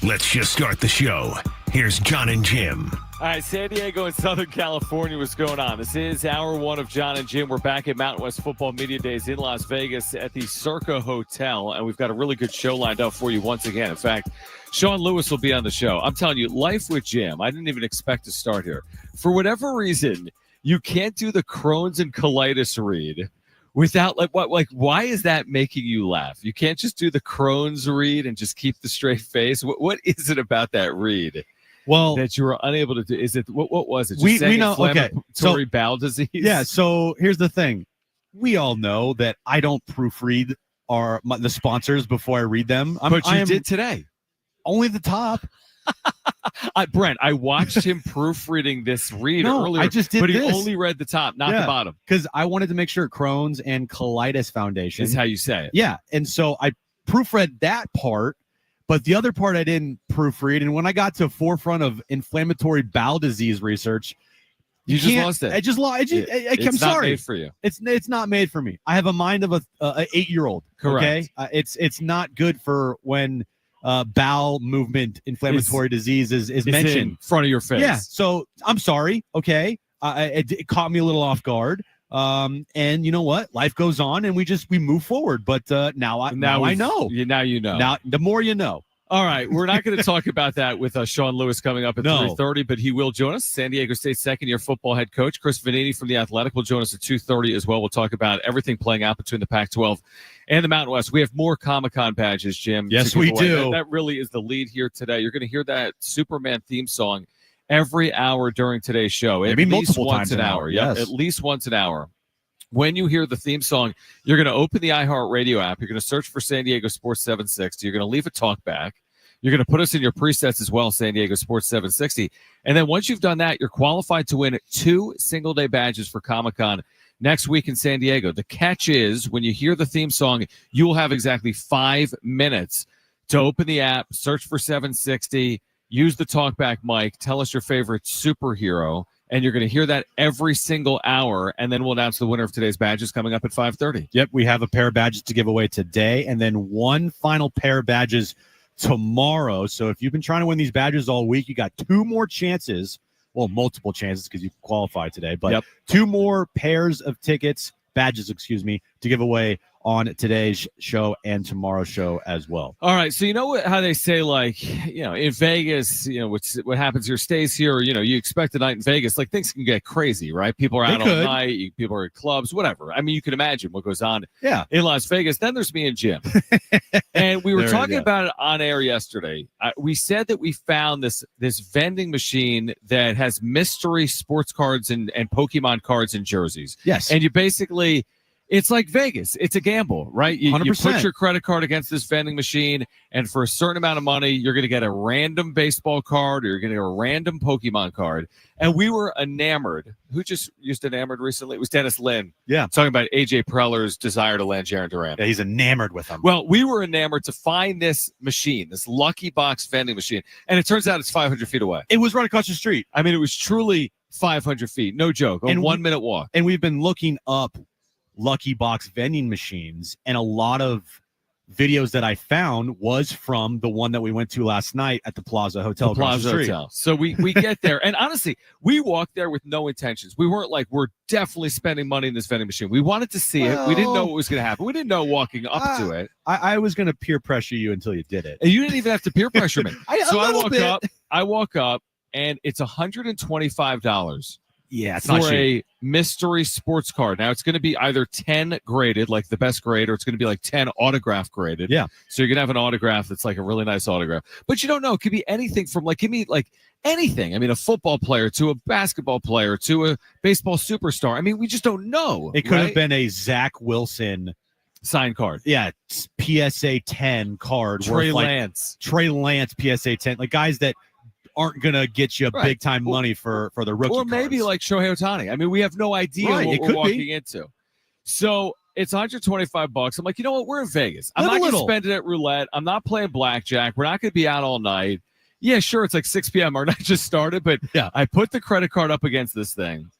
Let's just start the show. Here's John and Jim. All right, San Diego and Southern California, what's going on? This is hour one of John and Jim. We're back at Mountain West Football Media Days in Las Vegas at the Circa Hotel, and we've got a really good show lined up for you once again. In fact, Sean Lewis will be on the show. I'm telling you, life with Jim, I didn't even expect to start here. For whatever reason, you can't do the Crohn's and colitis read without, why is that making you laugh? You can't just do the Crohn's read and just keep the straight face. What is it about that read? Well, that you were unable to do? Is it what was it? Just we know. Okay, so bowel disease. Yeah. So here's the thing: we all know that I don't proofread the sponsors before I read them. But you did today. Only the top. Brent, I watched him proofreading this read earlier. I just did but he this. only read the top, not the bottom, because I wanted to make sure Crohn's and Colitis Foundation is how you say it. Yeah, and so I proofread that part. But the other part I didn't proofread, and when I got to forefront of inflammatory bowel disease research, you just lost it. I just lost. I'm sorry. Not made for you. It's not made for me. I have a mind of a 8-year-old. Correct. Okay, it's not good for when bowel movement inflammatory disease is mentioned in front of your face. Yeah. So I'm sorry. Okay, it caught me a little off guard. And you know what? Life goes on, and we move forward. But now I know. Now you know. Now the more you know. All right, we're not going to talk about that with Sean Lewis coming up at 3:30, but he will join us. San Diego State second-year football head coach Chris Vanini from The Athletic will join us at 2:30 as well. We'll talk about everything playing out between the Pac-12 and the Mountain West. We have more Comic-Con badges, Jim. Yes, we do. That really is the lead here today. You're going to hear that Superman theme song every hour during today's show. Maybe multiple times an hour. Yep, at least once an hour. When you hear the theme song, you're going to open the iHeartRadio app. You're going to search for San Diego Sports 760. You're going to leave a talk back. You're going to put us in your presets as well, San Diego Sports 760. And then once you've done that, you're qualified to win 2 single-day badges for Comic-Con next week in San Diego. The catch is, when you hear the theme song, you will have exactly 5 minutes to open the app, search for 760, use the talkback mic, tell us your favorite superhero, and you're going to hear that every single hour, and then we'll announce the winner of today's badges coming up at 5:30. Yep, we have a pair of badges to give away today, and then one final pair of badges tomorrow. So if you've been trying to win these badges all week, you got 2 more chances. Well, multiple chances because you qualified today, but 2 more pairs of badges, to give away on today's show and tomorrow's show as well. All right. So you know how they say, in Vegas, what happens here stays here. You expect a night in Vegas, things can get crazy, right? People are out all night. People are at clubs, whatever. I mean, you can imagine what goes on in Las Vegas. Then there's me and Jim. And we were talking about it on air yesterday. We said that we found this vending machine that has mystery sports cards and Pokemon cards and jerseys. Yes. And you basically... It's like Vegas. It's a gamble, right? You put your credit card against this vending machine, and for a certain amount of money, you're going to get a random baseball card or you're going to get a random Pokemon card. And we were enamored. Who just used enamored recently? It was Dennis Lynn. Yeah. Talking about A.J. Preller's desire to land Jaron Duran. Yeah, he's enamored with him. Well, we were enamored to find this machine, this Lucky Box vending machine. And it turns out it's 500 feet away. It was right across the street. I mean, it was truly 500 feet. No joke. A 1-minute walk. And we've been looking up Lucky Box vending machines, and a lot of videos that I found was from the one that we went to last night at the Plaza Hotel. So we get there, and honestly, we walked there with no intentions. We weren't like, we're definitely spending money in this vending machine. We wanted to see it. We didn't know what was going to happen. We didn't know walking up to it. I was going to peer pressure you until you did it. And you didn't even have to peer pressure me. I walk up, and it's $125. Yeah, it's for not cheap. A mystery sports card. Now, it's going to be either 10 graded, like the best grade, or it's going to be like 10 autograph graded. Yeah. So you're going to have an autograph that's like a really nice autograph. But you don't know. It could be anything from give me anything. I mean, a football player to a basketball player to a baseball superstar. I mean, we just don't know. It could have been a Zach Wilson sign card. Yeah. PSA 10 card. Trey Lance PSA 10. Like guys that aren't going to get you big time money for the rookie or maybe cards. like Shohei Ohtani. I mean, we have no idea what we're walking into. So it's $125. I'm like, you know what? We're in Vegas. I'm not going to spend it at roulette. I'm not playing blackjack. We're not going to be out all night. yeah, sure, it's like 6 p.m. Our night just started, but Yeah. I put the credit card up against this thing.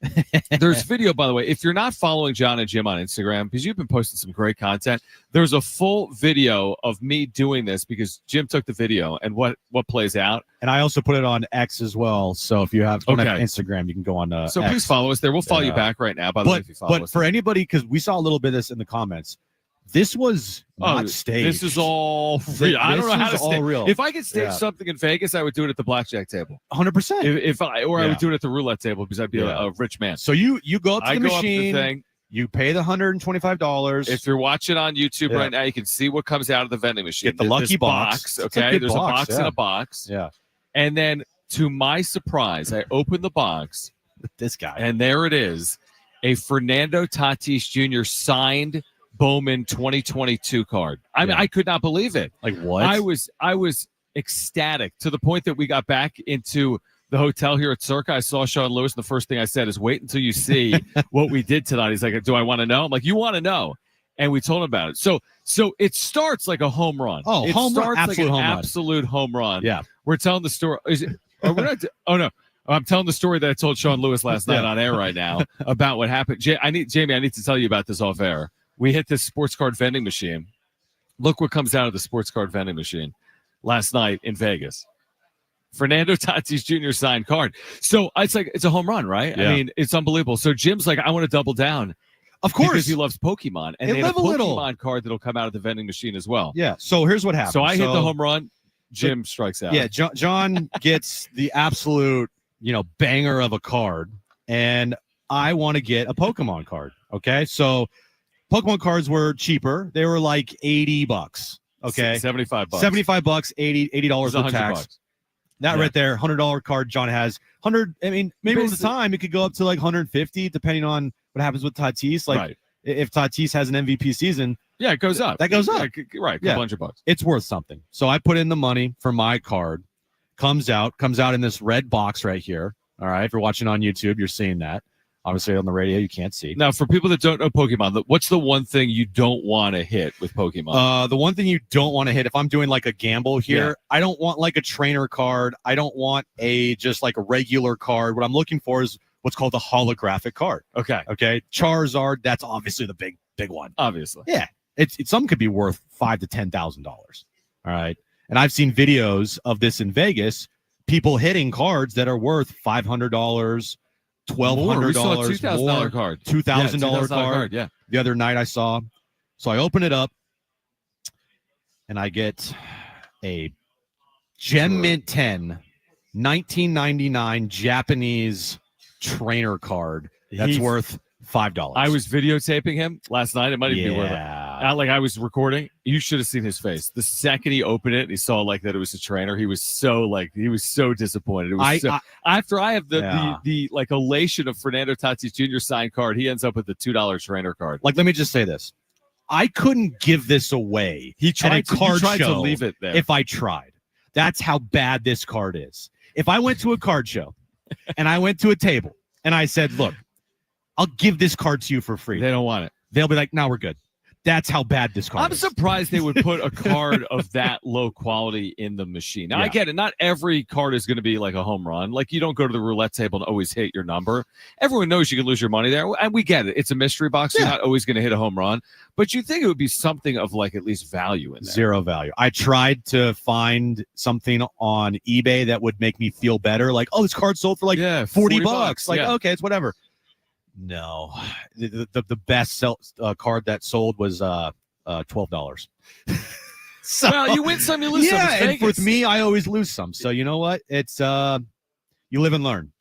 There's video, by the way. If you're not following John and Jim on Instagram, because you've been posting some great content, there's a full video of me doing this because Jim took the video and what plays out. And I also put it on X as well. So if you have Instagram, you can go on So X. please follow us there. We'll follow you back right now, by the way, if you follow us. But for anybody, because we saw a little bit of this in the comments, this was not staged. This is all real. I don't know how to stage. Real. If I could stage something in Vegas, I would do it at the blackjack table. 100%. I would do it at the roulette table because I'd be a rich man. So you go up to the machine. Up to the thing. You pay the $125. If you're watching on YouTube right now, you can see what comes out of the vending machine. Get the lucky box. Okay, there's a box in a box. Yeah. And then, to my surprise, I open the box. This guy. And there it is, a Fernando Tatis Jr. signed Bowman 2022 card. I mean, I could not believe it. Like what? I was ecstatic to the point that we got back into the hotel here at Circa. I saw Sean Lewis, and the first thing I said is, wait until you see what we did tonight. He's like, do I want to know? I'm like, you want to know. And we told him about it. So it starts like a home run. Oh, it home starts run, like an absolute home run. Yeah. We're telling the story. No. I'm telling the story that I told Sean Lewis last night on air right now about what happened. Jamie, I need to tell you about this off air. We hit this sports card vending machine. Look what comes out of the sports card vending machine last night in Vegas. Fernando Tatis Jr. signed card. So it's a home run, right? Yeah. I mean, it's unbelievable. So Jim's like, I want to double down. Of course. Because he loves Pokemon. And they have a Pokemon card that'll come out of the vending machine as well. Yeah. So here's what happened. So I hit the home run. Jim strikes out. Yeah. John gets the absolute, banger of a card. And I want to get a Pokemon card. Okay. So Pokemon cards were cheaper. They were like $80. Okay. $75. $75, $80 with tax. $100. That right there, $100 card John has. 100. I mean, maybe at the time it could go up to like 150, depending on what happens with Tatis. Like if Tatis has an MVP season, it goes up. That goes up. Right. Yeah. $100. It's worth something. So I put in the money for my card. Comes out in this red box right here. All right. If you're watching on YouTube, you're seeing that. Obviously, on the radio, you can't see. Now, for people that don't know Pokemon, what's the one thing you don't want to hit with Pokemon? The one thing you don't want to hit, if I'm doing like a gamble here, I don't want like a trainer card. I don't want just like a regular card. What I'm looking for is what's called a holographic card. Okay. Charizard, that's obviously the big one. Obviously. Yeah. It's some could be worth $5,000 to $10,000. All right. And I've seen videos of this in Vegas, people hitting cards that are worth $500. $1,200, $2,000 card, $2,000 card. Yeah. The other night I saw, so I open it up, and I get a Gem Mint 10, 1999 Japanese trainer card that's worth $5. I was videotaping him last night. It might even be worth it. I was recording. You should have seen his face. The second he opened it, he saw that it was a trainer. He was so disappointed. It was after I have the elation of Fernando Tatis Jr. signed card, he ends up with the $2 trainer card. Let me just say this. I couldn't give this away. He tried to leave it there. If I tried. That's how bad this card is. If I went to a card show and I went to a table and I said, look, I'll give this card to you for free. They don't want it. They'll be like, no, we're good. That's how bad this card is. I'm surprised they would put a card of that low quality in the machine. Now, I get it. Not every card is going to be like a home run. Like, you don't go to the roulette table and always hit your number. Everyone knows you can lose your money there, and we get it. It's a mystery box. You're not always going to hit a home run, but you think it would be something of at least value in there. Zero value. I tried to find something on eBay that would make me feel better. Like, oh, this card sold for $40. Okay, it's whatever. No, the best card that sold was $12. So, well, you win some, you lose some. And with me, I always lose some. So you know what? It's you live and learn.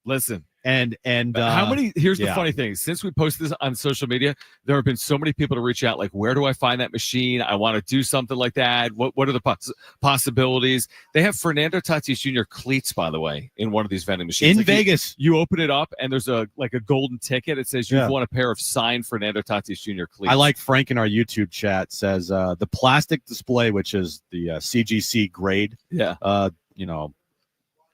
Listen. And how many? Here's the funny thing. Since we posted this on social media, there have been so many people to reach out. Like, where do I find that machine? I want to do something like that. What are the possibilities? They have Fernando Tatis Jr. cleats, by the way, in one of these vending machines in Vegas. You open it up, and there's a golden ticket. It says you've won a pair of signed Fernando Tatis Jr. cleats. I like Frank in our YouTube chat says the plastic display, which is the CGC grade.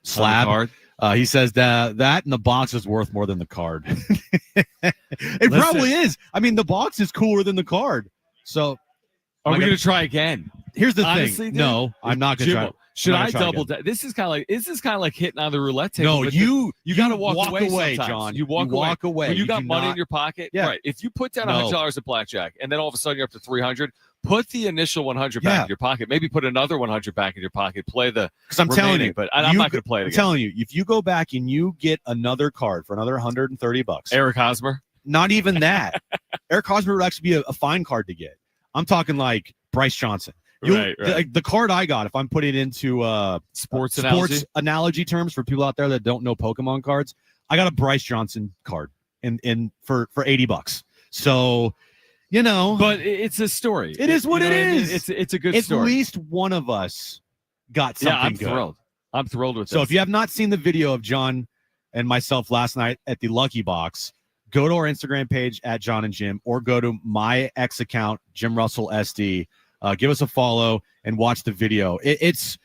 Slab. He says that and the box is worth more than the card. It probably is. I mean, the box is cooler than the card. So are we going to try again? Here's the Honestly, thing. Dude, no, I'm not going to try. Should I try double again. down? This is kind of like hitting on the roulette table. No, but you got to walk away sometimes. John. You walk away. When you got do money not- in your pocket, Yeah. right? If you put down No. $100 at blackjack, and then all of a sudden you're up to 300, put the initial 100 back in your pocket. Maybe put another 100 back in your pocket. Play the because I'm telling remaining, you, but I'm not going to play it I'm again. telling you, if you go back and you get another card for another $130, Eric Hosmer, not even that. Eric Hosmer would actually be a fine card to get. I'm talking like Bryce Johnson. Right. The card I got, if I'm putting it into sports analogy terms for people out there that don't know Pokemon cards, I got a Bryce Johnson card in for $80. So, but it's a story. It is what it is. I mean? It's a good At story. At least one of us got something I'm good. thrilled. I'm thrilled with this. So if you have not seen the video of John and myself last night at the Lucky Box, go to our Instagram page at John and Jim, or go to my X account, Jim Russell SD. Give us a follow and watch the video. It's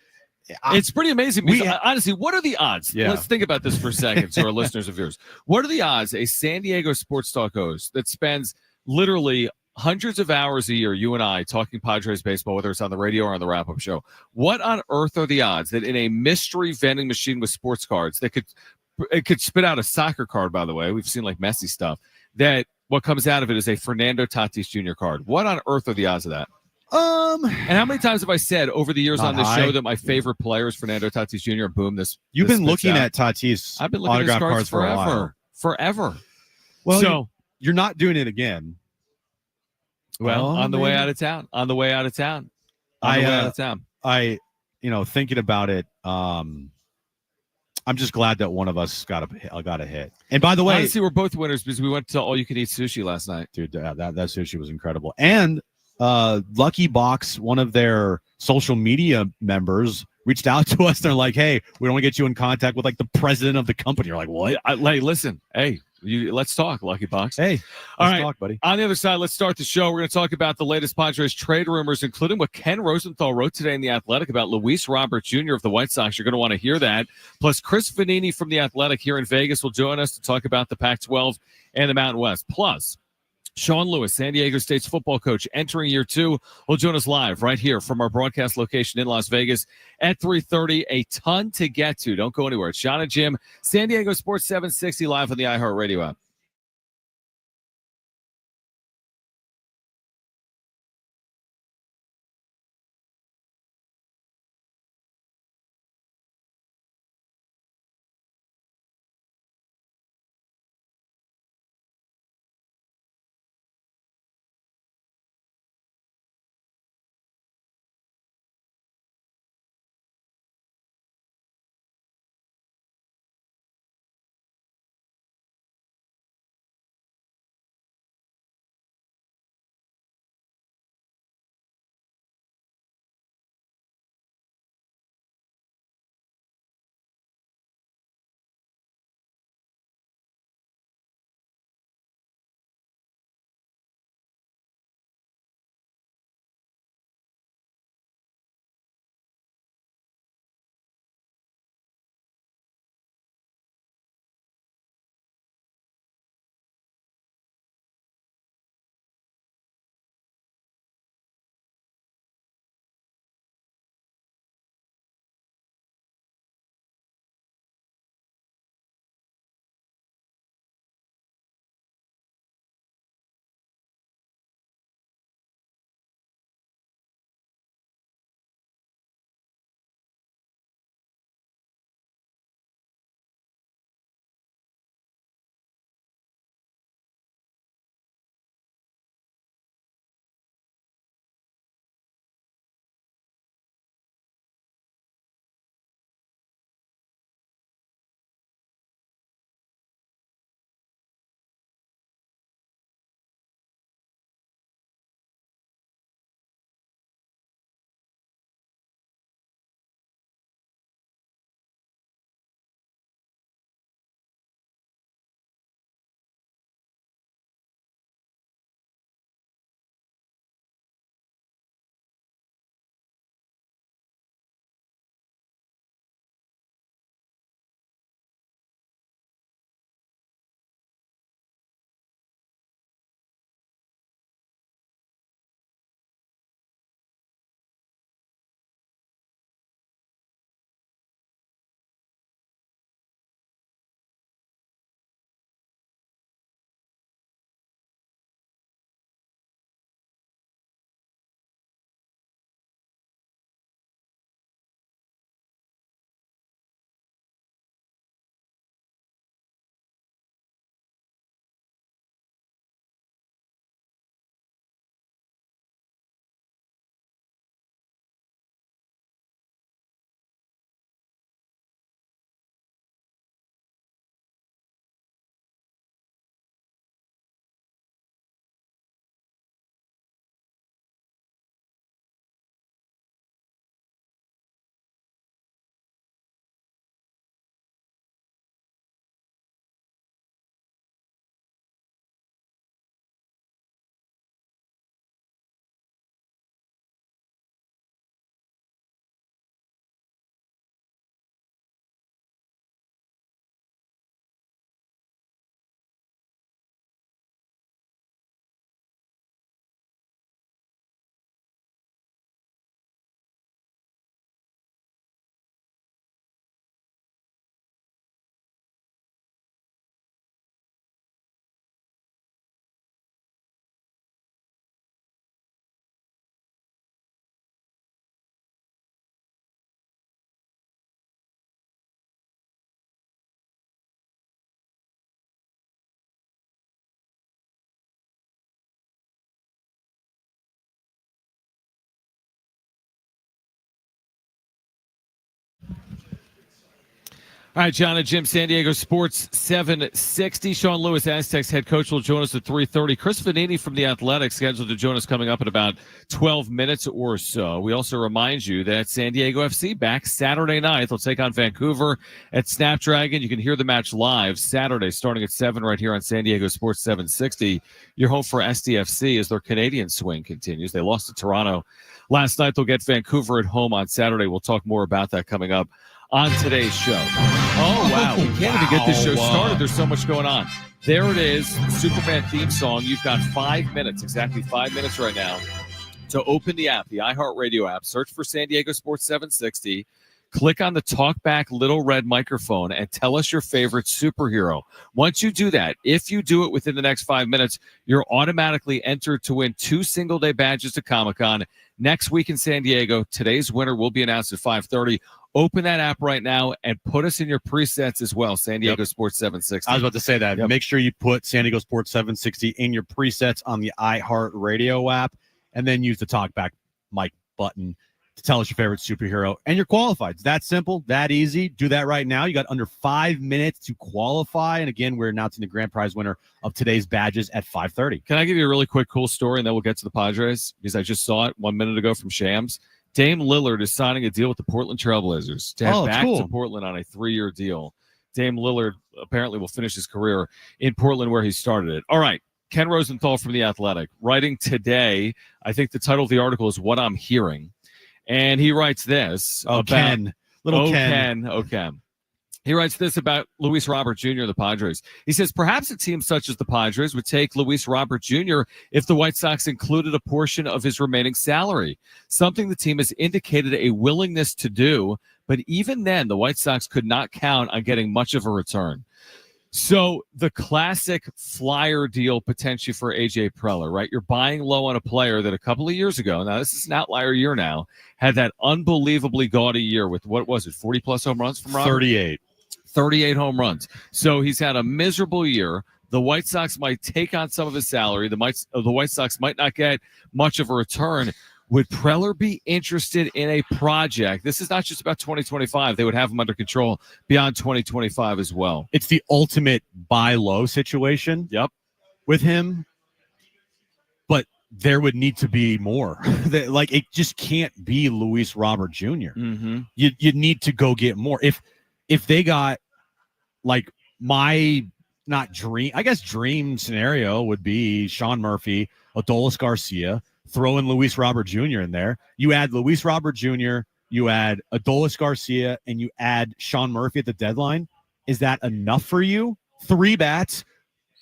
pretty amazing. Because honestly, what are the odds? Yeah. Let's think about this for a second to our listeners and viewers. What are the odds a San Diego sports talk host that spends literally hundreds of hours a year, you and I, talking Padres baseball, whether it's on the radio or on the wrap-up show, what on earth are the odds that in a mystery vending machine with sports cards that could spit out a soccer card, by the way, we've seen like messy stuff, that what comes out of it is a Fernando Tatis Jr. card? What on earth are the odds of that? And how many times have I said over the years on this show that my favorite player is Fernando Tatis Jr.? Boom, you've been looking at Tatis. I've been looking at his cards for a while. Forever. Well, so you're not doing it again. Well, on the way out of town. Thinking about it, I'm just glad that one of us got a hit. And by the way, honestly, we're both winners because we went to all-you-can-eat sushi last night. Dude, that sushi was incredible. And Lucky Box, one of their social media members, reached out to us. They're like, "Hey, we don't want to get you in contact with like the president of the company." You're like, "What?" Listen, hey, let's talk, Lucky Box. Hey, all right, talk, buddy. On the other side, let's start the show. We're going to talk about the latest Padres trade rumors, including what Ken Rosenthal wrote today in The Athletic about Luis Robert Jr. of the White Sox. You're going to want to hear that. Plus, Chris Vanini from The Athletic here in Vegas will join us to talk about the Pac-12 and the Mountain West. Plus, Sean Lewis, San Diego State's football coach, entering year 2, will join us live right here from our broadcast location in Las Vegas at 3:30. A ton to get to. Don't go anywhere. It's Sean and Jim, San Diego Sports 760 live on the iHeartRadio app. All right, John and Jim, San Diego Sports 760. Sean Lewis, Aztecs head coach, will join us at 3:30. Chris Vanini from The Athletic scheduled to join us coming up in about 12 minutes or so. We also remind you that San Diego FC back Saturday night. They'll take on Vancouver at Snapdragon. You can hear the match live Saturday starting at 7 right here on San Diego Sports 760. Your home for SDFC as their Canadian swing continues. They lost to Toronto last night. They'll get Vancouver at home on Saturday. We'll talk more about that coming up on today's show. Oh, wow. We can't even get this show started. There's so much going on. There it is, Superman theme song. You've got 5 minutes, exactly 5 minutes right now, to open the app, the iHeartRadio app. Search for San Diego Sports 760. Click on the talkback little red microphone and tell us your favorite superhero. Once you do that, if you do it within the next 5 minutes, you're automatically entered to win 2 single-day badges to Comic-Con next week in San Diego. Today's winner will be announced at 5:30. Open that app right now and put us in your presets as well, San Diego Sports 760. I was about to say that. Make sure you put San Diego Sports 760 in your presets on the iHeartRadio app, and then use the talkback mic button to tell us your favorite superhero, and you're qualified. It's that simple, that easy. Do that right now. You got under 5 minutes to qualify. And again, we're announcing the grand prize winner of today's badges at 5:30. Can I give you a really quick cool story, and then we'll get to the Padres? Because I just saw it 1 minute ago from Shams. Dame Lillard is signing a deal with the Portland Trailblazers to head back to Portland on a 3-year deal. Dame Lillard apparently will finish his career in Portland where he started it. All right. Ken Rosenthal from The Athletic, writing today, I think the title of the article is What I'm Hearing. And he writes this about Ken. Ken. He writes this about Luis Robert Jr., the Padres. He says, perhaps a team such as the Padres would take Luis Robert Jr. if the White Sox included a portion of his remaining salary, something the team has indicated a willingness to do. But even then, the White Sox could not count on getting much of a return. So the classic flyer deal potentially for A.J. Preller, right? You're buying low on a player that a couple of years ago, now this is an outlier year now, had that unbelievably gaudy year with, what was it, 40-plus home runs from Robert? 38 home runs. So he's had a miserable year. The White Sox might take on some of his salary. The White Sox might not get much of a return. Would Preller be interested in a project? This is not just about 2025. They would have him under control beyond 2025 as well. It's the ultimate buy low situation. Yep. With him. But there would need to be more. Like, it just can't be Luis Robert Jr. Mm-hmm. You need to go get more. If they got, like, dream scenario would be Sean Murphy, Adolis Garcia, throw in Luis Robert Jr. in there. You add Luis Robert Jr., you add Adolis Garcia, and you add Sean Murphy at the deadline. Is that enough for you? 3 bats,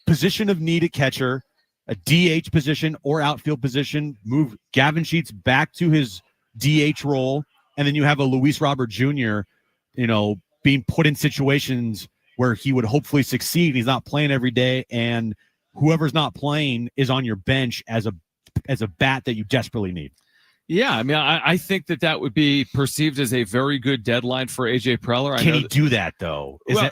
position of need at catcher, a DH position or outfield position, move Gavin Sheets back to his DH role, and then you have a Luis Robert Jr., being put in situations where he would hopefully succeed. He's not playing every day, and whoever's not playing is on your bench as a bat that you desperately need. Yeah, I mean, I think that would be perceived as a very good deadline for A.J. Preller. Can he do that, though? I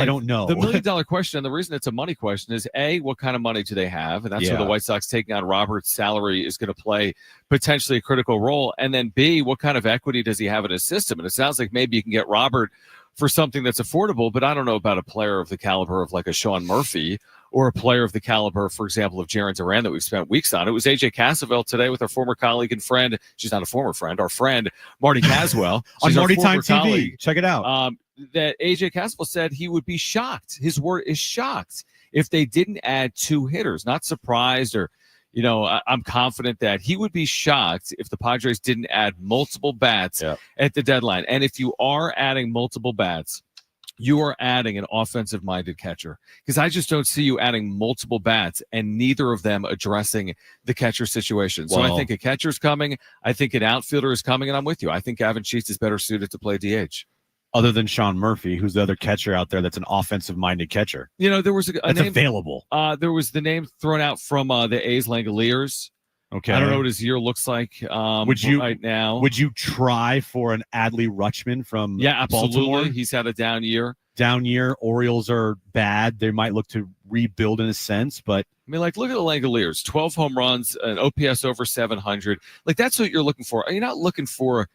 don't know. The $1 million question, and the reason it's a money question is, A, what kind of money do they have? And that's where the White Sox taking on Robert's salary is going to play potentially a critical role. And then, B, what kind of equity does he have in his system? And it sounds like maybe you can get Robert for something that's affordable, but I don't know about a player of the caliber of like a Sean Murphy or a player of the caliber, for example, of Jarren Duran that we've spent weeks on. It was AJ Cassavell today with our former colleague and friend. She's not a former friend, our friend, Marty Caswell. On Marty Time TV. Check it out. That AJ Cassavell said he would be shocked. His word is shocked if they didn't add 2 hitters. Not surprised or, I'm confident that he would be shocked if the Padres didn't add multiple bats at the deadline. And if you are adding multiple bats, you are adding an offensive-minded catcher, because I just don't see you adding multiple bats and neither of them addressing the catcher situation. So I think a catcher's coming. I think an outfielder is coming, and I'm with you. I think Gavin Sheets is better suited to play DH. Other than Sean Murphy, who's the other catcher out there that's an offensive-minded catcher? There was a name available. There was the name thrown out from the A's, Langoliers. Okay. I don't know what his year looks like right now. Would you try for an Adley Rutschman from absolutely. Baltimore? He's had a down year. Orioles are bad. They might look to rebuild in a sense, but I mean, look at the Langoliers. 12 home runs, an OPS over 700. That's what you're looking for. You're not looking for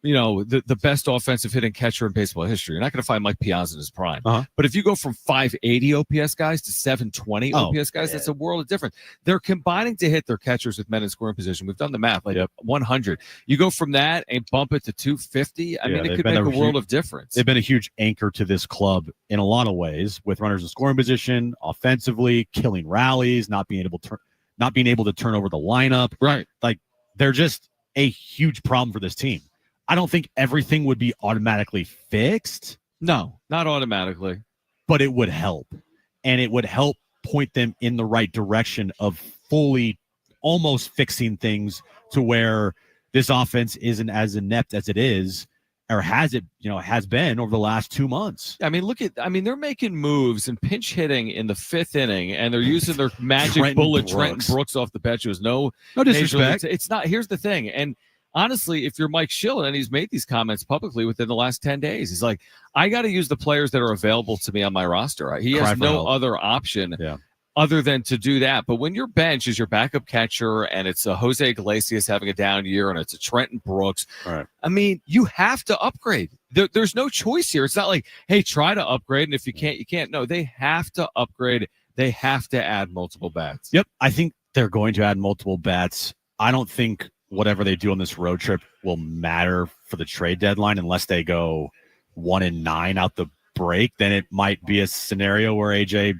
the best offensive hitting catcher in baseball history. You're not going to find Mike Piazza in his prime. Uh-huh. But if you go from 580 OPS guys to 720 Oh, OPS guys, that's a world of difference. They're combining to hit their catchers with men in scoring position. We've done the math, 100. You go from that and bump it to 250. I mean, it could make a world of difference. They've been a huge anchor to this club in a lot of ways, with runners in scoring position, offensively, killing rallies, not being able to turn over the lineup. Right. Like, they're just a huge problem for this team. I don't think everything would be automatically fixed. No, not automatically. But it would help. And it would help point them in the right direction of fully almost fixing things to where this offense isn't as inept as it is, or has been over the last 2 months. I mean, they're making moves and pinch hitting in the 5th inning, and they're using their magic Trenton Brooks off the bench. It was no disrespect. It's not. Here's the thing. And honestly, if you're Mike Schillen, and he's made these comments publicly within the last 10 days, he's like, I got to use the players that are available to me on my roster. He has no other option other than to do that. But when your bench is your backup catcher and it's a Jose Iglesias having a down year and it's a Trenton Brooks, right. I mean, you have to upgrade. There's no choice here. It's not like, hey, try to upgrade, and if you can't, you can't. No, they have to upgrade. They have to add multiple bats. Yep, I think they're going to add multiple bats. I don't think whatever they do on this road trip will matter for the trade deadline unless they go 1-9 out the break. Then it might be a scenario where AJ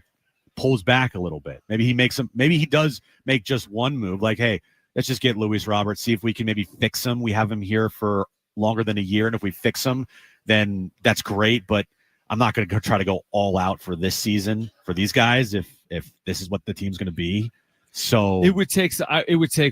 pulls back a little bit. Maybe he does make just one move, like, hey, let's just get Luis Roberts, see if we can maybe fix him. We have him here for longer than a year, and if we fix him, then that's great. But I'm not going to try to go all out for this season for these guys if this is what the team's going to be. So it would take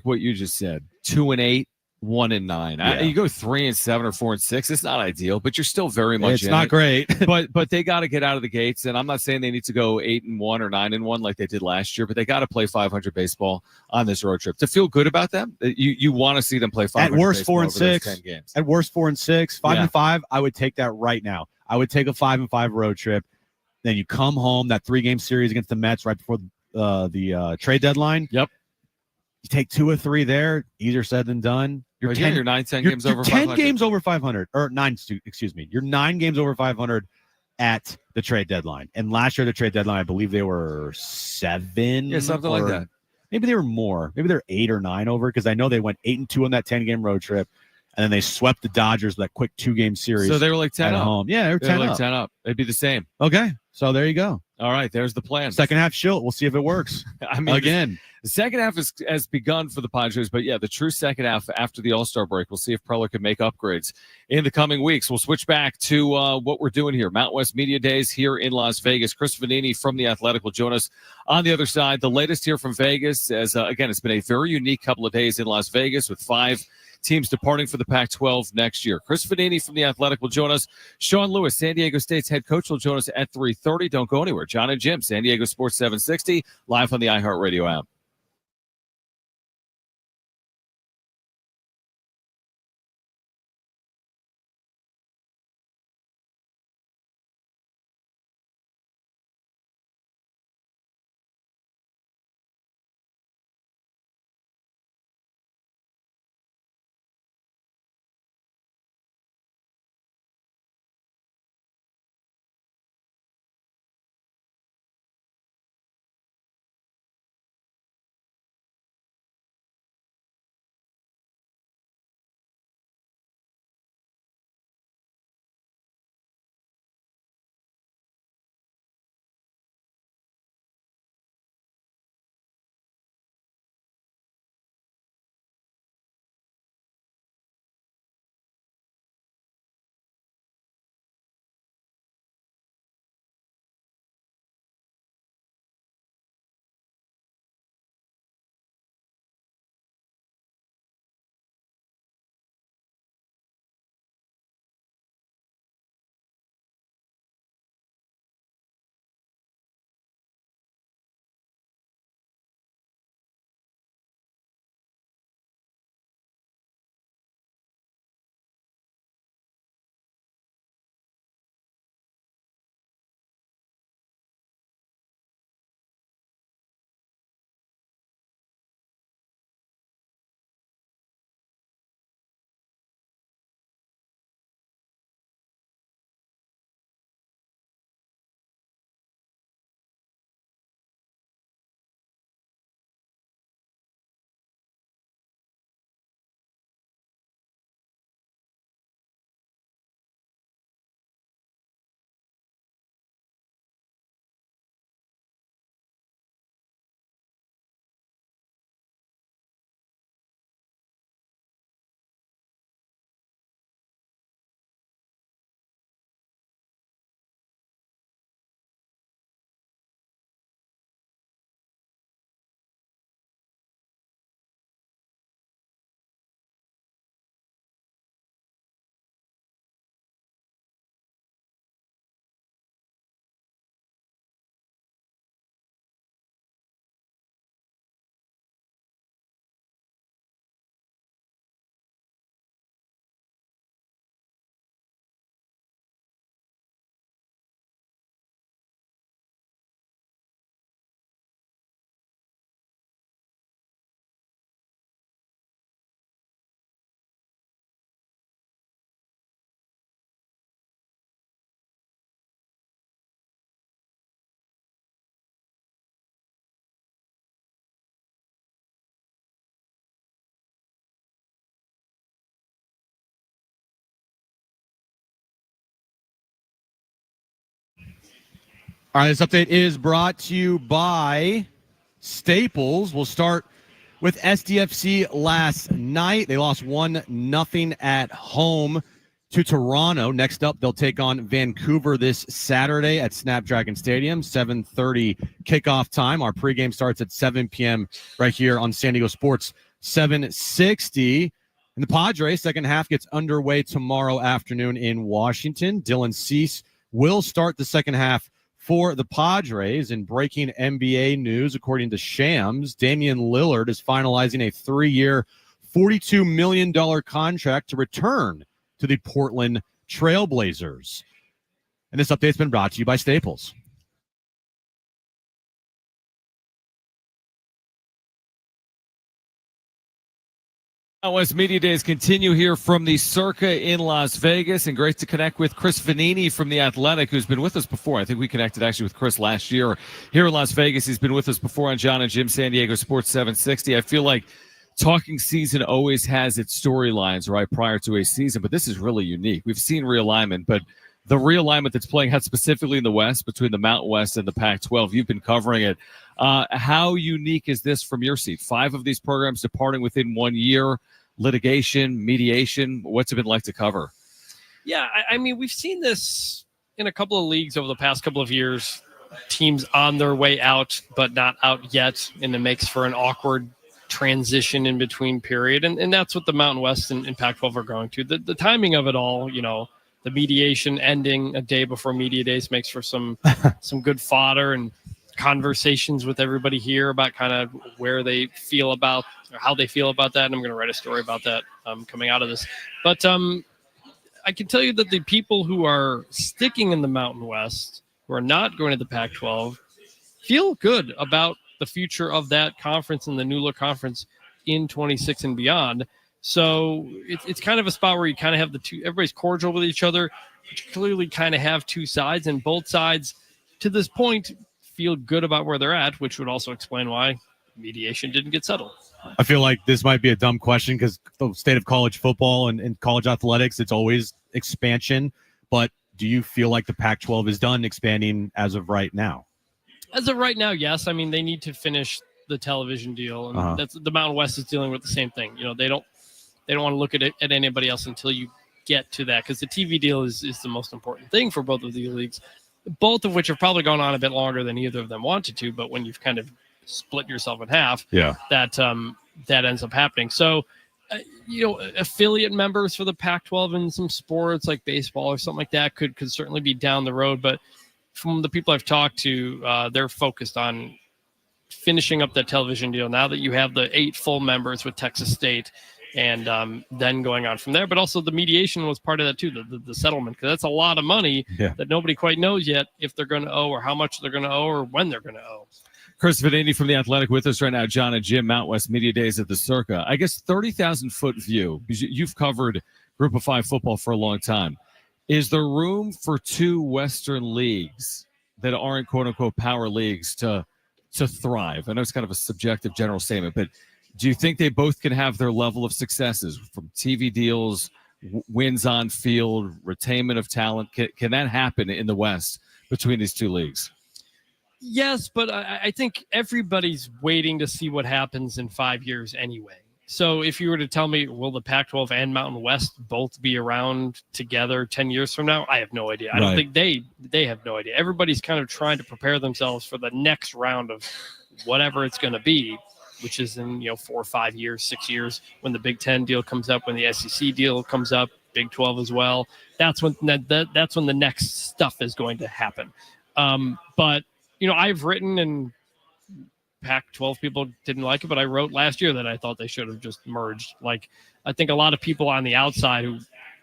what you just said, 2-8, 1-9. Yeah. You go 3-7 or 4-6. It's not ideal, but you're still very much. It's not great. but they got to get out of the gates. And I'm not saying they need to go 8-1 or 9-1 like they did last year, but they got to play 500 baseball on this road trip to feel good about them. You want to see them play 500 at worst baseball 4-6 10 games. At worst 4-6, 5-5. I would take that right now. I would take a 5-5 road trip. Then you come home, that 3-game series against the Mets right before the trade deadline. Yep. You take 2 or 3 there, easier said than done. You're 10 games over 500. 10 games over 500, or 9, excuse me. You're 9 games over 500 at the trade deadline. And last year, the trade deadline, I believe they were 7. Yeah, something like that. Maybe they were more. Maybe they're 8 or 9 over, because I know they went 8-2 on that 10-game road trip. And then they swept the Dodgers with that quick 2-game series. So they were like 10 at up. home. Yeah, they were 10 like up. 10 up. They'd be the same. Okay. So there you go. All right. There's the plan. Second half Schilt. We'll see if it works. I mean, again. The second half has begun for the Padres, but yeah, the true second half after the All-Star break. We'll see if Preller can make upgrades in the coming weeks. We'll switch back to what we're doing here. Mountain West Media Days here in Las Vegas. Chris Vanini from The Athletic will join us on the other side. The latest here from Vegas, as again, it's been a very unique couple of days in Las Vegas with 5 teams departing for the Pac-12 next year. Chris Vanini from The Athletic will join us. Sean Lewis, San Diego State's head coach, will join us at 3:30. Don't go anywhere. John and Jim, San Diego Sports 760, live on the iHeartRadio app. All right, this update is brought to you by Staples. We'll start with SDFC last night. They lost 1-0 at home to Toronto. Next up, they'll take on Vancouver this Saturday at Snapdragon Stadium, 7:30 kickoff time. Our pregame starts at 7 p.m. right here on San Diego Sports 760. And the Padres second half gets underway tomorrow afternoon in Washington. Dylan Cease will start the second half for the Padres. In breaking NBA news, according to Shams, Damian Lillard is finalizing a 3-year, $42 million contract to return to the Portland Trailblazers. And this update's been brought to you by Staples. West Media Days continue here from the Circa in Las Vegas, and great to connect with Chris Vanini from The Athletic, who's been with us before. I think we connected actually with Chris last year here in Las Vegas. He's been with us before on John and Jim San Diego Sports 760. I feel like talking season always has its storylines right prior to a season, but this is really unique. We've seen realignment, but the realignment that's playing out specifically in the West between the Mountain West and the Pac-12, you've been covering it. How unique is this from your seat? 5 of these programs departing within 1 year, litigation, mediation. What's it been like to cover? Yeah, I mean, we've seen this in a couple of leagues over the past couple of years. Teams on their way out, but not out yet, and it makes for an awkward transition in between period. And that's what the Mountain West and Pac-12 are going to. The timing of it all, the mediation ending a day before media days makes for some good fodder and conversations with everybody here about kind of where they feel about or how they feel about that. And I'm going to write a story about that coming out of this. But I can tell you that the people who are sticking in the Mountain West, who are not going to the Pac-12, feel good about the future of that conference and the NULA conference in 26 and beyond. So it's kind of a spot where you kind of have the two, everybody's cordial with each other, but you clearly kind of have two sides, and both sides to this point feel good about where they're at, which would also explain why mediation didn't get settled. I feel like this might be a dumb question because the state of college football and college athletics, it's always expansion. But do you feel like the Pac-12 is done expanding as of right now? As of right now, yes. I mean, they need to finish the television deal, and that's the Mountain West is dealing with the same thing. They don't want to look at it at anybody else until you get to that, because the TV deal is the most important thing for both of these leagues, both of which have probably gone on a bit longer than either of them wanted to. But when you've kind of split yourself in half, that ends up happening. So, affiliate members for the Pac-12 in some sports like baseball or something like that could certainly be down the road. But from the people I've talked to, they're focused on finishing up that television deal now that you have the 8 full members with Texas State, and then going on from there. But also the mediation was part of that too, the settlement, because that's a lot of money that nobody quite knows yet if they're going to owe or how much they're going to owe or when they're going to owe. Chris Vanini from The Athletic with us right now. John and Jim, Mount West Media Days at the Circa. I guess 30,000-foot view, because you've covered Group of 5 football for a long time. Is there room for 2 Western leagues that aren't quote-unquote power leagues to thrive? I know it's kind of a subjective general statement, but do you think they both can have their level of successes from TV deals, wins on field, retainment of talent? Can that happen in the West between these 2 leagues? Yes, but I think everybody's waiting to see what happens in 5 years anyway. So if you were to tell me, will the Pac-12 and Mountain West both be around together 10 years from now? I have no idea. I don't think they have no idea. Everybody's kind of trying to prepare themselves for the next round of whatever it's going to be, which is in 4 or 5 years, 6 years, when the Big Ten deal comes up, when the SEC deal comes up, Big 12 as well. That's when that's when the next stuff is going to happen. But I've written, and Pac-12 people didn't like it, but I wrote last year that I thought they should have just merged. Like, I think a lot of people on the outside who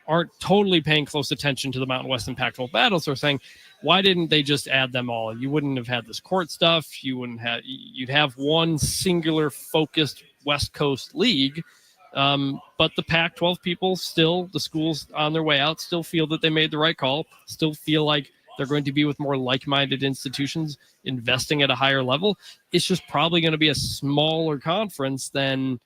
aren't totally paying close attention to the Mountain West and Pac-12 battles are saying, why didn't they just add them all? You wouldn't have had this court stuff. You'd have one singular focused West Coast league. But the Pac-12 people still, the schools on their way out, still feel that they made the right call, still feel like they're going to be with more like-minded institutions investing at a higher level. It's just probably going to be a smaller conference than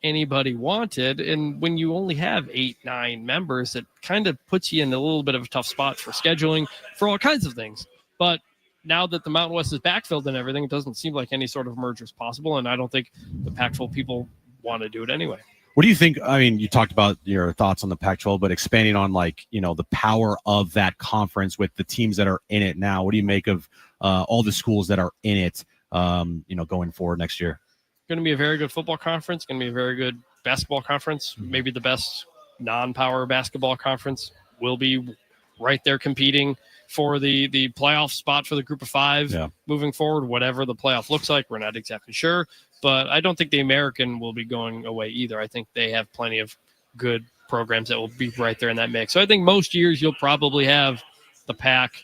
anybody wanted. And when you only have 8-9 members, it kind of puts you in a little bit of a tough spot for scheduling, for all kinds of things. But now that the Mountain West is backfilled and everything, it doesn't seem like any sort of merger is possible. And I don't think the Pac-12 people want to do it anyway. What do you think? I mean, you talked about your thoughts on the Pac-12, but expanding on the power of that conference with the teams that are in it now. What do you make of all the schools that are in it, going forward next year? Going to be a very good football conference. Going to be a very good basketball conference. Maybe the best non-power basketball conference. Will be right there competing for the playoff spot for the group of 5 moving forward, whatever the playoff looks like. We're not exactly sure, but I don't think the American will be going away either. I think they have plenty of good programs that will be right there in that mix. So I think most years you'll probably have the Pac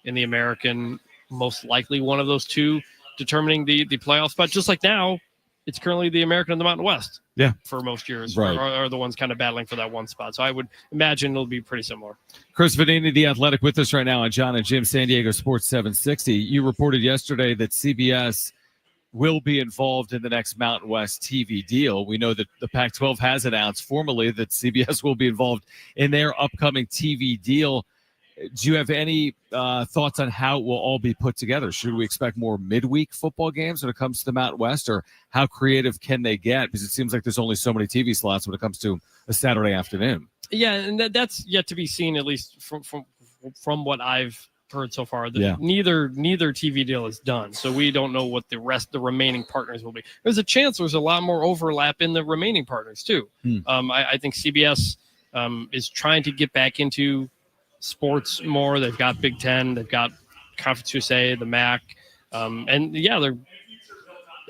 and the American, most likely one of those two determining the playoff spot. Just like now, it's currently the American and the Mountain West. Yeah, for most years, right. are the ones kind of battling for that one spot. So I would imagine it'll be pretty similar. Chris Vanini, The Athletic, with us right now on John and Jim, San Diego Sports 760. You reported yesterday that CBS will be involved in the next Mountain West TV deal. We know that the Pac-12 has announced formally that CBS will be involved in their upcoming TV deal. Do you have any thoughts on how it will all be put together? Should we expect more midweek football games when it comes to the Mountain West, or how creative can they get? Because it seems like there's only so many TV slots when it comes to a Saturday afternoon. Yeah, and that's yet to be seen, at least from what I've heard so far. Neither TV deal is done, so we don't know what the remaining partners will be. There's a chance there's a lot more overlap in the remaining partners too. I think CBS is trying to get back into sports more. They've got Big Ten, they've got Conference USA, the MAC, and they're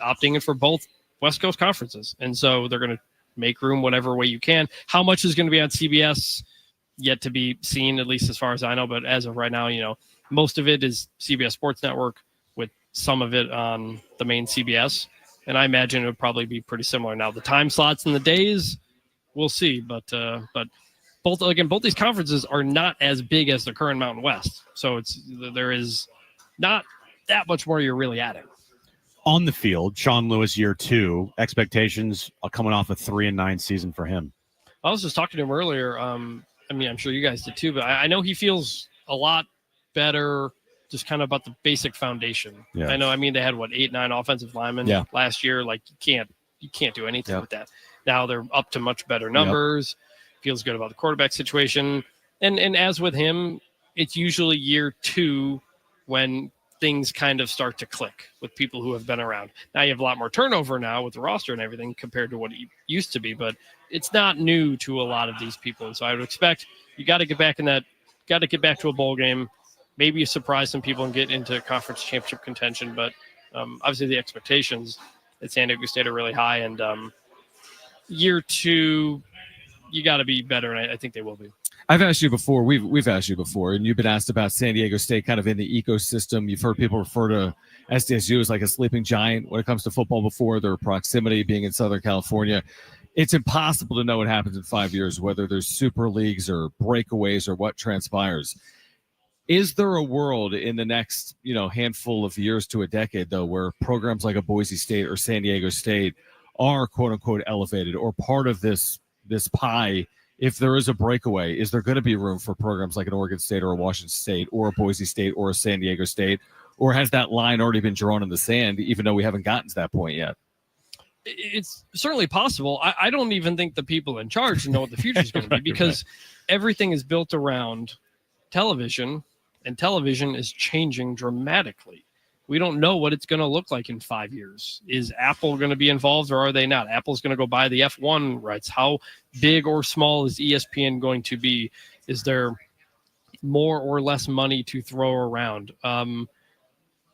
opting in for both West Coast conferences, and so they're going to make room whatever way you can. How much is going to be on CBS yet to be seen, at least as far as I know, but as of right now, most of it is CBS Sports Network with some of it on the main CBS, and I imagine it would probably be pretty similar. Now the time slots and the days, we'll see, but both these conferences are not as big as the current Mountain West. So there is not that much more you're really adding. On the field, Sean Lewis, year 2, expectations coming off a 3-9 season for him. I was just talking to him earlier. I'm sure you guys did too, but I know he feels a lot better just kind of about the basic foundation. Yeah. I know, they had 8-9 offensive linemen last year. Like you can't do anything with that. Now they're up to much better numbers. Feels good about the quarterback situation. And as with him, it's usually year 2 when things kind of start to click with people who have been around. Now you have a lot more turnover now with the roster and everything compared to what it used to be, but it's not new to a lot of these people. And so I would expect you got to get back to a bowl game, maybe surprise some people and get into conference championship contention. But obviously the expectations at San Diego State are really high, and year 2, you got to be better, and I think they will be. I've asked you before. We've asked you before, and you've been asked about San Diego State kind of in the ecosystem. You've heard people refer to SDSU as like a sleeping giant when it comes to football before, their proximity being in Southern California. It's impossible to know what happens in 5 years, whether there's super leagues or breakaways or what transpires. Is there a world in the next, handful of years to a decade, though, where programs like a Boise State or San Diego State are quote unquote elevated or part of this pie? If there is a breakaway, is there going to be room for programs like an Oregon State or a Washington State or a Boise State or a San Diego State? Or has that line already been drawn in the sand, even though we haven't gotten to that point yet? It's certainly possible. I don't even think the people in charge know what the future is going to be because everything is built around television, and television is changing dramatically. We don't know what it's going to look like in 5 years. Is Apple going to be involved or are they not? Apple's going to go buy the F1 rights. How big or small is ESPN going to be? Is there more or less money to throw around?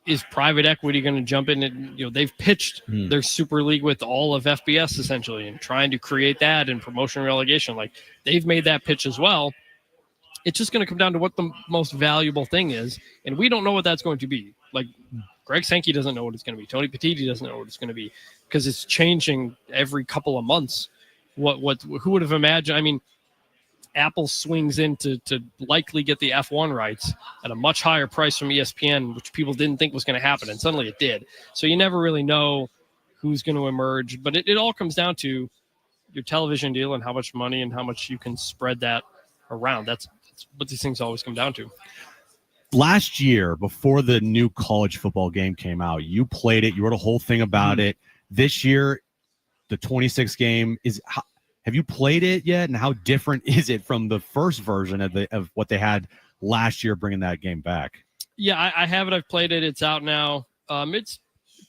Is private equity going to jump in? And, they've pitched their Super League with all of FBS essentially and trying to create that and promotion and relegation. Like they've made that pitch as well. It's just going to come down to what the most valuable thing is. And we don't know what that's going to be. Like Greg Sankey doesn't know what it's going to be. Tony Petitti doesn't know what it's going to be because it's changing every couple of months. Who would have imagined? Apple swings in to likely get the F1 rights at a much higher price from ESPN, which people didn't think was going to happen. And suddenly it did. So you never really know who's going to emerge, but it all comes down to your television deal and how much money and how much you can spread that around. That's what these things always come down to. last year, before the new college football game came out, you played it. You wrote a whole thing about it. This year, the 26 game have you played it yet? And how different is it from the first version of what they had last year, bringing that game back? Yeah, I have it. I've played it. It's out now. It's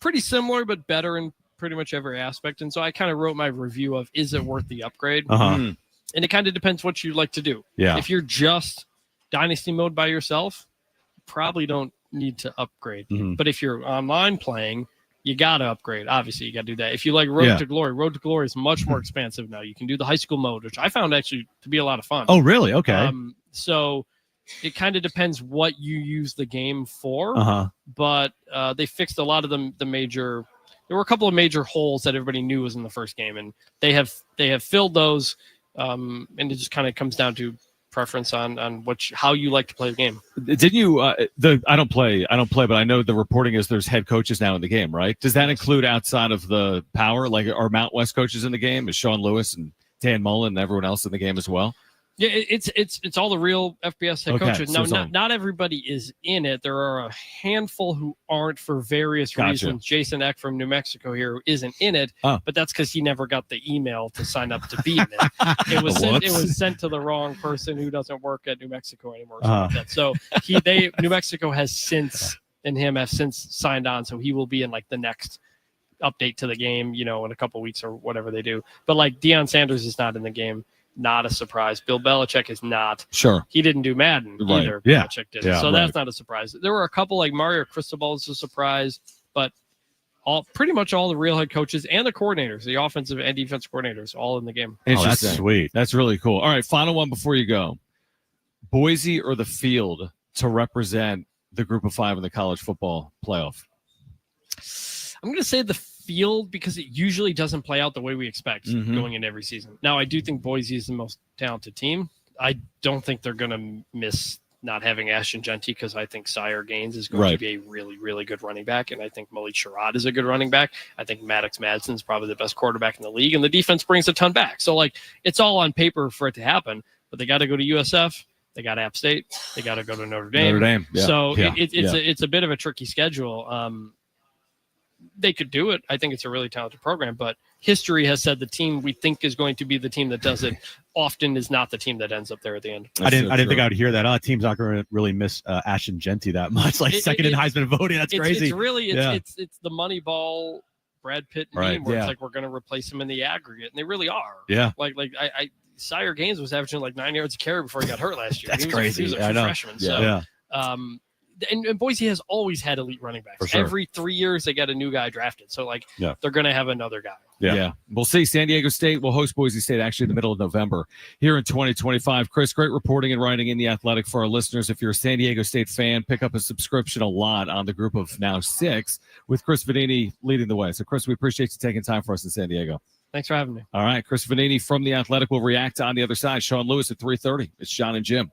pretty similar, but better in pretty much every aspect. And so I kind of wrote my review of, is it worth the upgrade? And it kind of depends what you like to do. Yeah. If you're just dynasty mode by yourself, you probably don't need to upgrade. But if you're online playing, you got to upgrade. Obviously, you got to do that. If you like Road to Glory is much more expansive now. You can do the high school mode, which I found actually to be a lot of fun. Oh, really? Okay. So it kind of depends what you use the game for. But they fixed a lot of the major. There were a couple of major holes that everybody knew was in the first game, and they have filled those. And it just kind of comes down to preference on how you like to play the game. Didn't you? I don't play, but I know the reporting is there's head coaches now in the game, right? Does that include outside of the power, like are Mount West coaches in the game? Is Sean Lewis and Dan Mullen and everyone else in the game as well? Yeah, it's all the real FBS head coaches. So Now, not everybody is in it. There are a handful who aren't for various reasons. Jason Eck from New Mexico here isn't in it, but that's because he never got the email to sign up to be in it. It was sent to the wrong person who doesn't work at New Mexico anymore. Like that. So New Mexico has since signed on, so he will be in like the next update to the game, in a couple weeks or whatever they do. But like Deion Sanders is not in the game. Not a surprise. Bill Belichick is not. Sure. He didn't do Madden either. Yeah. Belichick did. So that's not a surprise. There were a couple like Mario Cristobal is a surprise, but pretty much all the real head coaches and the coordinators, the offensive and defensive coordinators, all in the game. Oh, that's sweet. That's really cool. All right, final one before you go. Boise or the Field to represent the Group of Five in the college football playoff? I'm going to say the Field because it usually doesn't play out the way we expect going into every season. Now, I do think Boise is the most talented team. I don't think they're going to miss not having Ashton Genty because I think Sire Gaines is going to be a really, really good running back, and I think Malik Sherrod is a good running back. I think Maddox Madsen is probably the best quarterback in the league, and the defense brings a ton back. So, it's all on paper for it to happen, but they got to go to USF. They got App State. They got to go to Notre Dame. Yeah. So it's a bit of a tricky schedule. They could do it. I think it's a really talented program, but history has said the team we think is going to be the team that does it often is not the team that ends up there at the end. I didn't think I would hear that. Team's not going to really miss Ashton Genty that much. Second in Heisman voting. That's crazy. It's the Moneyball Brad Pitt meme where it's like we're going to replace him in the aggregate, and they really are. Yeah. Sire Gaines was averaging 9 yards a carry before he got hurt last year. That's crazy. He was a freshman. Yeah. And Boise has always had elite running backs. Sure. Every 3 years, they get a new guy drafted. So, they're going to have another guy. Yeah. We'll see. San Diego State will host Boise State actually in the middle of November here in 2025. Chris, great reporting and writing in The Athletic for our listeners. If you're a San Diego State fan, pick up a subscription a lot on the group of now 6 with Chris Vanini leading the way. So, Chris, we appreciate you taking time for us in San Diego. Thanks for having me. All right. Chris Vanini from The Athletic will react on the other side. Sean Lewis at 3:30. It's John and Jim.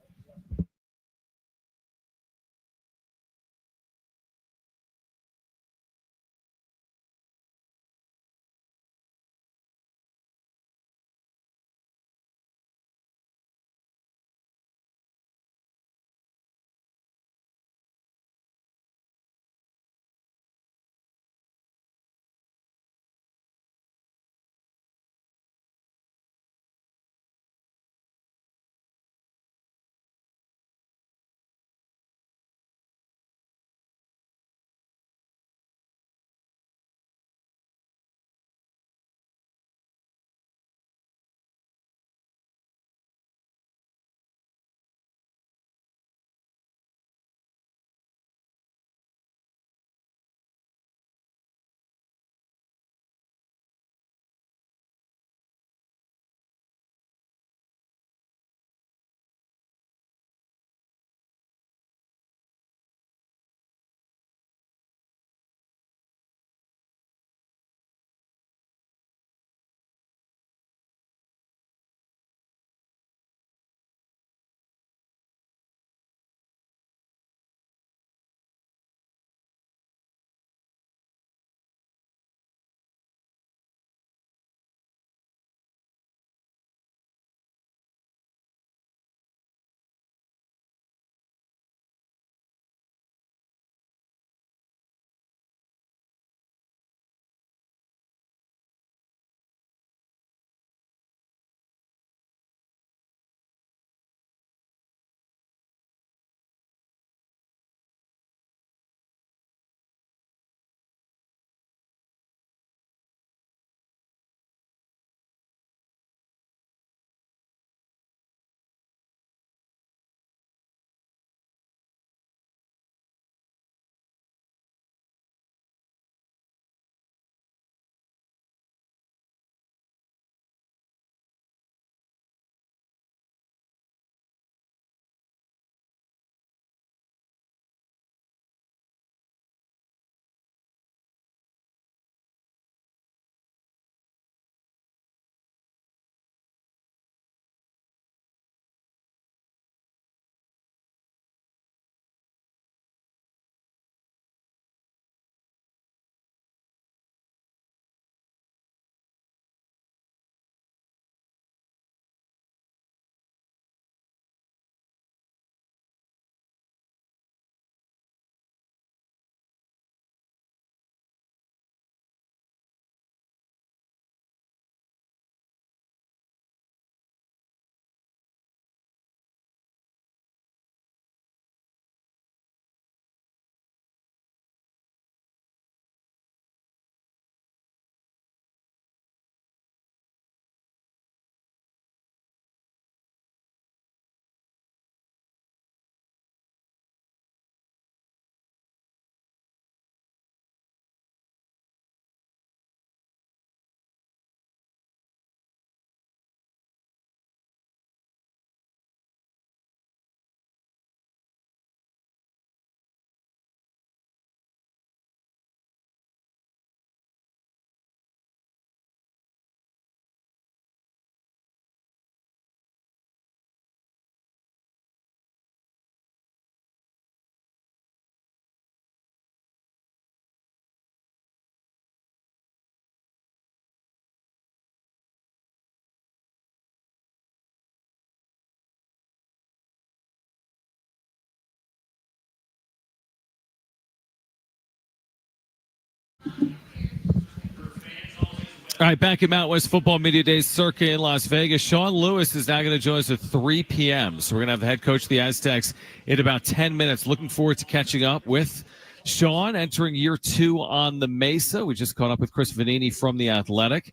All right, back at Mountain West Football Media Days circa in Las Vegas. Sean Lewis is now going to join us at 3 p.m. So we're going to have the head coach of the Aztecs in about 10 minutes. Looking forward to catching up with Sean, entering year 2 on the Mesa. We just caught up with Chris Vanini from The Athletic.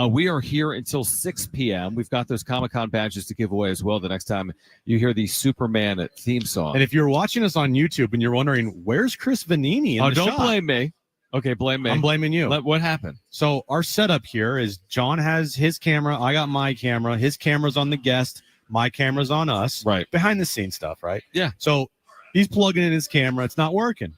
We are here until 6 p.m. We've got those Comic-Con badges to give away as well the next time you hear the Superman theme song. And if you're watching us on YouTube and you're wondering, where's Chris Vanini in the don't shot? blame me. Okay, blame me. I'm blaming you. What happened? So our setup here is John has his camera. I got my camera. His camera's on the guest. My camera's on us. Right. Behind the scenes stuff, right? Yeah. So he's plugging in his camera. It's not working.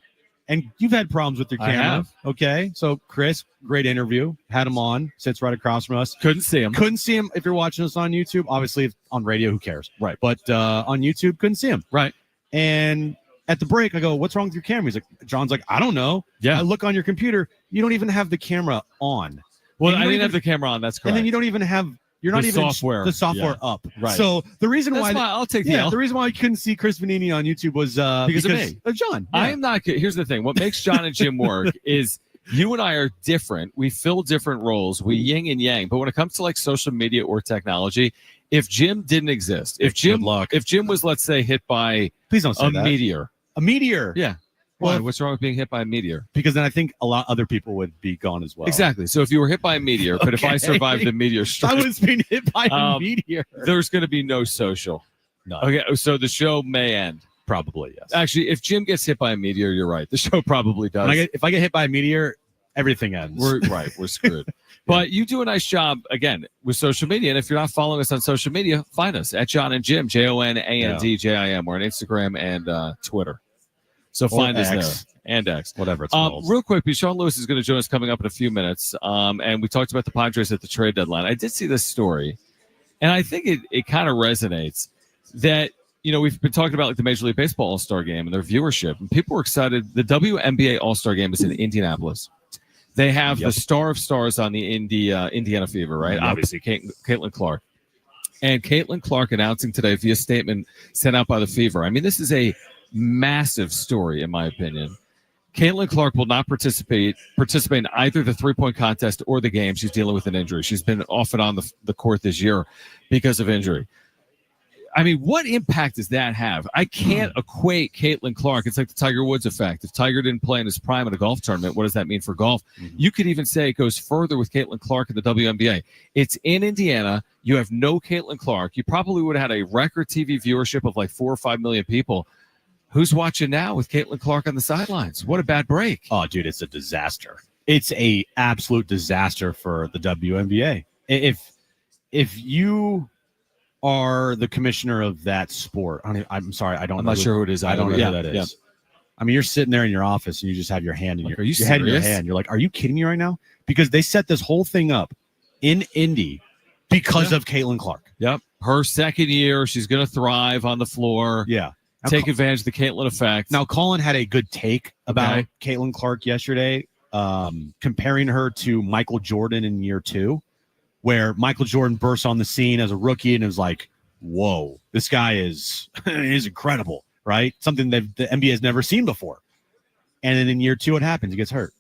And you've had problems with your camera. I have. Okay. So Chris, great interview. Had him on. Sits right across from us. Couldn't see him. Couldn't see him if you're watching us on YouTube. Obviously, if on radio, who cares? Right. But on YouTube, couldn't see him. Right. And at the break, I go, what's wrong with your camera? He's like, John's like, I don't know. Yeah. I look on your computer. You don't even have the camera on. Well, And I you don't didn't even- have the camera on. That's correct. And then you don't even have, you're not The even software. the software Yeah. up. Right. So the reason That's why, fine. I'll take the yeah, L. the reason why I couldn't see Chris Vanini on YouTube was Because of me. John. I Yeah. am not. Here's the thing. What makes John and Jim work is you and I are different. We fill different roles. We yin and yang. But when it comes to like social media or technology, if Jim didn't exist, if Jim was, let's say, hit by Please don't say a that. meteor, A meteor. yeah. Well, Why? What's wrong with being hit by a meteor? because then I think a lot other people would be gone as well. Exactly. So if you were hit by a meteor, but if I Okay. survived the meteor I strike, was being hit by a Um, meteor. there's going to be no social. No, Okay. So the show may end. probably yes. Actually, if Jim gets hit by a meteor, you're right. The show probably does. If I get hit by a meteor, everything ends. We're screwed. But you do a nice job, again, with social media. And if you're not following us on social media, find us at John and Jim, JONANDJIM. We're on Instagram and Twitter. So find us X. there. And X. Whatever it's called. Real quick, because Sean Lewis is going to join us coming up in a few minutes. And we talked about the Padres at the trade deadline. I did see this story, and I think it kind of resonates that, we've been talking about like the Major League Baseball All-Star Game and their viewership, and people were excited. The WNBA All-Star Game is in Indianapolis. They have the star of stars on the Indiana Fever, right? Yep. Obviously, Caitlin Clark. And Caitlin Clark announcing today via statement sent out by the Fever. I mean, this is a massive story, in my opinion. Caitlin Clark will not participate in either the three-point contest or the game. She's dealing with an injury. She's been off and on the court this year because of injury. I mean, what impact does that have? I can't equate Caitlin Clark. It's like the Tiger Woods effect. If Tiger didn't play in his prime at a golf tournament, what does that mean for golf? Mm-hmm. You could even say it goes further with Caitlin Clark in the WNBA. It's in Indiana. You have no Caitlin Clark. You probably would have had a record TV viewership of like 4 or 5 million people. Who's watching now with Caitlin Clark on the sidelines? What a bad break. Oh, dude, it's a disaster. It's a absolute disaster for the WNBA. If you are the commissioner of that sport, I'm sorry, I don't. I'm know not sure who it is. I don't know Yeah, who that is. yeah. I mean, you're sitting there in your office and you just have your hand in Like, your, are you your head in your serious? hand. You're like, are you kidding me right now? Because they set this whole thing up in Indy because of Caitlin Clark. Yep. Her second year, she's going to thrive on the floor. Yeah. Take advantage of the Caitlin effect. Now, Colin had a good take about Okay. Caitlin Clark yesterday, comparing her to Michael Jordan in year 2, where Michael Jordan burst on the scene as a rookie and it was like, whoa, this guy is incredible, right? Something that the NBA has never seen before. And then in year 2, what happens? He gets hurt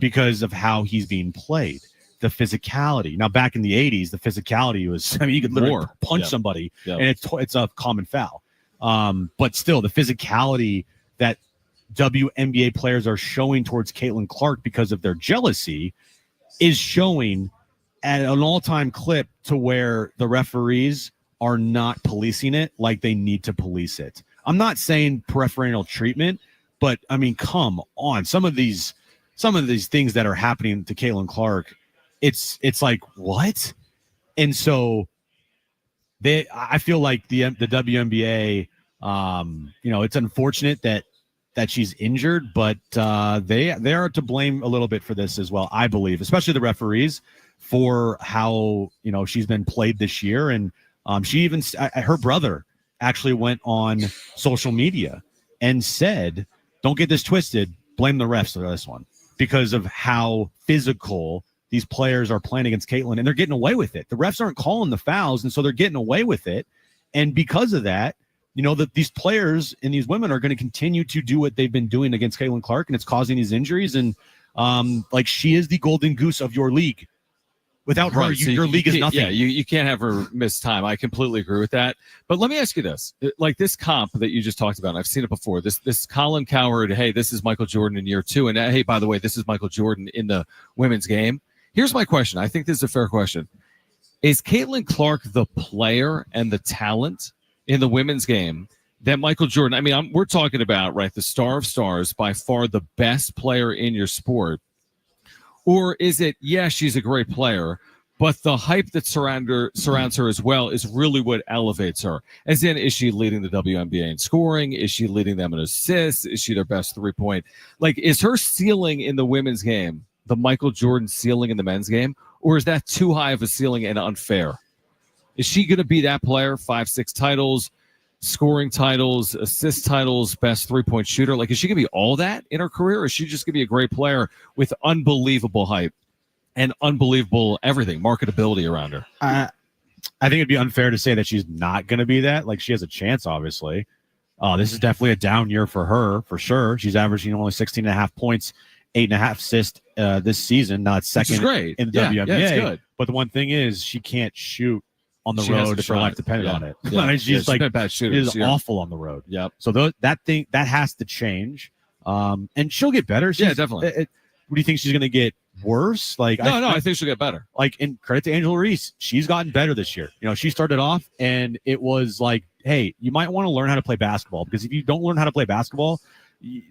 because of how he's being played, the physicality. Now, back in the 80s, the physicality was, I mean, you could literally punch somebody and it's a common foul. But still, the physicality that WNBA players are showing towards Caitlin Clark because of their jealousy is showing at an all-time clip to where the referees are not policing it like they need to police it. I'm not saying preferential treatment, but I mean, come on. Some of these things that are happening to Caitlin Clark, it's like, what? And so I feel like the WNBA, it's unfortunate that she's injured, but they are to blame a little bit for this as well, I believe, especially the referees for how, she's been played this year. And she even, her brother actually went on social media and said, don't get this twisted, blame the refs for this one because of how physical these players are playing against Caitlin, and they're getting away with it. The refs aren't calling the fouls, and so they're getting away with it. And because of that, that these players and these women are going to continue to do what they've been doing against Caitlin Clark, and it's causing these injuries. And Like she is the golden goose of your league. Without her, Right, so your league is nothing. Yeah, you can't have her miss time. I completely agree with that. But let me ask you this: like this comp that you just talked about, and I've seen it before. This Colin Cowherd. Hey, this is Michael Jordan in year 2, and hey, by the way, this is Michael Jordan in the women's game. Here's my question. I think this is a fair question. Is Caitlin Clark the player and the talent in the women's game that Michael Jordan? I mean, we're talking about, right, the star of stars, by far the best player in your sport. Or is it, yeah, she's a great player, but the hype that surrounds her as well is really what elevates her? As in, is she leading the WNBA in scoring? Is she leading them in assists? Is she their best three-point? Like, is her ceiling in the women's game the Michael Jordan ceiling in the men's game? Or is that too high of a ceiling and unfair? Is she going to be that player, 5-6 titles, scoring titles, assist titles, best three-point shooter? Like, is she going to be all that in her career, or is she just going to be a great player with unbelievable hype and unbelievable everything, marketability around her? I think it'd be unfair to say that she's not going to be that. Like, she has a chance, obviously. This is definitely a down year for her, for sure. She's averaging only 16.5 points, 8.5 assists this season. Not second in the WNBA. Yeah, it's good. But the one thing is, she can't shoot on the road if her life depended on it. Yeah. I mean, she's been a bad shooter. She's awful on the road. Yep. So that has to change. And she'll get better. Definitely. What do you think, she's going to get worse? Like, I think she'll get better. Like, in credit to Angela Reese, she's gotten better this year. You know, she started off and it was like, hey, you might want to learn how to play basketball, because if you don't learn how to play basketball,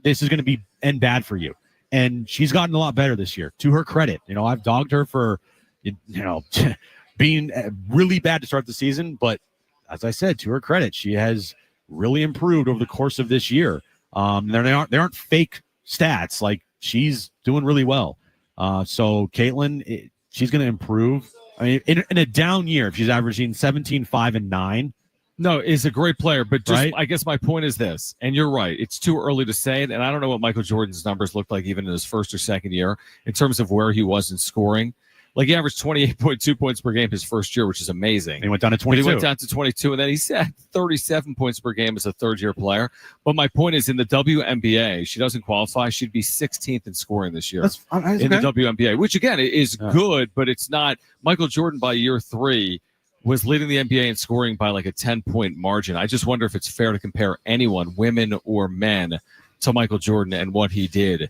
this is going to end bad for you. And she's gotten a lot better this year, to her credit. You know, I've dogged her for, being really bad to start the season, but as I said, to her credit, she has really improved over the course of this year. They aren't fake stats. Like, she's doing really well. So Caitlin, she's going to improve. I mean, in a down year, if she's averaging 17, 5, and 9. No, is a great player, but just right? I guess my point is this, and you're right, it's too early to say it, and I don't know what Michael Jordan's numbers looked like even in his first or second year in terms of where he was in scoring. Like, he averaged 28.2 points per game his first year, which is amazing. And he went down to 22. But he went down to 22, and then he set 37 points per game as a third-year player. But my point is, in the WNBA, she doesn't qualify. She'd be 16th in scoring this year That's in the WNBA, which, again, is good, but it's not. Michael Jordan, by year 3, was leading the NBA in scoring by like a 10-point margin. I just wonder if it's fair to compare anyone, women or men, to Michael Jordan and what he did,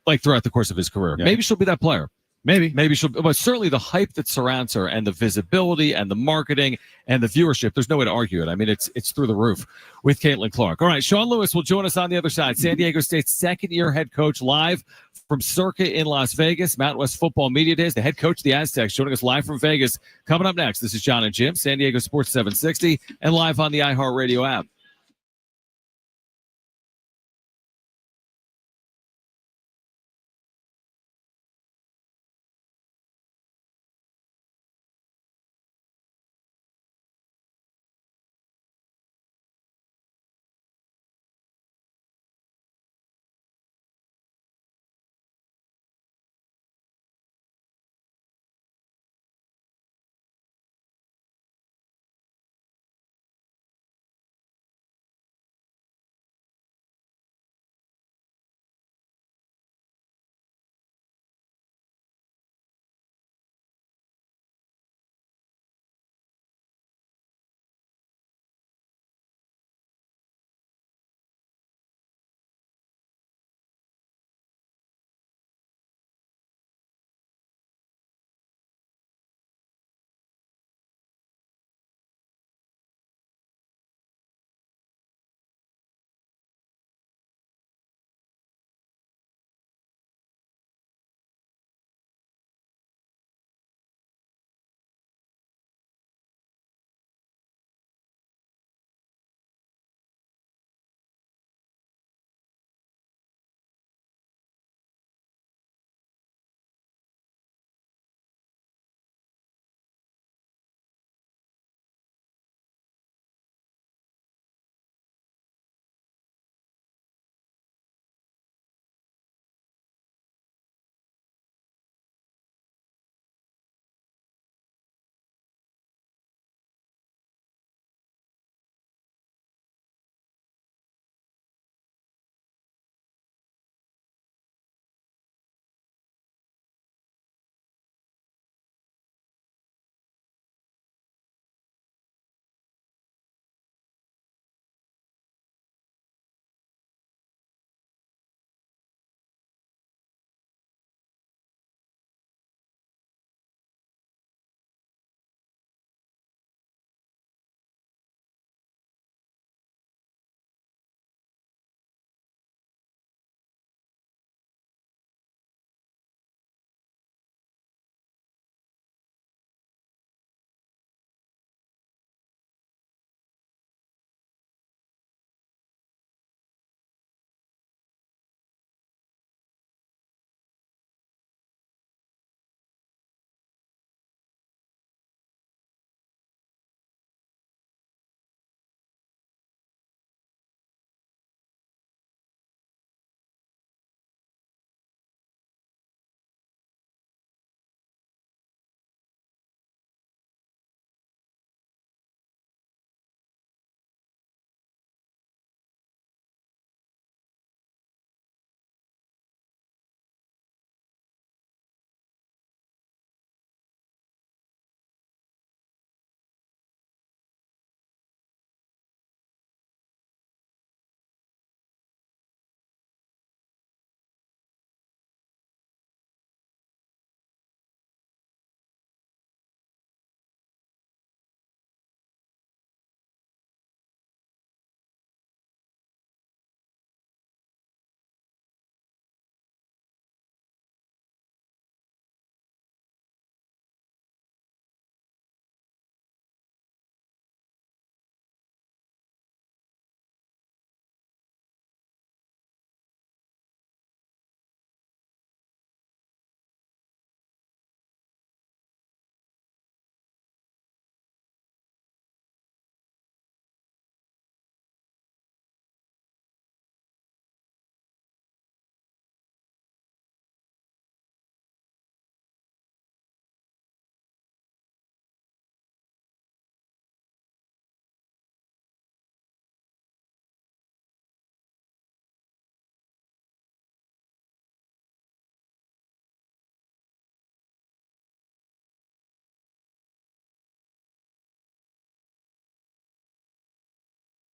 like, throughout the course of his career. Yeah. Maybe she'll be that player. Maybe she'll, but certainly the hype that surrounds her and the visibility and the marketing and the viewership, there's no way to argue it. I mean, it's through the roof with Caitlin Clark. All right, Sean Lewis will join us on the other side. San Diego State's second-year head coach, live from Circa in Las Vegas, Mountain West Football Media Days. The head coach of the Aztecs joining us live from Vegas. Coming up next, this is John and Jim, San Diego Sports 760, and live on the iHeartRadio app.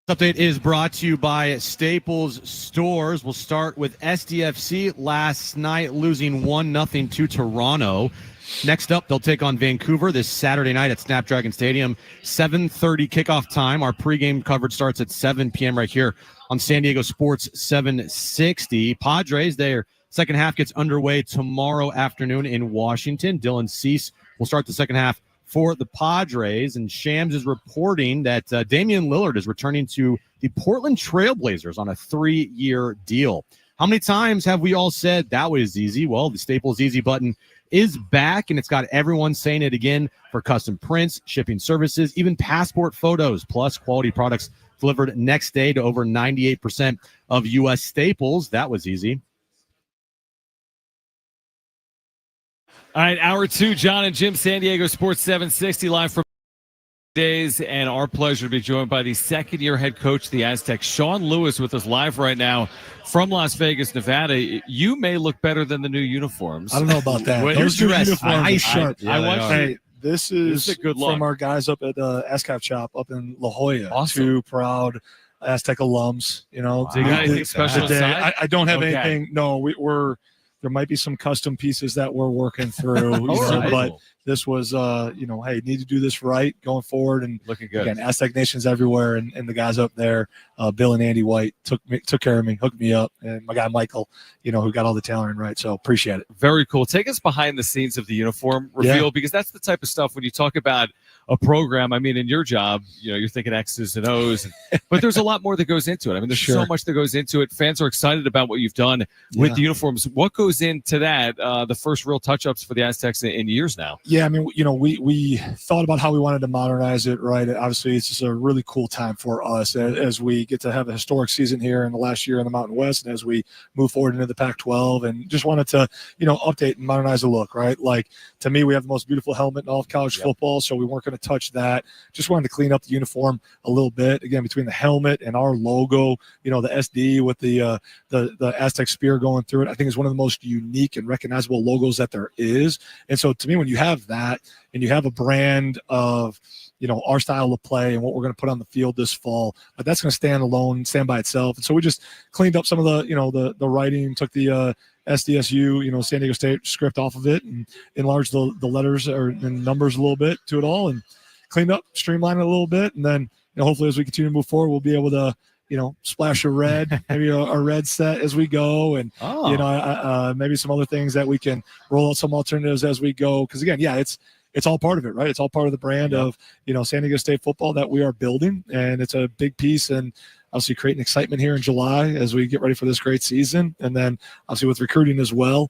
Update is brought to you by Staples Stores. We'll start with SDFC last night losing 1-0 to Toronto. Next up, they'll take on Vancouver this Saturday night at Snapdragon Stadium. 7:30 kickoff time. Our pregame coverage starts at 7 p.m. right here on San Diego Sports 760. Padres, their second half gets underway tomorrow afternoon in Washington. Dylan Cease will start the second half for the Padres, and Shams is reporting that Damian Lillard is returning to the Portland Trailblazers on a 3-year deal. How many times have we all said that was easy? Well, the Staples Easy button is back, and it's got everyone saying it again for custom prints, shipping services, even passport photos, plus quality products delivered next day to over 98% of U.S. Staples. That was easy. All right, hour 2, John and Jim, San Diego Sports 760, live from days, and our pleasure to be joined by the second-year head coach of the Aztecs, Sean Lewis, with us live right now from Las Vegas, Nevada. You may look better than the new uniforms. I don't know about that. Those new uniforms are sharp. I watched Hey, this is a good look from our guys up at ASCAP Shop up in La Jolla. Awesome. 2 proud Aztec alums. You know, Do you got anything special inside? I don't have Okay. anything. No, we're there might be some custom pieces that we're working through, Right. but this was, hey, need to do this right going forward. And Looking good. again, Aztec Nation's everywhere, and the guys up there, Bill and Andy White took care of me, hooked me up, and my guy Michael, who got all the talent right. So appreciate it. Very cool. Take us behind the scenes of the uniform reveal, because that's the type of stuff when you talk about a program. I mean, in your job, you're thinking X's and O's, but there's a lot more that goes into it. I mean, there's so much that goes into it. Fans are excited about what you've done with the uniforms. What goes into that? The first real touch-ups for the Aztecs in years now. Yeah, I mean, we thought about how we wanted to modernize it, right? Obviously, it's just a really cool time for us as we get to have a historic season here in the last year in the Mountain West, and as we move forward into the Pac-12, and just wanted to, update and modernize the look, right? Like, to me, we have the most beautiful helmet in all of college football, so we weren't going to touch that. Just wanted to clean up the uniform a little bit. Again, between the helmet and our logo, the SD with the Aztec spear going through it, I think is one of the most unique and recognizable logos that there is. And so to me, when you have that and you have a brand of, our style of play and what we're going to put on the field this fall, but that's going to stand by itself. And so we just cleaned up some of the writing, took the SDSU, San Diego State script off of it, and enlarged the letters or the numbers a little bit to it all, and cleaned up, streamlined it a little bit. And then, hopefully as we continue to move forward, we'll be able to, splash a red, maybe a red set as we go. And, maybe some other things that we can roll out some alternatives as we go. Cause again, it's all part of it, right? It's all part of the brand of, San Diego State football that we are building. And it's a big piece, and obviously creating excitement here in July as we get ready for this great season. And then obviously with recruiting as well,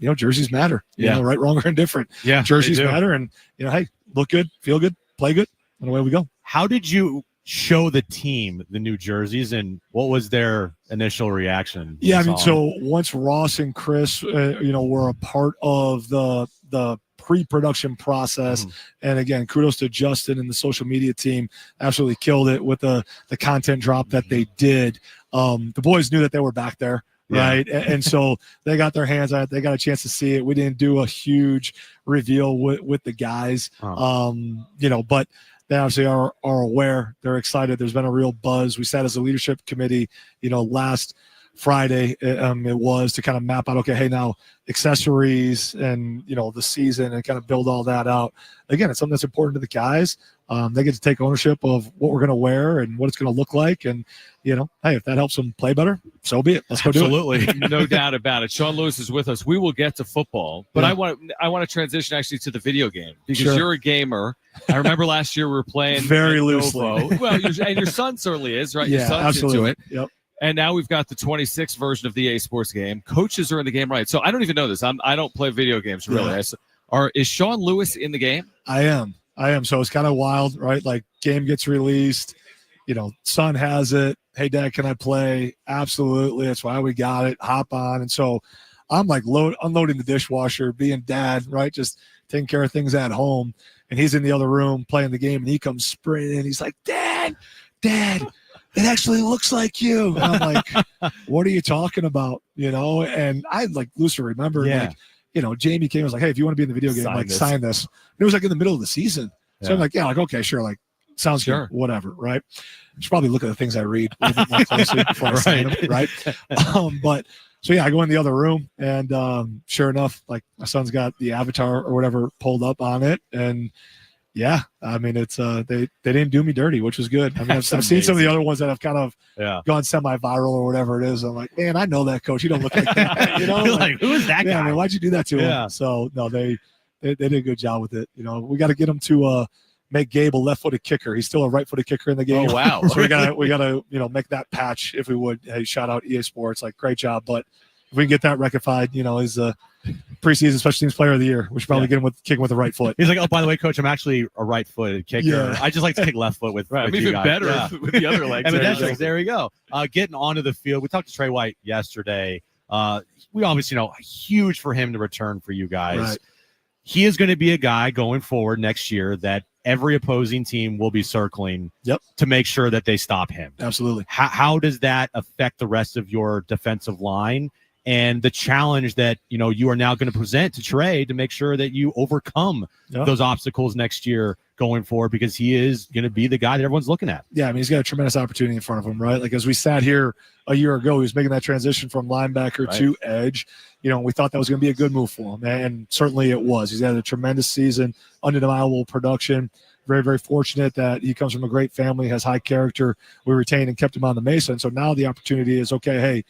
jerseys matter, right, wrong, or indifferent. Yeah, jerseys matter. And, hey, look good, feel good, play good, and away we go. How did you show the team the new jerseys, and what was their initial reaction? Yeah, I mean, so once Ross and Chris, were a part of the pre-production process, and again, kudos to Justin and the social media team, absolutely killed it with the content drop that they did. The boys knew that they were back there, right? And so they got their hands on it. They got a chance to see it. We didn't do a huge reveal with the guys, but they obviously are aware. They're excited. There's been a real buzz. We sat as a leadership committee, last Friday it was, to kind of map out, okay, hey, now accessories and the season, and kind of build all that out. Again, it's something that's important to the guys. They get to take ownership of what we're going to wear and what it's going to look like, and hey, if that helps them play better, so be it. Let's go do it. No doubt about it. Sean Lewis is with us. We will get to football, but I want to transition actually to the video game, because you're a gamer. I remember last year we were playing very loosely. Well, and your son certainly is, right? Yeah, your son's absolutely. into it. Yep. And now we've got the 26th version of the EA Sports game. Coaches are in the game, right? So I don't even know this. I don't play video games, really. Yeah. Is Sean Lewis in the game? I am. So it's kind of wild, right? Like, game gets released, son has it. Hey, Dad, can I play? Absolutely. That's why we got it. Hop on. And so I'm like unloading the dishwasher, being dad, right? Just taking care of things at home. And he's in the other room playing the game, and he comes sprinting in. He's like, Dad, it actually looks like you. And I'm like, what are you talking about? And I loosely remember, Jamie came and was like, hey, if you want to be in the video game, sign this. And it was in the middle of the season. So I'm like, okay, sure. sounds Sure. good, whatever, right? I should probably look at the things I read a little bit more closely before I sign them, right? But so yeah, I go in the other room, and sure enough, like my son's got the avatar or whatever pulled up on it, and yeah, I mean it's they didn't do me dirty, which was good. I mean I've seen some of the other ones that have kind of gone semi-viral or whatever it is. I'm like, man, I know that coach. He don't look like that. You know, You're like, who is that guy? I mean, why'd you do that to him? So no, they did a good job with it. You know, we got to get him to make Gabe a left-footed kicker. He's still a right-footed kicker in the game. Oh wow! So we gotta make that patch if we would. Hey, shout out EA Sports, like great job. But if we can get that rectified, he's a preseason special teams player of the year. We should probably get him kicking with the right foot. He's like, oh, by the way, coach, I'm actually a right-footed kicker. Yeah. I just like to kick left foot with. Right, with I'm you even guys. better with the other legs. There we go. Getting onto the field, we talked to Trey White yesterday. We obviously know huge for him to return for you guys. Right. He is going to be a guy going forward next year that every opposing team will be circling to make sure that they stop him. Absolutely. How does that affect the rest of your defensive line and the challenge that you are now going to present to Trey to make sure that you overcome those obstacles next year going forward, because he is going to be the guy that everyone's looking at? Yeah, I mean, he's got a tremendous opportunity in front of him, right? Like as we sat here a year ago, he was making that transition from linebacker to edge. We thought that was going to be a good move for him, and certainly it was. He's had a tremendous season, undeniable production. Very, very fortunate that he comes from a great family, has high character. We retained and kept him on the Mesa, and so now the opportunity is, okay, hey,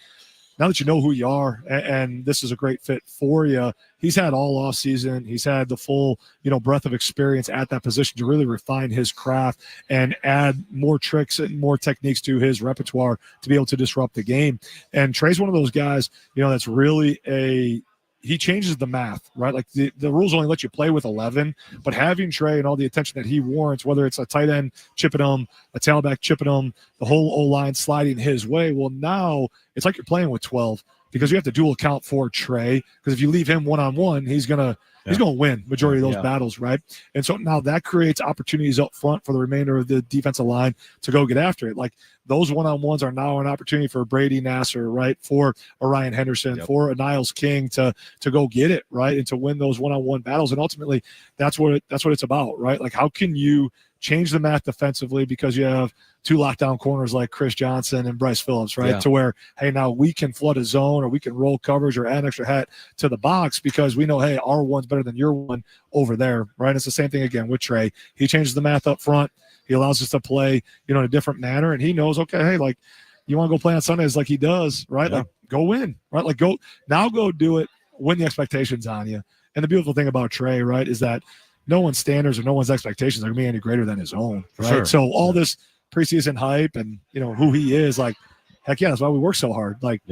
now that you know who you are and this is a great fit for you, he's had all off season. He's had the full, breadth of experience at that position to really refine his craft and add more tricks and more techniques to his repertoire to be able to disrupt the game. And Trey's one of those guys, that's really he changes the math, right? Like the rules only let you play with 11, but having Trey and all the attention that he warrants, whether it's a tight end chipping him, a tailback chipping him, the whole O-line sliding his way, well, now it's like you're playing with 12 because you have to dual account for Trey, because if you leave him one-on-one, he's going to win majority of those battles, right? And so now that creates opportunities up front for the remainder of the defensive line to go get after it. Like those one-on-ones are now an opportunity for Brady Nasser, right? For Orion Henderson, for a Niles King to go get it, right? And to win those one-on-one battles. And ultimately that's what it's about, right? Like how can you change the math defensively because you have two lockdown corners like Chris Johnson and Bryce Phillips, right? To where, hey, now we can flood a zone or we can roll coverage or add an extra hat to the box because we know, hey, our one's better than your one over there, right? It's the same thing again with Trey. He changes the math up front. He allows us to play, in a different manner. And he knows, okay, hey, like you want to go play on Sundays like he does, right? Like go win, right? Like go do it, win the expectations on you. And the beautiful thing about Trey, right, is that no one's standards or no one's expectations are going to be any greater than his own, right? Sure. So all this preseason hype and, who he is, like, heck yeah, that's why we work so hard. Like,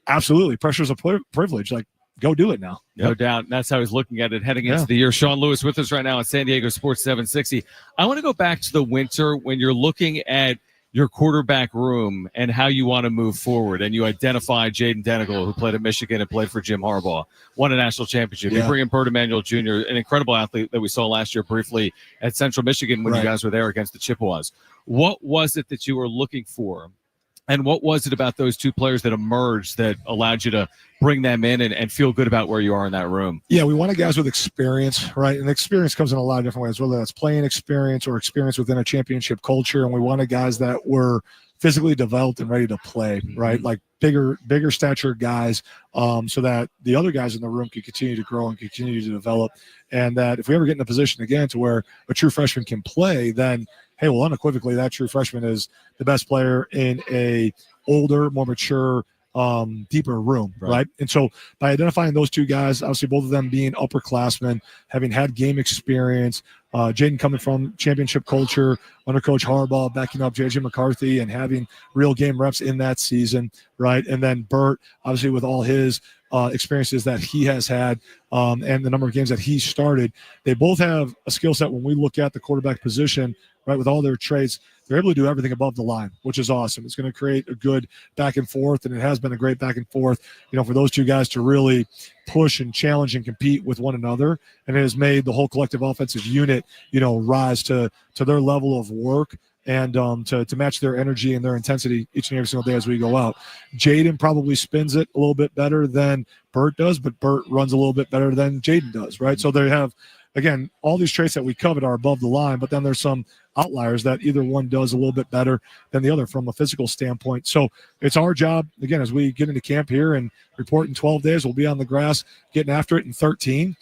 absolutely. Pressure's a privilege. Like, go do it now. No doubt. And that's how he's looking at it heading into the year. Sean Lewis with us right now on San Diego Sports 760. I want to go back to the winter when you're looking at your quarterback room and how you want to move forward. And you identify Jaden Denigal, who played at Michigan and played for Jim Harbaugh, won a national championship. You bring in Bert Emanuel Jr., an incredible athlete that we saw last year briefly at Central Michigan when you guys were there against the Chippewas. What was it that you were looking for? And what was it about those two players that emerged that allowed you to bring them in and feel good about where you are in that room? Yeah, we wanted guys with experience, right? And experience comes in a lot of different ways, whether that's playing experience or experience within a championship culture. And we wanted guys that were physically developed and ready to play, right? Like bigger stature guys, so that the other guys in the room could continue to grow and continue to develop. And that if we ever get in a position again to where a true freshman can play, then hey, well, unequivocally, that true freshman is the best player in a older, more mature, deeper room, right? And so by identifying those two guys, obviously both of them being upperclassmen, having had game experience, Jaden coming from championship culture under Coach Harbaugh, backing up J.J. McCarthy and having real game reps in that season, right? And then Bert, obviously with all his experiences that he has had and the number of games that he started, they both have a skill set when we look at the quarterback position, right, with all their traits. They're able to do everything above the line, which is awesome. It's going to create a good back and forth, and it has been a great back and forth, for those two guys to really push and challenge and compete with one another. And it has made the whole collective offensive unit, rise to their level of work and to match their energy and their intensity each and every single day as we go out. Jaden probably spins it a little bit better than Bert does, but Bert runs a little bit better than Jaden does, right? So they have again, all these traits that we covet are above the line, but then there's some outliers that either one does a little bit better than the other from a physical standpoint. So it's our job, again, as we get into camp here and report in 12 days, we'll be on the grass getting after it in 13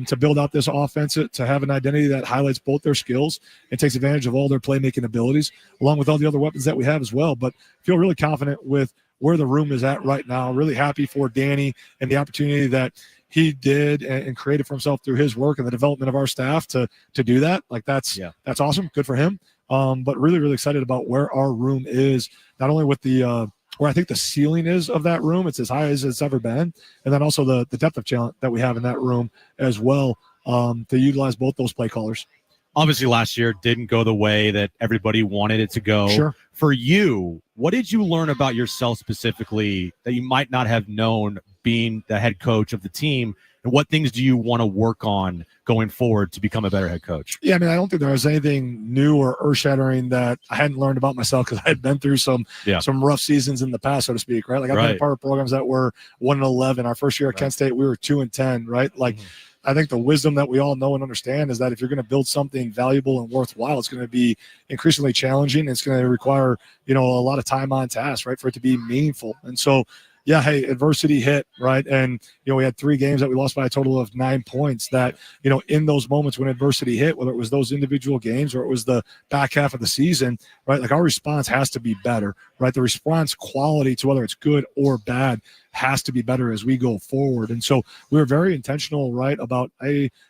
to build out this offense, to have an identity that highlights both their skills and takes advantage of all their playmaking abilities, along with all the other weapons that we have as well. But feel really confident with where the room is at right now. Really happy for Danny and the opportunity that he did and created for himself through his work and the development of our staff to do that. Like that's awesome. Good for him. But really, really excited about where our room is, not only with the where I think the ceiling is of that room. It's as high as it's ever been. And then also the depth of talent that we have in that room as well, to utilize both those play callers. Obviously, last year didn't go the way that everybody wanted it to go. Sure. For you, what did you learn about yourself specifically that you might not have known being the head coach of the team? And what things do you want to work on going forward to become a better head coach? Yeah, I mean, I don't think there was anything new or earth-shattering that I hadn't learned about myself, because I had been through some rough seasons in the past, so to speak, right? Like I've been a part of programs that were 1-11. Our first year at Kent State, we were 2-10, right? Like I think the wisdom that we all know and understand is that if you're going to build something valuable and worthwhile, it's going to be increasingly challenging. It's going to require, a lot of time on task, right, for it to be meaningful. And so, yeah, hey, adversity hit, right? And, we had 3 games that we lost by a total of 9 points that, in those moments when adversity hit, whether it was those individual games or it was the back half of the season, right? Like our response has to be better, right? The response quality to whether it's good or bad has to be better as we go forward. And so we were very intentional, right, about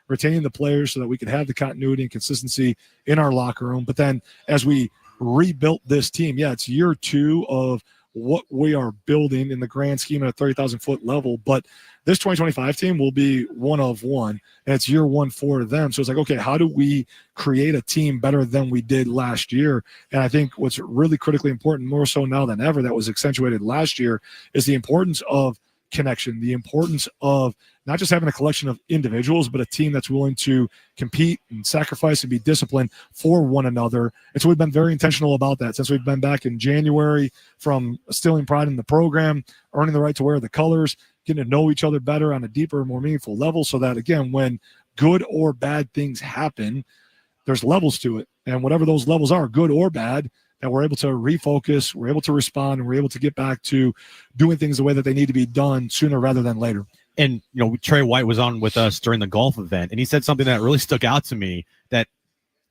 retaining the players so that we could have the continuity and consistency in our locker room. But then as we rebuilt this team, it's year 2 of what we are building in the grand scheme at a 30,000-foot level. But this 2025 team will be one of one, and it's year 1 for them. So it's like, okay, how do we create a team better than we did last year? And I think what's really critically important, more so now than ever, that was accentuated last year, is the importance of connection, the importance of not just having a collection of individuals, but a team that's willing to compete and sacrifice and be disciplined for one another. And so we've been very intentional about that since we've been back in January, from instilling pride in the program, earning the right to wear the colors, getting to know each other better on a deeper, more meaningful level, so that, again, when good or bad things happen, there's levels to it. And whatever those levels are, good or bad, that we're able to refocus, we're able to respond, and we're able to get back to doing things the way that they need to be done sooner rather than later. And, Trey White was on with us during the golf event, and he said something that really stuck out to me, that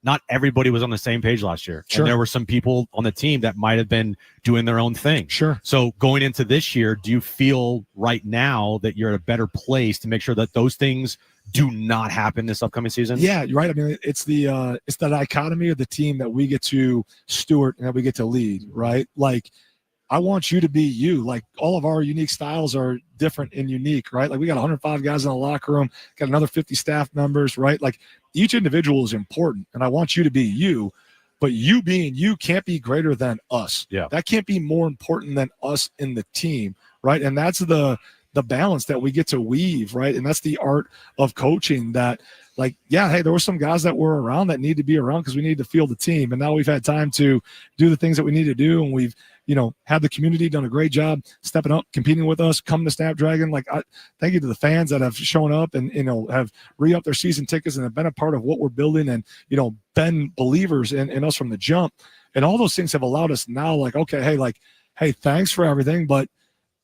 not everybody was on the same page last year. Sure. And there were some people on the team that might have been doing their own thing. Sure. So going into this year, do you feel right now that you're at a better place to make sure that those things do not happen this upcoming season? Yeah, you're right. I mean, it's the dichotomy of the team that we get to steward and that we get to lead, right? Like, I want you to be you. Like, all of our unique styles are different and unique, right? Like, we got 105 guys in the locker room, got another 50 staff members, right? Like, each individual is important, and I want you to be you. But you being you can't be greater than us. Yeah. That can't be more important than us in the team, right? And that's the balance that we get to weave, right? And that's the art of coaching that, like, yeah, hey, there were some guys that were around that need to be around because we need to feel the team. And now we've had time to do the things that we need to do. And we've, had the community done a great job stepping up, competing with us, come to Snapdragon. Like, thank you to the fans that have shown up and, have re-upped their season tickets and have been a part of what we're building and, been believers in us from the jump. And all those things have allowed us now, like, okay, hey, thanks for everything, but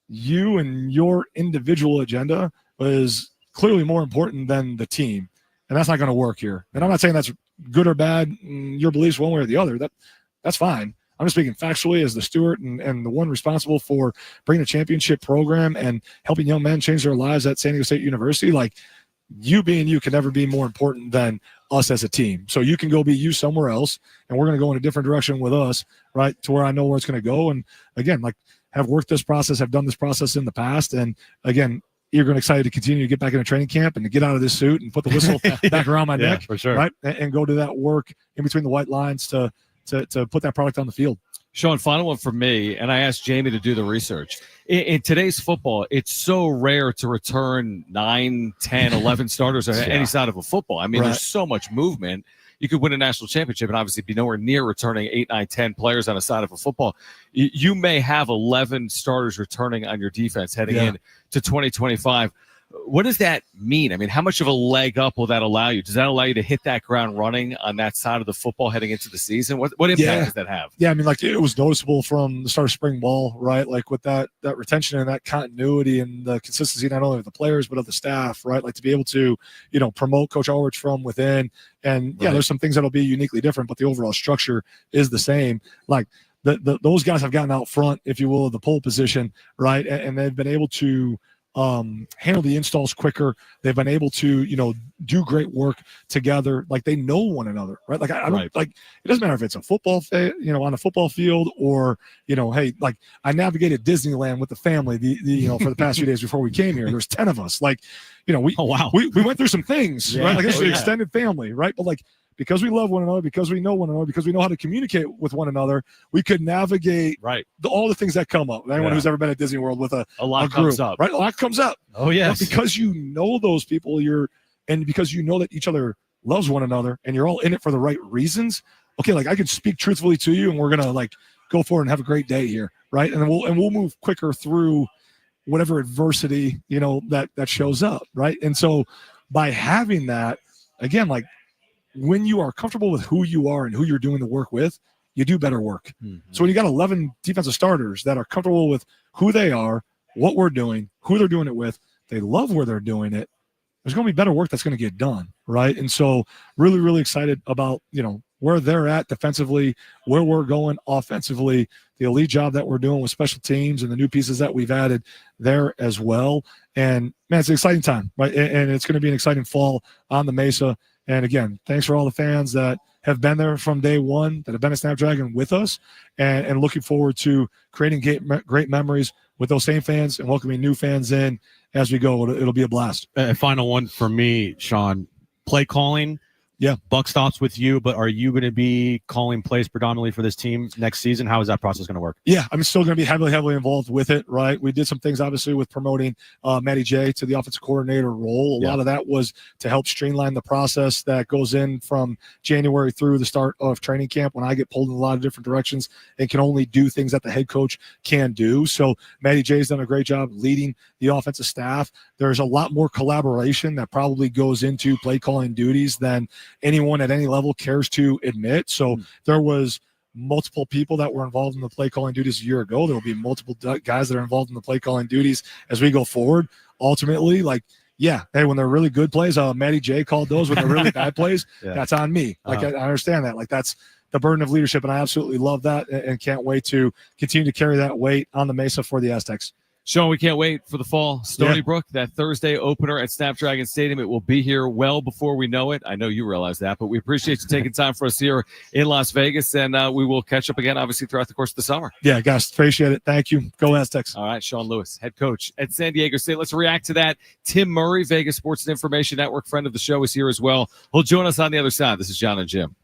you and your individual agenda is clearly more important than the team. And that's not going to work here. And I'm not saying that's good or bad, your beliefs one way or the other. That's fine. I'm just speaking factually as the steward and the one responsible for bringing a championship program and helping young men change their lives at San Diego State University. Like, you being you can never be more important than us as a team. So you can go be you somewhere else, and we're going to go in a different direction with us, right, to where I know where it's going to go. And, again, like, have worked this process, have done this process in the past. And, again, eager and excited to continue to get back into training camp and to get out of this suit and put the whistle back around my neck, for sure, right, and go to that work in between the white lines to put that product on the field. Sean, final one for me, and I asked Jamie to do the research. In today's football, it's so rare to return 9, 10, 11 starters on any side of a football. I mean, There's so much movement. You could win a national championship and obviously be nowhere near returning 8, 9, 10 players on a side of a football. You may have 11 starters returning on your defense heading in to 2025. What does that mean? I mean, how much of a leg up will that allow you? Does that allow you to hit that ground running on that side of the football heading into the season? What impact does that have? Yeah, I mean, like it was noticeable from the start of spring ball, right? Like with that retention and that continuity and the consistency, not only of the players but of the staff, right? Like to be able to, promote Coach Ulrich from within. And yeah, there's some things that'll be uniquely different, but the overall structure is the same. Like those guys have gotten out front, if you will, of the pole position, right? And they've been able to handle the installs quicker. They've been able to, do great work together. Like they know one another, right? Like I don't like, it doesn't matter if it's a football, on a football field or, hey, like I navigated Disneyland with the family, for the past few days before we came here. There's 10 of us. Like, we went through some things, right? Like it's an extended family, right? But like, because we love one another, because we know one another, because we know how to communicate with one another, we could navigate all the things that come up. Anyone who's ever been at Disney World with a lot group, comes up, right? A lot comes up. Oh yes, but because you know those people, and because you know that each other loves one another, and you're all in it for the right reasons. Okay, like I can speak truthfully to you, and we're gonna like go forward and have a great day here, right? And then we'll move quicker through whatever adversity that shows up, right? And so by having that, again, like, when you are comfortable with who you are and who you're doing the work with, you do better work. Mm-hmm. So when you got 11 defensive starters that are comfortable with who they are, what we're doing, who they're doing it with, they love where they're doing it, there's going to be better work that's going to get done, right? And so really, really excited about, where they're at defensively, where we're going offensively, the elite job that we're doing with special teams and the new pieces that we've added there as well. And, man, it's an exciting time, right? And it's going to be an exciting fall on the Mesa. And again, thanks for all the fans that have been there from day one, that have been at Snapdragon with us, and looking forward to creating great memories with those same fans and welcoming new fans in as we go. It'll be a blast. Final one for me, Sean. Play calling. Yeah, buck stops with you, but are you going to be calling plays predominantly for this team next season? How is that process going to work? Yeah, I'm still going to be heavily involved with it, right? We did some things, obviously, with promoting Matty J to the offensive coordinator role. A lot of that was to help streamline the process that goes in from January through the start of training camp when I get pulled in a lot of different directions and can only do things that the head coach can do. So Matty J's done a great job leading the offensive staff. There's a lot more collaboration that probably goes into play calling duties than anyone at any level cares to admit. So there was multiple people that were involved in the play calling duties a year ago. There will be multiple guys that are involved in the play calling duties as we go forward. Ultimately, hey, when they're really good plays, Matty J called those. When they're really bad plays, that's on me. I understand that. Like, that's the burden of leadership, and I absolutely love that and can't wait to continue to carry that weight on the Mesa for the Aztecs. Sean, we can't wait for the fall. Stony Brook, that Thursday opener at Snapdragon Stadium. It will be here well before we know it. I know you realize that, but we appreciate you taking time for us here in Las Vegas, and we will catch up again, obviously, throughout the course of the summer. Yeah, guys, appreciate it. Thank you. Go Aztecs. All right, Sean Lewis, head coach at San Diego State. Let's react to that. Tim Murray, Vegas Sports and Information Network, friend of the show, is here as well. He'll join us on the other side. This is John and Jim.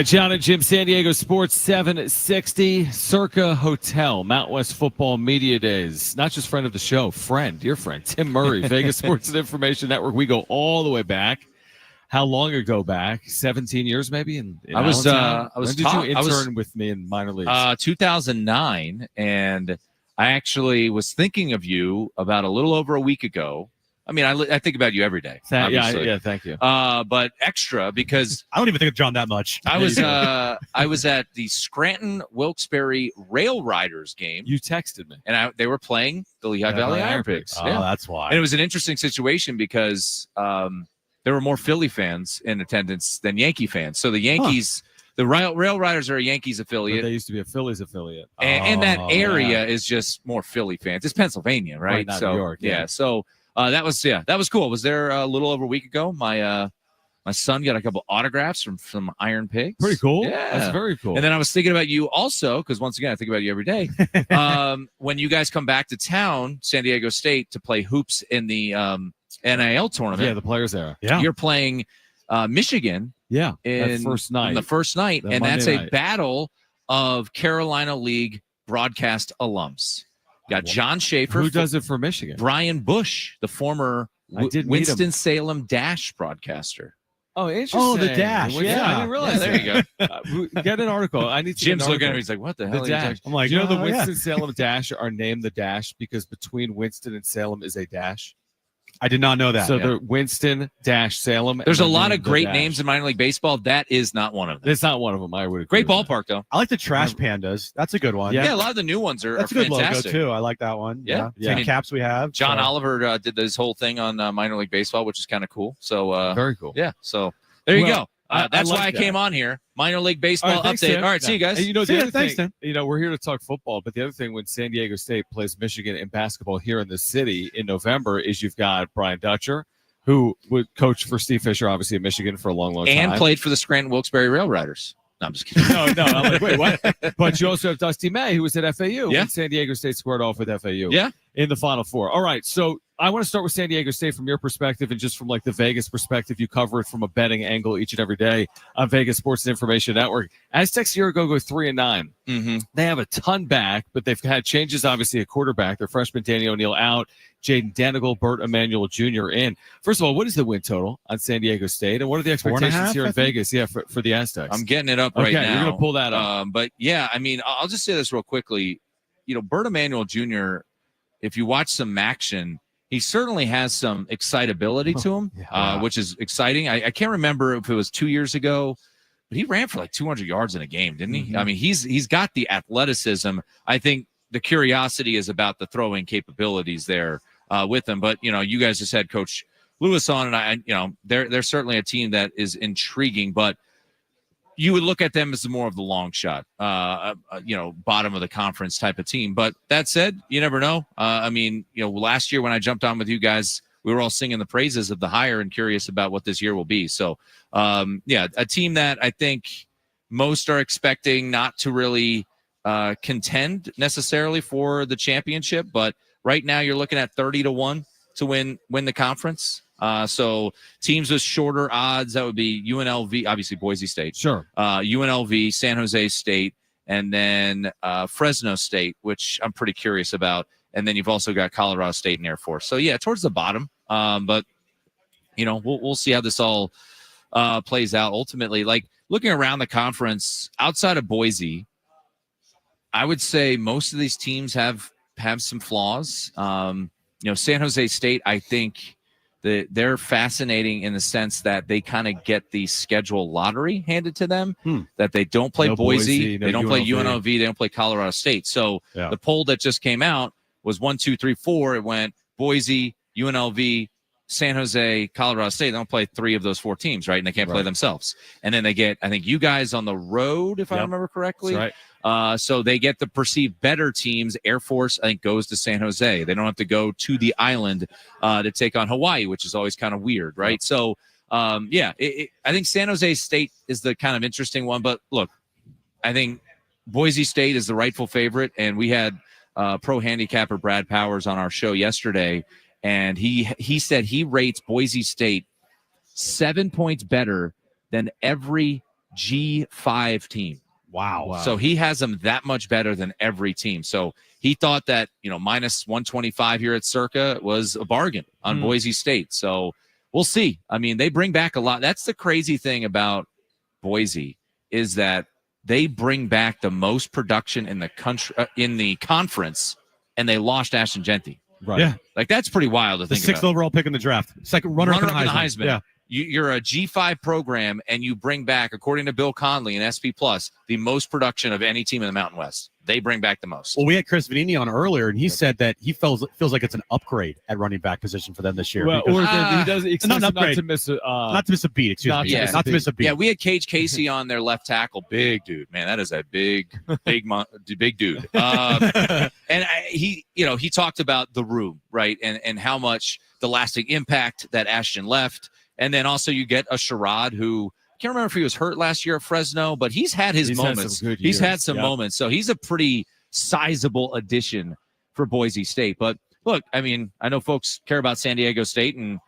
John and Jim, San Diego Sports 760, Circa Hotel, Mount West Football Media Days. Not just friend of the show, dear friend, Tim Murray, Vegas Sports and Information Network. We go all the way back. How long ago back? 17 years, maybe. In I was when did you intern with me in minor leagues? 2009, and I actually was thinking of you about a little over a week ago. I mean, I think about you every day. Yeah, thank you. But extra because I don't even think of John that much. I was at the Scranton Wilkes-Barre Rail Riders game. You texted me, and they were playing the Lehigh Valley Iron Pigs. Oh, that's why. And it was an interesting situation because there were more Philly fans in attendance than Yankee fans. So the Yankees, the Rail Riders are a Yankees affiliate. But they used to be a Phillies affiliate. And that area is just more Philly fans. It's Pennsylvania, right? Not so New York. yeah. So that was cool. Was there a little over a week ago? My son got a couple autographs from some Iron Pigs. Pretty cool. Yeah, That's very cool. And then I was thinking about you also because once again I think about you every day. When you guys come back to town, San Diego State, to play hoops in the NIL tournament. Yeah, the players era. Yeah. You're playing Michigan. Yeah, in that first night. on the first night, The and Monday that's a night. battle of Carolina League broadcast alums. Got John Schaefer. Who does it for Michigan? Brian Bush, the former I did meet him. Winston-Salem Dash broadcaster. Oh, interesting. Oh, the Dash, I yeah. didn't realize. Yeah, there you go. Get an article. I need to. Jim's get an looking at article. me. He's like, "What the hell?" The are you Dash. talking-" I'm like, Do you know the oh, yeah. Winston-Salem Dash are named the Dash because between Winston and Salem is a dash? I did not know that. So the Winston Dash Salem. There's a and lot then of the great Dash. names in minor league baseball. That is not one of them. It's not one of them. I would agree. Great with that. ballpark though. I like the Trash Pandas. That's a good one. Yeah, a lot of the new ones are That's a good fantastic. logo too. I like that one. Yeah. Same Yeah. caps we have. John so. Oliver did this whole thing on minor league baseball, which is kind of cool. So Very cool. yeah, so there you Well, go. That's like why I that. came on here. Minor league All baseball right, thanks, update. Tim. All right, see you guys. And See the ya. other Thanks, thing, Tim. we're here to talk football, but the other thing when San Diego State plays Michigan in basketball here in the city in November is you've got Brian Dutcher, who would coach for Steve Fisher, obviously in Michigan for a long, long time. And played for the Scranton Wilkes-Barre Rail Riders. No, I'm just kidding. No, I'm like, wait, what? But you also have Dusty May, who was at FAU. Yeah. When San Diego State squared off with FAU. Yeah. In the Final Four. All right, so I want to start with San Diego State from your perspective and just from like the Vegas perspective. You cover it from a betting angle each and every day on Vegas Sports and Information Network. Aztecs a year ago go 3-9. Mm-hmm. They have a ton back, but they've had changes, obviously, at quarterback. Their freshman Danny O'Neal out, Jaden Danigal, Burt Emanuel Jr. in. First of all, what is the win total on San Diego State, and what are the expectations 4.5, here in I think? Vegas? Yeah, for the Aztecs. I'm getting it up right Okay, now. you're gonna pull that up. But yeah, I mean, I'll just say this real quickly. You know, Burt Emanuel Jr., if you watch some action, he certainly has some excitability to him, Yeah. which is exciting. I can't remember if it was 2 years ago, but he ran for like 200 yards in a game, didn't he? Mm-hmm. I mean, he's got the athleticism. I think the curiosity is about the throwing capabilities there with him. But, you know, you guys just had Coach Lewis on, and they're certainly a team that is intriguing, but you would look at them as more of the long shot, bottom of the conference type of team. But that said, you never know. I mean, last year when I jumped on with you guys, we were all singing the praises of the hire and curious about what this year will be. So, a team that I think most are expecting not to really contend necessarily for the championship. But right now you're looking at 30-1 to win the conference. So teams with shorter odds, that would be UNLV, obviously Boise State. Sure. UNLV, San Jose State, and then Fresno State, which I'm pretty curious about. And then you've also got Colorado State and Air Force. So, yeah, towards the bottom. But, we'll see how this all plays out ultimately. Like, looking around the conference, outside of Boise, I would say most of these teams have some flaws. San Jose State, I think they're fascinating in the sense that they kind of get the schedule lottery handed to them, that they don't play Boise, no they don't play UNLV. UNLV, they don't play Colorado State. So the poll that just came out was 1, 2, 3, 4. It went Boise, UNLV, San Jose, Colorado State. They don't play 3 of those 4 teams, right? And they can't play themselves. And then they get, I think, you guys on the road, if I remember correctly. That's right. So they get the perceived better teams. Air Force, I think, goes to San Jose. They don't have to go to the island to take on Hawaii, which is always kind of weird, right? So, I think San Jose State is the kind of interesting one. But look, I think Boise State is the rightful favorite. And we had pro handicapper Brad Powers on our show yesterday, and he said he rates Boise State 7 points better than every G5 team. Wow. So he has them that much better than every team. So he thought that, minus 125 here at Circa was a bargain on Boise State. So we'll see. I mean, they bring back a lot. That's the crazy thing about Boise is that they bring back the most production in the country, in the conference, and they lost Ashton Genty. Right. Yeah. Like, that's pretty wild to The think sixth about. overall pick in the draft. Second runner-up in the Heisman. Yeah. You're a G5 program, and you bring back, according to Bill Conley and SP Plus, the most production of any team in the Mountain West. They bring back the most. Well, we had Chris Vanini on earlier, and he said that he feels like it's an upgrade at running back position for them this year. Well, or that he does not an upgrade. not to miss a beat. Excuse me. Not to miss a beat. Yeah, we had Cage Casey on their left tackle. Big dude, man. That is a big dude. And he talked about the room, right, and how much the lasting impact that Ashton left. And then also you get a Sherrod who I can't remember if he was hurt last year at Fresno, but he's had his moments. He's had some moments. So he's a pretty sizable addition for Boise State. But look, I mean, I know folks care about San Diego State, and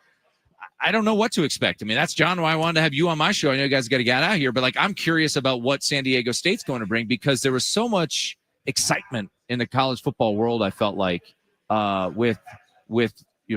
I don't know what to expect. I mean, that's, John, why I wanted to have you on my show. I know you guys got to get out of here, but I'm curious about what San Diego State's going to bring, because there was so much excitement in the college football world, I felt like, with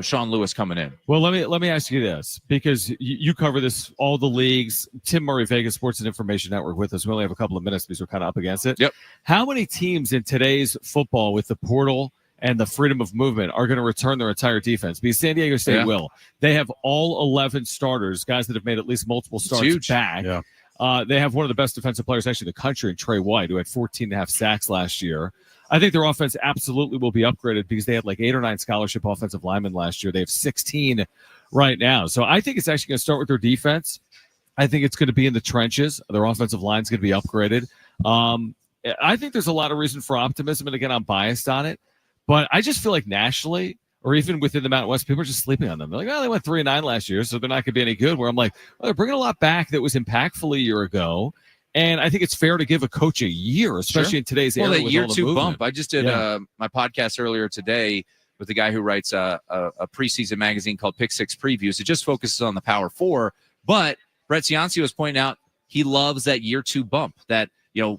Sean Lewis coming in. Well, let me ask you this, because you cover this, all the leagues. Tim Murray, Vegas Sports and Information Network, with us. We only have a couple of minutes because we're kind of up against it. Yep. How many teams in today's football with the portal and the freedom of movement are going to return their entire defense? Because San Diego State will. They have all 11 starters, guys that have made at least multiple starts back. Yeah. They have one of the best defensive players actually in the country, in Trey White, who had 14.5 sacks last year. I think their offense absolutely will be upgraded because they had like 8 or 9 scholarship offensive linemen last year. They have 16 right now. So I think it's actually going to start with their defense. I think it's going to be in the trenches. Their offensive line is going to be upgraded. I think there's a lot of reason for optimism. And again, I'm biased on it. But I just feel like nationally, or even within the Mountain West, people are just sleeping on them. They're like, they went 3-9 last year, so they're not going to be any good. Where I'm like, they're bringing a lot back that was impactful a year ago. And I think it's fair to give a coach a year, especially in today's era. Well, the year two bump. I just did my podcast earlier today with the guy who writes a preseason magazine called Pick Six Previews. It just focuses on the Power Four. But Brett Cianci was pointing out he loves that year two bump, that,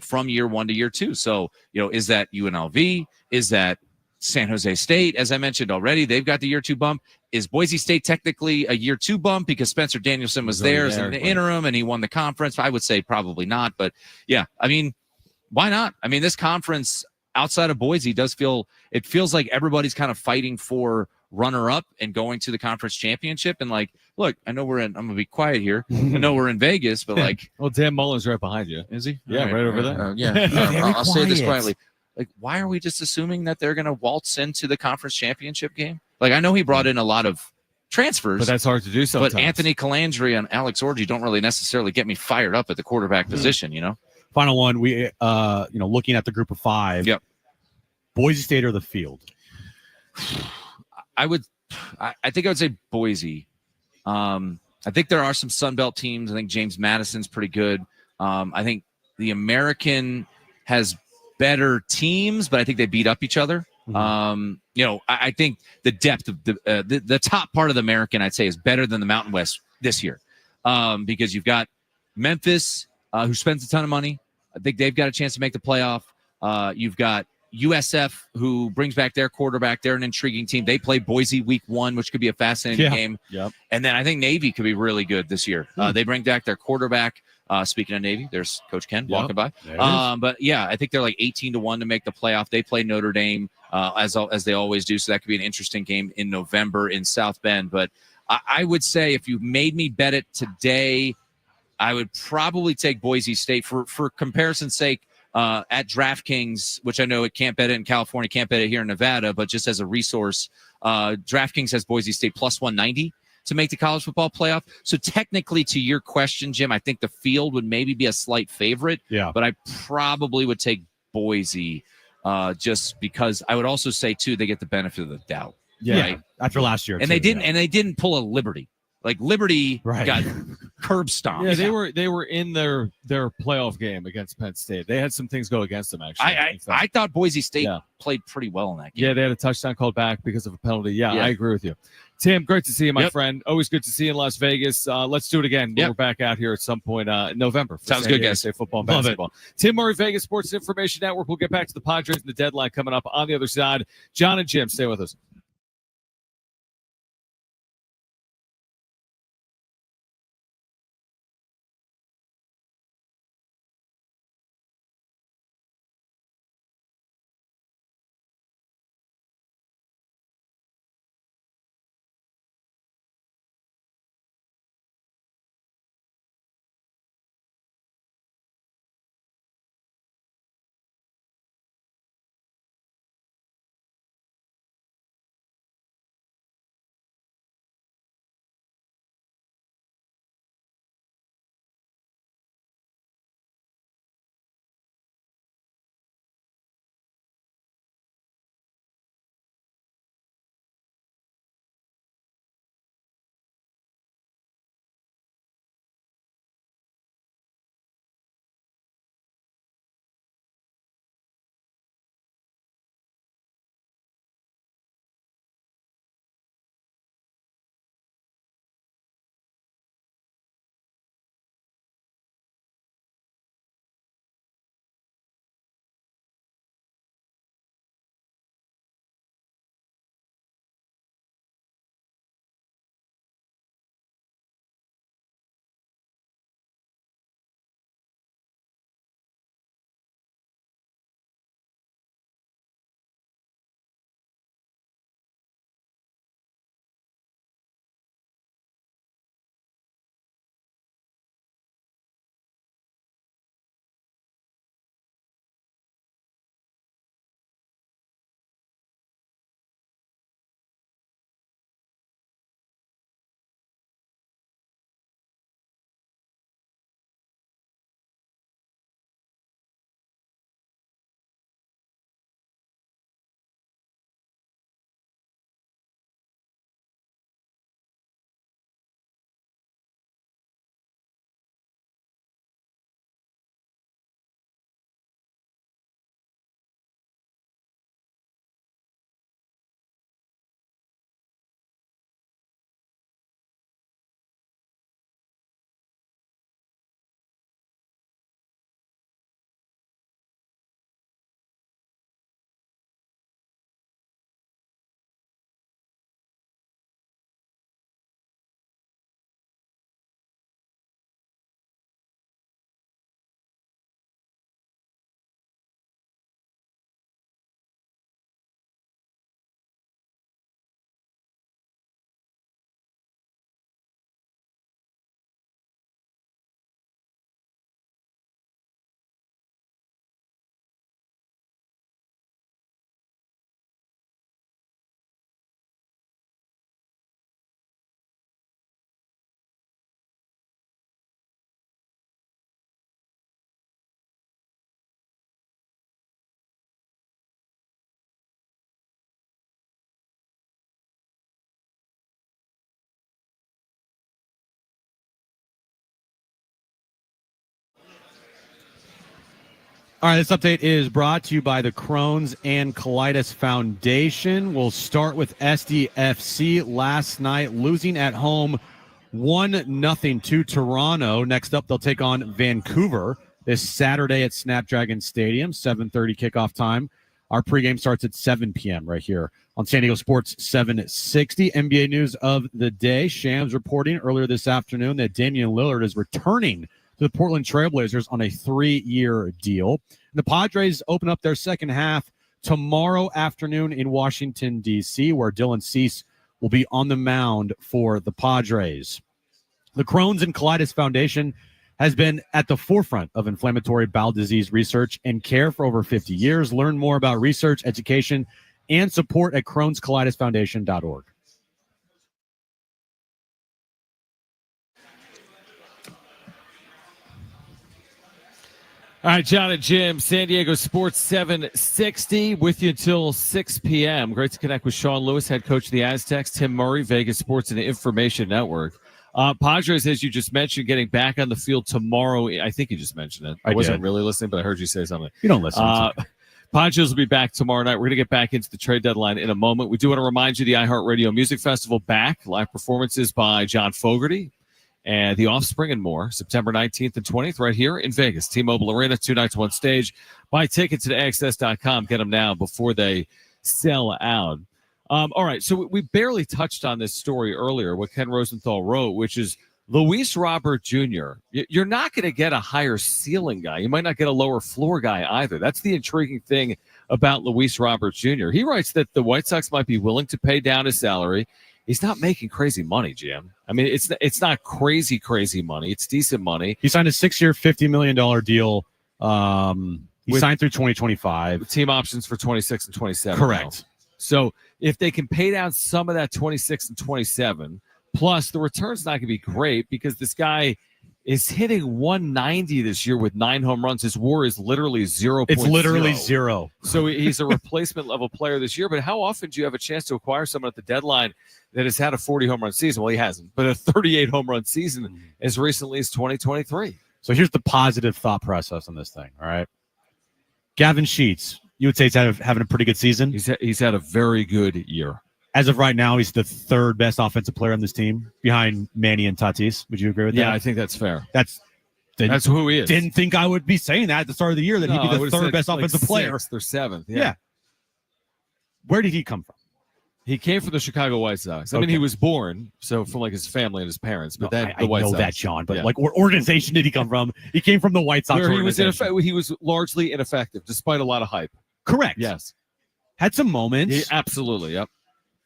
from year 1 to year 2. So, is that UNLV? Is that San Jose State? As I mentioned already, they've got the year 2 bump. Is Boise State technically a year 2 bump because Spencer Danielson was there as an interim and he won the conference? I would say probably not, but yeah, I mean, why not? I mean, this conference outside of Boise feels like everybody's kind of fighting for runner up and going to the conference championship. And look, I know I'm going to be quiet here. I know we're in Vegas, but well, Dan Mullen's right behind you. Is he? Yeah, right over there. I'll say this quietly. Why are we just assuming that they're going to waltz into the conference championship game? I know he brought in a lot of transfers, but that's hard to do sometimes. But Anthony Calandri and Alex Orji don't really necessarily get me fired up at the quarterback position, Final one, we looking at the group of 5. Yep. Boise State or the field? I think I would say Boise. I think there are some Sun Belt teams. I think James Madison's pretty good. I think the American has better teams, but I think they beat up each other. I think the depth of the top part of the American, I'd say, is better than the Mountain West this year, because you've got Memphis, who spends a ton of money. I think they've got a chance to make the playoff. You've got USF, who brings back their quarterback. They're an intriguing team. They play Boise week 1, which could be a fascinating game. Yep. And then I think Navy could be really good this year. They bring back their quarterback. Speaking of Navy, there's Coach Ken walking by. But yeah, I think they're 18-1 to make the playoff. They play Notre Dame as they always do. So that could be an interesting game in November in South Bend. But I would say if you made me bet it today, I would probably take Boise State for comparison's sake. At DraftKings, which I know it can't bet it in California, can't bet it here in Nevada, but just as a resource, DraftKings has Boise State plus 190 to make the college football playoff. So technically, to your question, Jim, I think the field would maybe be a slight favorite. Yeah. But I probably would take Boise, just because I would also say too they get the benefit of the doubt. Yeah. Right? After last year, and they didn't pull a Liberty. Like Liberty Right. got curb stomped. Yeah, they were in their playoff game against Penn State. They had some things go against them, actually. I thought Boise State played pretty well in that game. Yeah, they had a touchdown called back because of a penalty. Yeah, Yeah. I agree with you. Tim, great to see you, my Yep. friend. Always good to see you in Las Vegas. Let's do it again when Yep. we're back out here at some point in November. For Sounds San good, Diego guys. State football and Love it. basketball. Tim Murray, Vegas Sports Information Network. We'll get back to the Padres and the deadline coming up on the other side. John and Jim, stay with us. All right, this update is brought to you by the Crohn's and Colitis Foundation. We'll start with SDFC last night, losing at home 1-0 to Toronto. Next up, they'll take on Vancouver this Saturday at Snapdragon Stadium, 7:30 kickoff time. Our pregame starts at 7 p.m. right here on San Diego Sports 760. NBA news of the day. Shams reporting earlier this afternoon that Damian Lillard is returning to the Portland Trailblazers on a 3-year deal. The Padres open up their second half tomorrow afternoon in Washington, D.C., where Dylan Cease will be on the mound for the Padres. The Crohn's and Colitis Foundation has been at the forefront of inflammatory bowel disease research and care for over 50 years. Learn more about research, education, and support at Crohn'sColitisFoundation.org. All right, John and Jim, San Diego Sports 760 with you until 6 p.m. Great to connect with Sean Lewis, head coach of the Aztecs, Tim Murray, Vegas Sports and Information Network. Padres, as you just mentioned, getting back on the field tomorrow. I think you just mentioned it. I wasn't really listening, but I heard you say something. You don't listen. Padres will be back tomorrow night. We're going to get back into the trade deadline in a moment. We do want to remind you the iHeartRadio Music Festival back. Live performances by John Fogerty and The Offspring and more. September 19th and 20th right here in Vegas. T-Mobile Arena, 2 nights, 1 stage. Buy tickets at AXS.com. Get them now before they sell out. All right, so we barely touched on this story earlier, what Ken Rosenthal wrote, which is Luis Robert Jr. You're not going to get a higher ceiling guy. You might not get a lower floor guy either. That's the intriguing thing about Luis Robert Jr. He writes that the White Sox might be willing to pay down his salary. He's not making crazy money, Jim. I mean, it's not crazy money. It's decent money. He signed a 6-year, $50 million deal. He signed through 2025. With team options for 26 and 27. Correct. Now. So if they can pay down some of that 26 and 27, plus the return's not going to be great because this guy is hitting 190 this year with 9 home runs. His WAR is literally 0. It's literally 0. So he's a replacement level player this year. But how often do you have a chance to acquire someone at the deadline that has had a 40 home run season? Well, he hasn't, but a 38 home run season as recently as 2023. So here's the positive thought process on this thing. All right. Gavin Sheets, you would say he's having a pretty good season. He's had a very good year. As of right now, he's the 3rd best offensive player on this team behind Manny and Tatis. Would you agree with that? Yeah, I think that's fair. That's who he is. Didn't think I would be saying that at the start of the year, that he'd be the 3rd best offensive player. 6th or 7th. Yeah. Where did he come from? He came from the Chicago White Sox. I mean, he was born, so from like his family and his parents. But then the White Sox. I know that, John. But like, what organization did he come from? He came from the White Sox organization. He was largely ineffective, despite a lot of hype. Correct. Yes. Had some moments. Absolutely. Yep.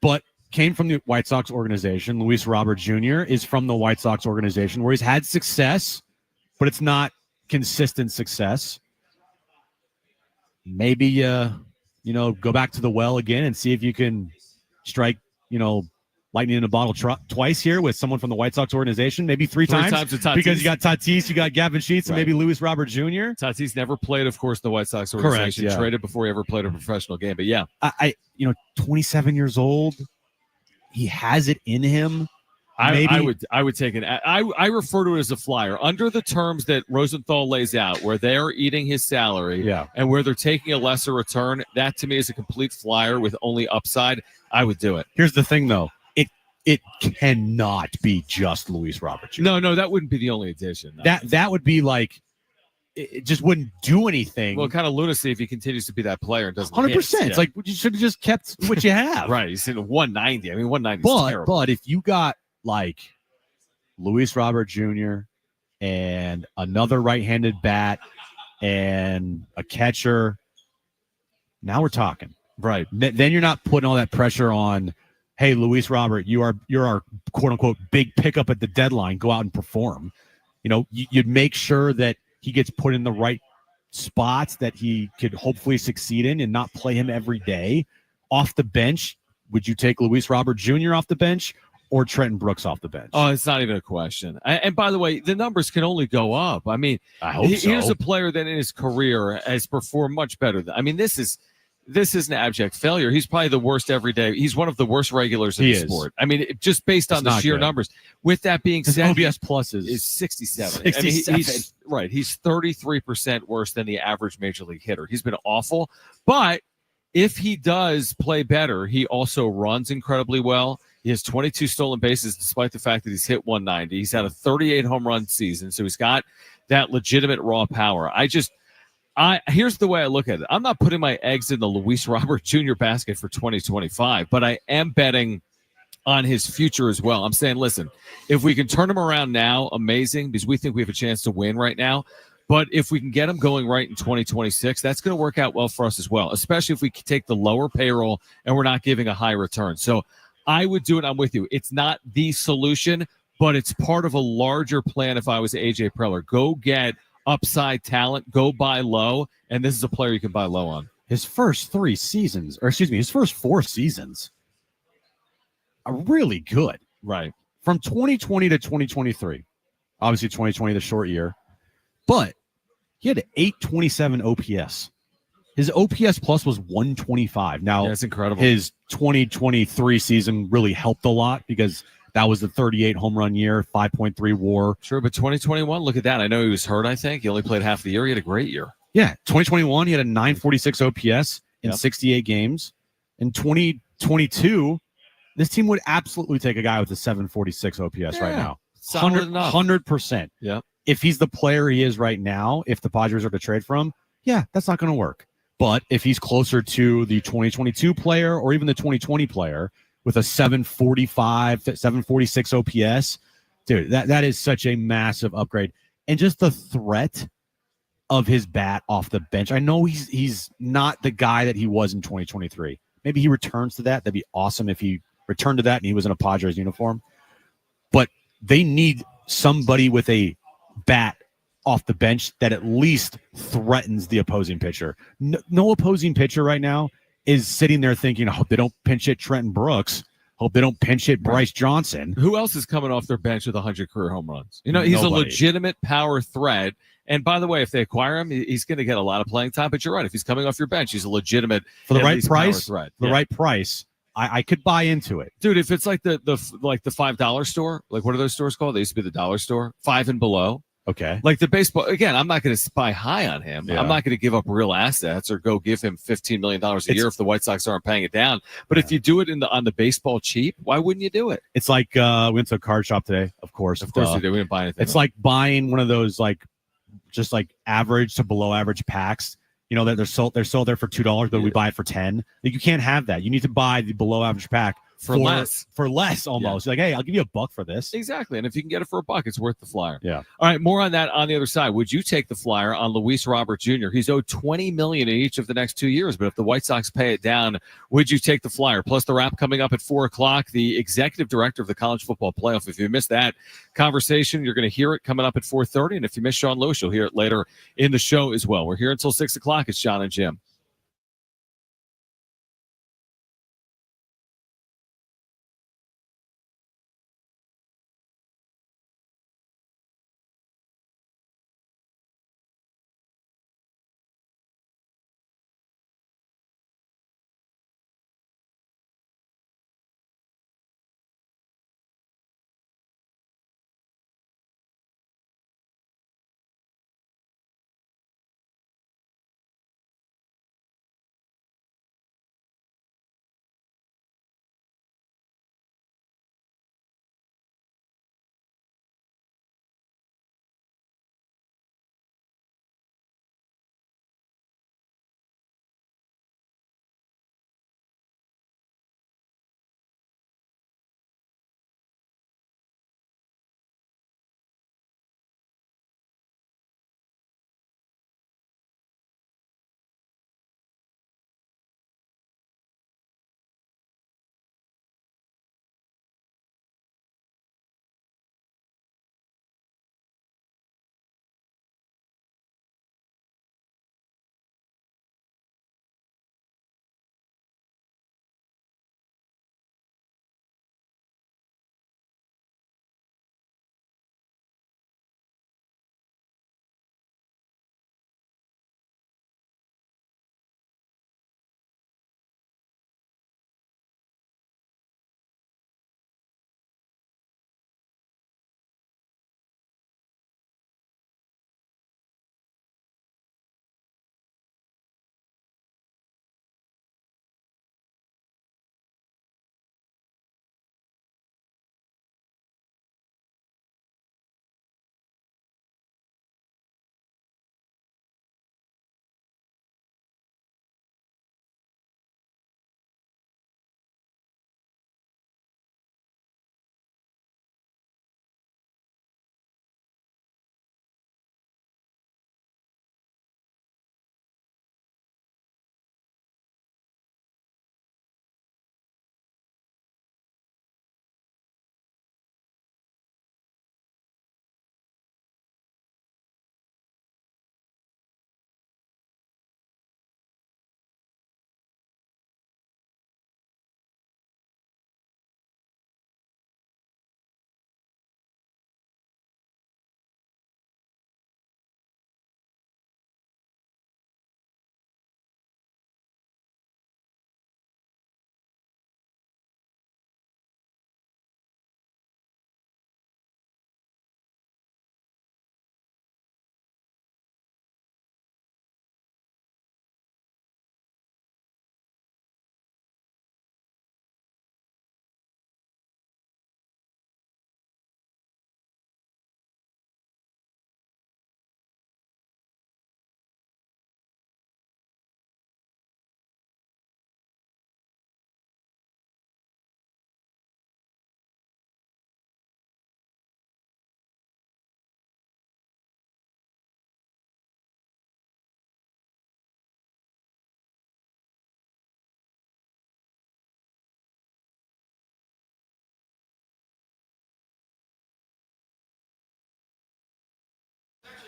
But came from the White Sox organization. Luis Robert Jr. is from the White Sox organization, where he's had success, but it's not consistent success. Maybe go back to the well again and see if you can strike lightning in a bottle twice here with someone from the White Sox organization, maybe three times with Tatis. Because you got Tatis, you got Gavin Sheets, and maybe Luis Robert Jr. Tatis never played, of course, the White Sox organization. Correct, yeah. Traded before he ever played a professional game. But yeah, 27 years old, he has it in him. I would take it. I refer to it as a flyer under the terms that Rosenthal lays out, where they're eating his salary, and where they're taking a lesser return. That to me is a complete flyer with only upside. I would do it. Here's the thing, though. It cannot be just Luis Robert Jr. No, that wouldn't be the only addition. No. That would be like, it just wouldn't do anything. Well, kind of lunacy if he continues to be that player and doesn't 100%. hit. It's like, you should have just kept what you have. Right. He's in 190. I mean, 190 is terrible. But if you got like Luis Robert Jr. and another right-handed bat and a catcher, now we're talking. Right. Then you're not putting all that pressure on, hey, Luis Robert, you're our quote-unquote big pickup at the deadline. Go out and perform. You'd make sure that he gets put in the right spots that he could hopefully succeed in and not play him every day. Off the bench, would you take Luis Robert Jr. off the bench or Trenton Brooks off the bench? Oh, it's not even a question. And by the way, the numbers can only go up. I mean, I hope so. Here's a player that in his career has performed much better. This is an abject failure. He's probably the worst every day. He's one of the worst regulars in the sport. I mean, just based on the sheer numbers. With that being said, OBS plus is 67. 67. I mean, he's 33% worse than the average major league hitter. He's been awful. But if he does play better, he also runs incredibly well. He has 22 stolen bases, despite the fact that he's hit 190. He's had a 38 home run season, so he's got that legitimate raw power. Here's the way I look at it. I'm not putting my eggs in the Luis Robert Jr. basket for 2025, but I am betting on his future as well. I'm saying, listen, if we can turn him around now, amazing, because we think we have a chance to win right now. But if we can get him going right in 2026, that's going to work out well for us as well, especially if we can take the lower payroll and we're not giving a high return. So I would do it. I'm with you. It's not the solution, but it's part of a larger plan. If I was AJ Preller, go get upside talent, go buy low, and this is a player you can buy low on. His first 4 seasons are really good. Right. From 2020 to 2023. Obviously 2020, the short year. But he had an 827 OPS. His OPS plus was 125. Now, that's incredible. His 2023 season really helped a lot because That was the 38 home run year, 5.3 WAR. Sure, but 2021, look at that. I know he was hurt. I think he only played half the year. He had a great year. Yeah, 2021 he had a 946 OPS in Yep. 68 games. In 2022, this team would absolutely take a guy with a 746 OPS right now. Solid enough. 100%. Yeah. If he's the player he is right now, if the Padres are to trade for him, yeah, that's not going to work. But if he's closer to the 2022 player or even the 2020 player with a 745, 746 OPS, dude, that is such a massive upgrade. And just the threat of his bat off the bench. I know he's not the guy that he was in 2023. Maybe he returns to that. That'd be awesome if he returned to that and he was in a Padres uniform. But they need somebody with a bat off the bench that at least threatens the opposing pitcher. No opposing pitcher right now is sitting there thinking, I hope they don't pinch hit Trenton Brooks. Hope they don't pinch hit Bryce Johnson. Who else is coming off their bench with 100 career home runs? You know, he's Nobody. a legitimate power threat. And by the way, if they acquire him, he's going to get a lot of playing time. But you're right. If he's coming off your bench, he's a legitimate For the at right least power price, threat. the right price, I could buy into it. Dude, if it's like the $5 store, like what are those stores called? They used to be the dollar store, 5 and below. Okay. Like the baseball, again, I'm not going to spy high on him. Yeah. I'm not going to give up real assets or go give him $15 million a year if the White Sox aren't paying it down. But if you do it on the baseball cheap, why wouldn't you do it? It's like we went to a card shop today, of course. Of course we did. We didn't buy anything. It's like buying one of those just average to below average packs. You know that they're sold there for $2, but we buy it for 10. You can't have that. You need to buy the below average pack for less. For less almost. Like, hey, I'll give you $1 for this. Exactly. And if you can get it for $1, it's worth the flyer. Yeah. All right. More on that on the other side. Would you take the flyer on Luis Robert Jr.? He's owed $20 million in each of the next 2 years. But if the White Sox pay it down, would you take the flyer? Plus the wrap coming up at 4:00. The executive director of the college football playoff. If you missed that conversation, you're going to hear it coming up at 4:30. And if you miss Sean Lewis, you'll hear it later in the show as well. We're here until 6:00. It's John and Jim.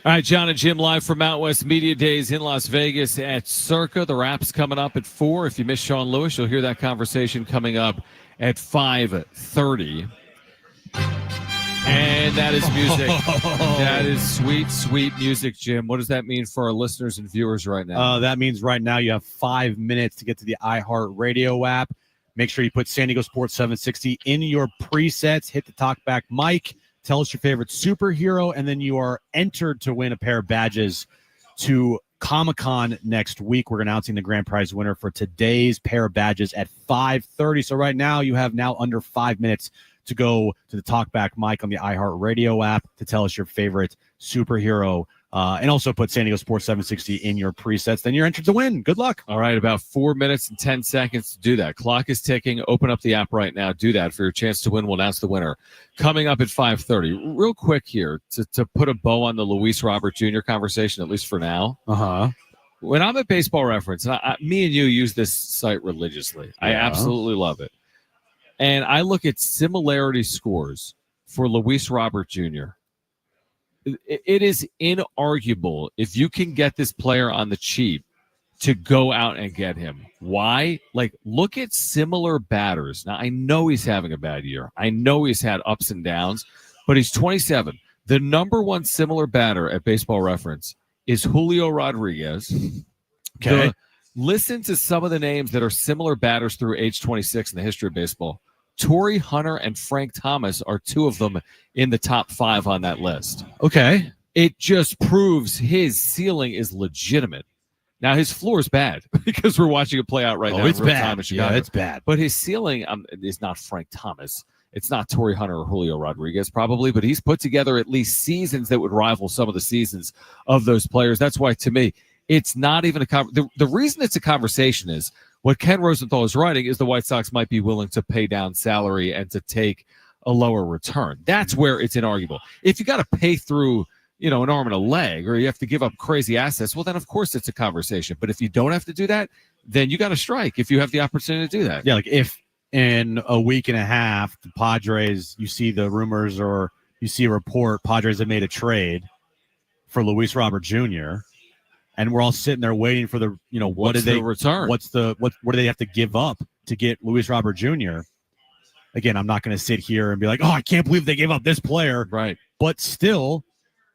All right, John and Jim live from Out West Media Days in Las Vegas at Circa. The Wrap's coming up at 4. If you miss Sean Lewis, you'll hear that conversation coming up at 5:30. And that is music. That is sweet, sweet music, Jim. What does that mean for our listeners and viewers right now? That means right now you have 5 minutes to get to the iHeartRadio app. Make sure you put San Diego Sports 760 in your presets. Hit the talkback mic. Tell us your favorite superhero, and then you are entered to win a pair of badges to Comic-Con next week. We're announcing the grand prize winner for today's pair of badges at 5:30. So right now you have under 5 minutes to go to the talkback mic on the iHeartRadio app to tell us your favorite superhero, and also put San Diego Sports 760 in your presets. Then you're entered to win. Good luck. All right, about 4 minutes and 10 seconds to do that. Clock is ticking. Open up the app right now. Do that for your chance to win. We'll announce the winner coming up at 5:30. Real quick here to put a bow on the Luis Robert Jr. conversation, at least for now. When I'm at Baseball Reference, and me and you use this site religiously. I absolutely love it. And I look at similarity scores for Luis Robert Jr. It is inarguable if you can get this player on the cheap to go out and get him. Why? Like, look at similar batters. Now, I know he's having a bad year. I know he's had ups and downs, but he's 27. The number one similar batter at Baseball Reference is Julio Rodriguez. Okay. Listen to some of the names that are similar batters through age 26 in the history of baseball. Torrey Hunter and Frank Thomas are two of them in the top 5 on that list. Okay. It just proves his ceiling is legitimate. Now, his floor is bad because we're watching it play out right now. It's in real bad. time in Chicago. Yeah, it's bad. But his ceiling is not Frank Thomas. It's not Torrey Hunter or Julio Rodriguez, probably, but he's put together at least seasons that would rival some of the seasons of those players. That's why, to me, it's not even a the reason it's a conversation is what Ken Rosenthal is writing is the White Sox might be willing to pay down salary and to take a lower return. That's where it's inarguable. If you got to pay through, an arm and a leg, or you have to give up crazy assets, well, then of course it's a conversation. But if you don't have to do that, then you got to strike if you have the opportunity to do that. Yeah, like if in a week and a half, the Padres, you see the rumors or you see a report, Padres have made a trade for Luis Robert Jr., and we're all sitting there waiting for the, what do they return? What do they have to give up to get Luis Robert Jr.? Again, I'm not going to sit here and be like, oh, I can't believe they gave up this player. Right. But still,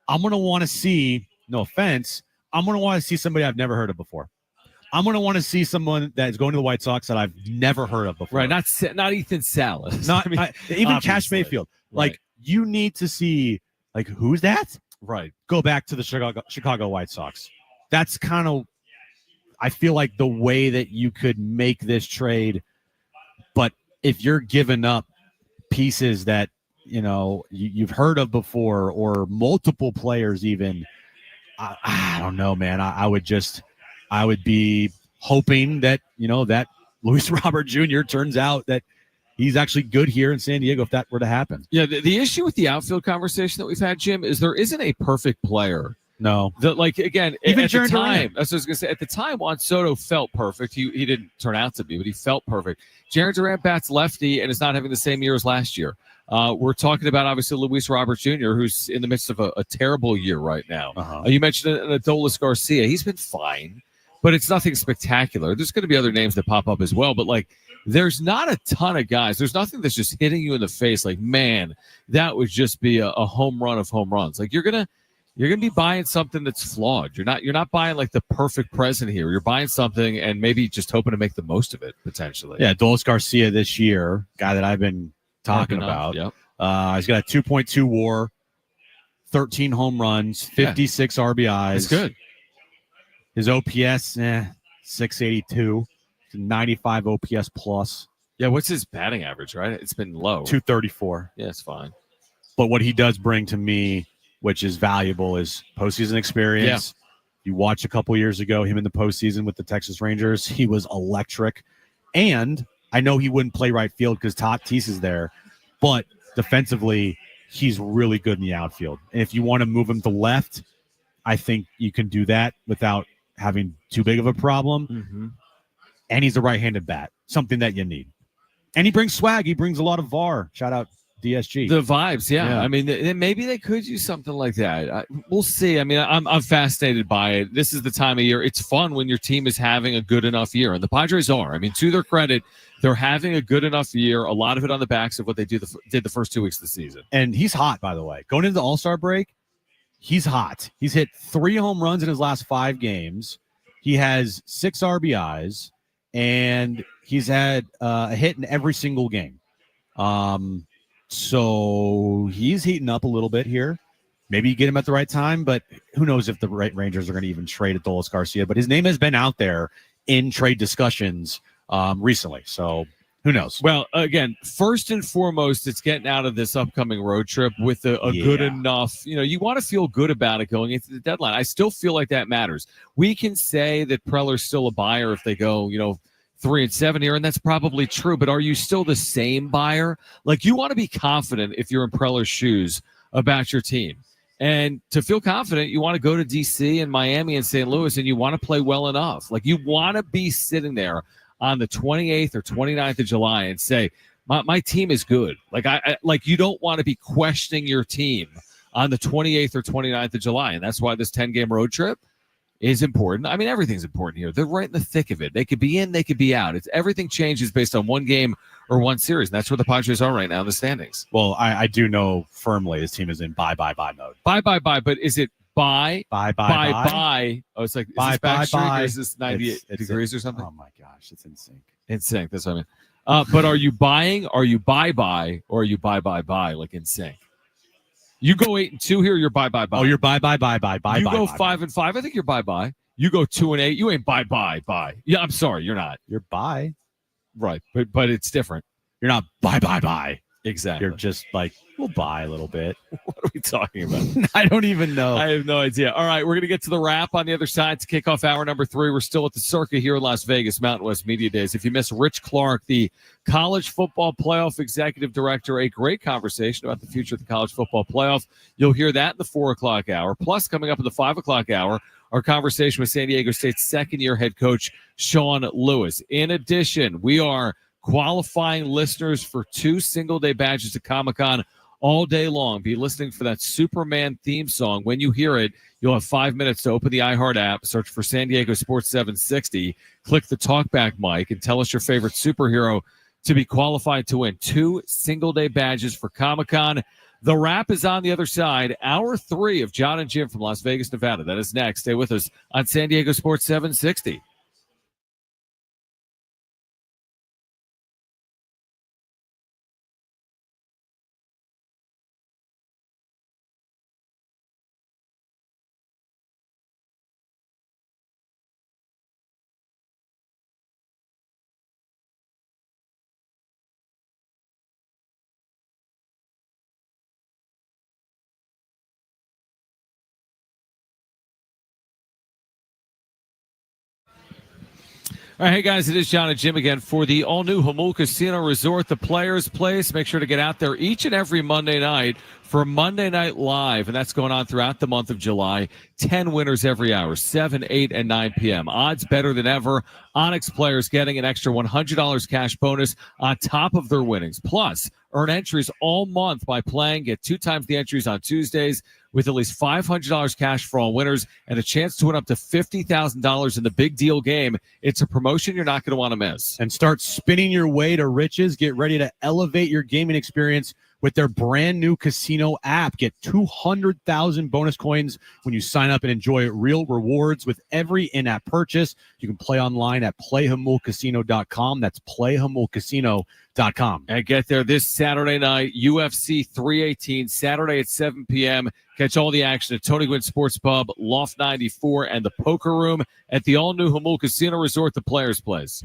I'm going to want to see, no offense, I'm going to want to see somebody I've never heard of before. I'm going to want to see someone that is going to the White Sox that I've never heard of before. Right. Not Ethan Salas. Even Cash Mayfield. Right. Like, you need to see, like, who's that? Right. Go back to the Chicago White Sox. That's kind of, I feel like, the way that you could make this trade. But if you're giving up pieces that, you've heard of before, or multiple players even, I don't know, man. I would be hoping that, that Luis Robert Jr. turns out that he's actually good here in San Diego if that were to happen. Yeah, the issue with the outfield conversation that we've had, Jim, is there isn't a perfect player. No. Again, even at the Jaron time, Durant. that's what I was going to say. At the time, Juan Soto felt perfect. He didn't turn out to be, but he felt perfect. Jaron Durant bats lefty and is not having the same year as last year. We're talking about, obviously, Luis Robert Jr., who's in the midst of a terrible year right now. You mentioned Adolis Garcia. He's been fine, but it's nothing spectacular. There's going to be other names that pop up as well, but, there's not a ton of guys. There's nothing that's just hitting you in the face like, man, that would just be a home run of home runs. Like, you're gonna be buying something that's flawed. You're not buying like the perfect present here. You're buying something and maybe just hoping to make the most of it potentially. Yeah, Adolis Garcia this year, guy that I've been talking about. Yep. He's got a 2.2 WAR, 13 home runs, 56 RBIs. That's good. His OPS, 682, 95 OPS plus. Yeah, what's his batting average, right? It's been low. 234. Yeah, it's fine. But what he does bring to me, which is valuable, is postseason experience. Yeah. You watch a couple years ago, him in the postseason with the Texas Rangers, he was electric. And I know he wouldn't play right field because Tatis is there, but defensively, he's really good in the outfield. And if you want to move him to left, I think you can do that without having too big of a problem. Mm-hmm. And he's a right-handed bat, something that you need. And he brings swag. He brings a lot of VAR. Shout out DSG. The vibes, yeah. Yeah. I mean, maybe they could use something like that. We'll see. I mean, I'm fascinated by it. This is the time of year. It's fun when your team is having a good enough year, and the Padres are. I mean, to their credit, they're having a good enough year. A lot of it on the backs of what they did the first 2 weeks of the season. And he's hot, by the way. Going into the All-Star break, he's hot. He's hit 3 home runs in his last 5 games. He has 6 RBIs, and he's had a hit in every single game. So he's heating up a little bit here. Maybe you get him at the right time, but who knows if the Rangers are going to even trade Adolis Garcia. But his name has been out there in trade discussions recently. So who knows? Well, again, first and foremost, it's getting out of this upcoming road trip with a good enough, you want to feel good about it going into the deadline. I still feel like that matters. We can say that Preller's still a buyer if they go, 3-7 here, and that's probably true. But are you still the same buyer? Like, you want to be confident if you're in Preller's shoes about your team. And to feel confident, you want to go to D.C. and Miami and St. Louis, and you want to play well enough. Like, you want to be sitting there on the 28th or 29th of July and say, my team is good. Like, you don't want to be questioning your team on the 28th or 29th of July. And that's why this 10-game road trip is important. I mean, everything's important here. They're right in the thick of it. They could be in, they could be out. Everything changes based on one game or one series. And that's where the Padres are right now in the standings. Well, I do know firmly his team is in buy mode. Buy. But is it buy? Buy. Oh, it's like, is buy, this buy, backstreak buy. or is this 98 degrees or something? Oh, my gosh. It's in sync. In sync. That's what I mean. But are you buying? Are you buy? Or are you buy, like in sync? You go 8-2 here, you're buy. Oh, you're buy. You go 5-5. I think you're buy. You go 2-8. You ain't buy. Yeah, I'm sorry, you're not. You're buy. Right, but it's different. You're not buy. Exactly. You're just like, we'll buy a little bit. What are we talking about? I don't even know. I have no idea. All right, we're going to get to the wrap on the other side to kick off hour number 3. We're still at the Circa here in Las Vegas, Mountain West Media Days. If you miss Rich Clark, the College Football Playoff Executive Director, a great conversation about the future of the College Football Playoff. You'll hear that in the 4 o'clock hour. Plus, coming up in the 5 o'clock hour, our conversation with San Diego State's second-year head coach, Sean Lewis. In addition, we are qualifying listeners for 2 single-day badges to Comic-Con all day long. Be listening for that Superman theme song. When you hear it, you'll have 5 minutes to open the iHeart app, search for San Diego Sports 760, click the talkback mic, and tell us your favorite superhero to be qualified to win 2 single-day badges for Comic-Con. The wrap is on the other side. Hour 3 of John and Jim from Las Vegas, Nevada. That is next. Stay with us on San Diego Sports 760. All right, hey guys, it is John and Jim again for the all-new Jamul Casino Resort, the Players Place. Make sure to get out there each and every Monday night for Monday Night Live, and that's going on throughout the month of July. 10 winners every hour, 7, 8, and 9 p.m. Odds better than ever. Onyx players getting an extra $100 cash bonus on top of their winnings. Plus, earn entries all month by playing. Get 2 times the entries on Tuesdays with at least $500 cash for all winners and a chance to win up to $50,000 in the big deal game. It's a promotion you're not going to want to miss. And start spinning your way to riches. Get ready to elevate your gaming experience with their brand new casino app. Get 200,000 bonus coins when you sign up and enjoy real rewards with every in-app purchase. You can play online at playhamulcasino.com. That's playhamulcasino.com. And get there this Saturday night, UFC 318, Saturday at 7 p.m. Catch all the action at Tony Gwynn Sports Pub, Loft 94, and the Poker Room at the all-new Jamul Casino Resort, the Players Place.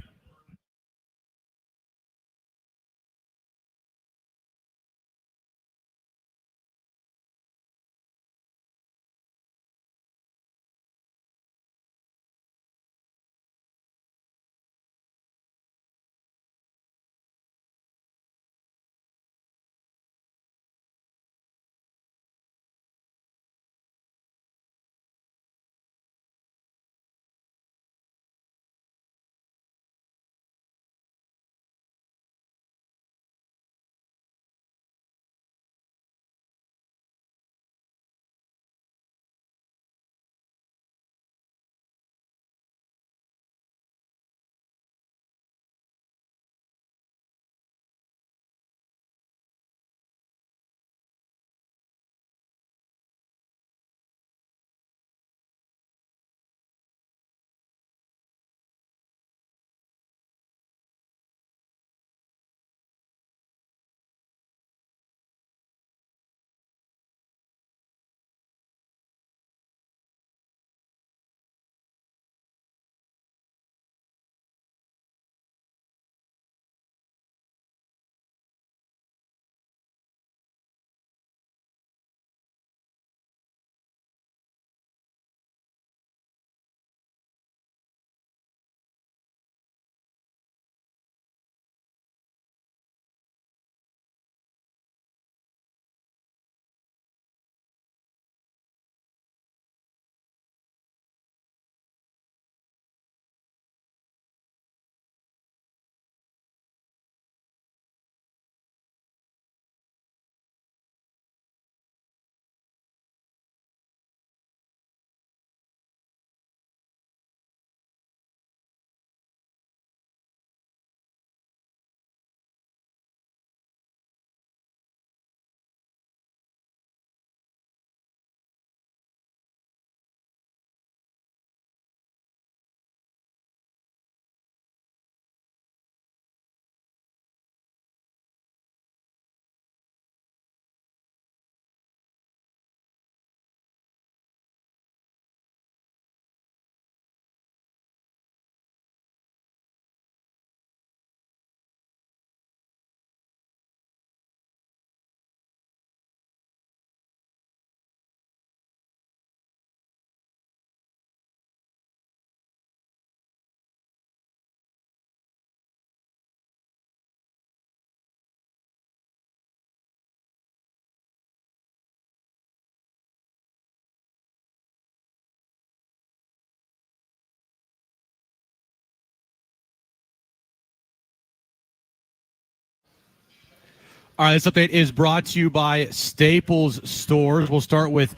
All right, this update is brought to you by Staples Stores. We'll start with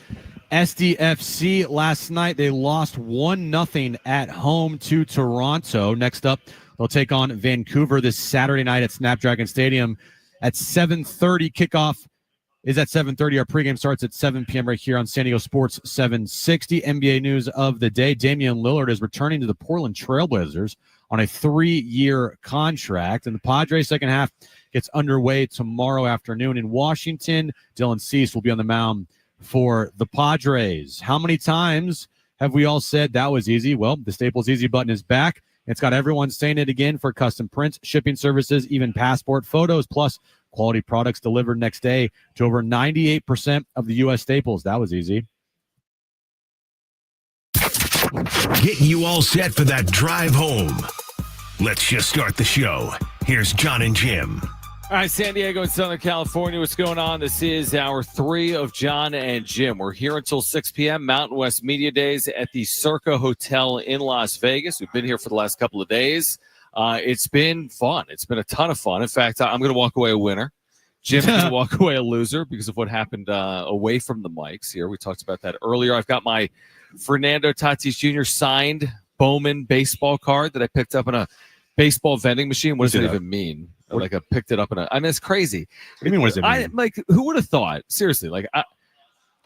SDFC. Last night, they lost 1-0 at home to Toronto. Next up, they'll take on Vancouver this Saturday night at Snapdragon Stadium at 7:30. Kickoff is at 7:30. Our pregame starts at 7 p.m. right here on San Diego Sports 760. NBA news of the day. Damian Lillard is returning to the Portland Trailblazers on a 3-year contract. And the Padres second half gets underway tomorrow afternoon in Washington. Dylan Cease will be on the mound for the Padres. How many times have we all said that was easy? Well, the Staples Easy button is back. It's got everyone saying it again for custom prints, shipping services, even passport photos, plus quality products delivered next day to over 98% of the U.S. Staples. That was easy. Getting you all set for that drive home. Let's just start the show. Here's John and Jim. All right, San Diego and Southern California, what's going on? This is hour 3 of John and Jim. We're here until 6 p.m. Mountain West Media Days at the Circa Hotel in Las Vegas. We've been here for the last couple of days. It's been fun. It's been a ton of fun. In fact, I'm going to walk away a winner. Jim's going to walk away a loser because of what happened away from the mics here. We talked about that earlier. I've got my Fernando Tatis Jr. signed Bowman baseball card that I picked up in a baseball vending machine. What does that even mean? Like I picked it up in I mean, it's crazy. What do you mean, what does it mean? Like, who would have thought? Seriously, like,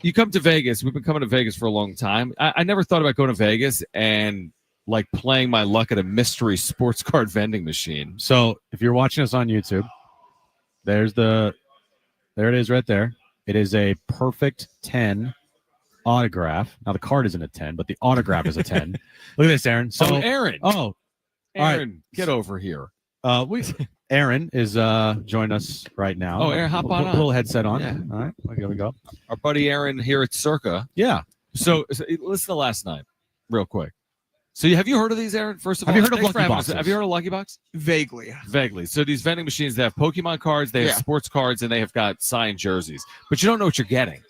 you come to Vegas. We've been coming to Vegas for a long time. I never thought about going to Vegas and like playing my luck at a mystery sports card vending machine. So if you're watching us on YouTube, there it is right there. It is a perfect 10 autograph. Now the card isn't a 10, but the autograph is a 10. Look at this, Aaron. So Aaron. All right. Get over here. Aaron is joining us right now. Oh, Aaron, hop on. Little headset on. Yeah. All right, here we go. Our buddy Aaron here at Circa. Yeah. So listen to last night, real quick. So have you heard of these, Aaron? First of all, have you heard of Lucky Boxes? Have you heard of Lucky Box? Vaguely. So these vending machines, they have Pokemon cards, they have sports cards, and they have got signed jerseys. But you don't know what you're getting.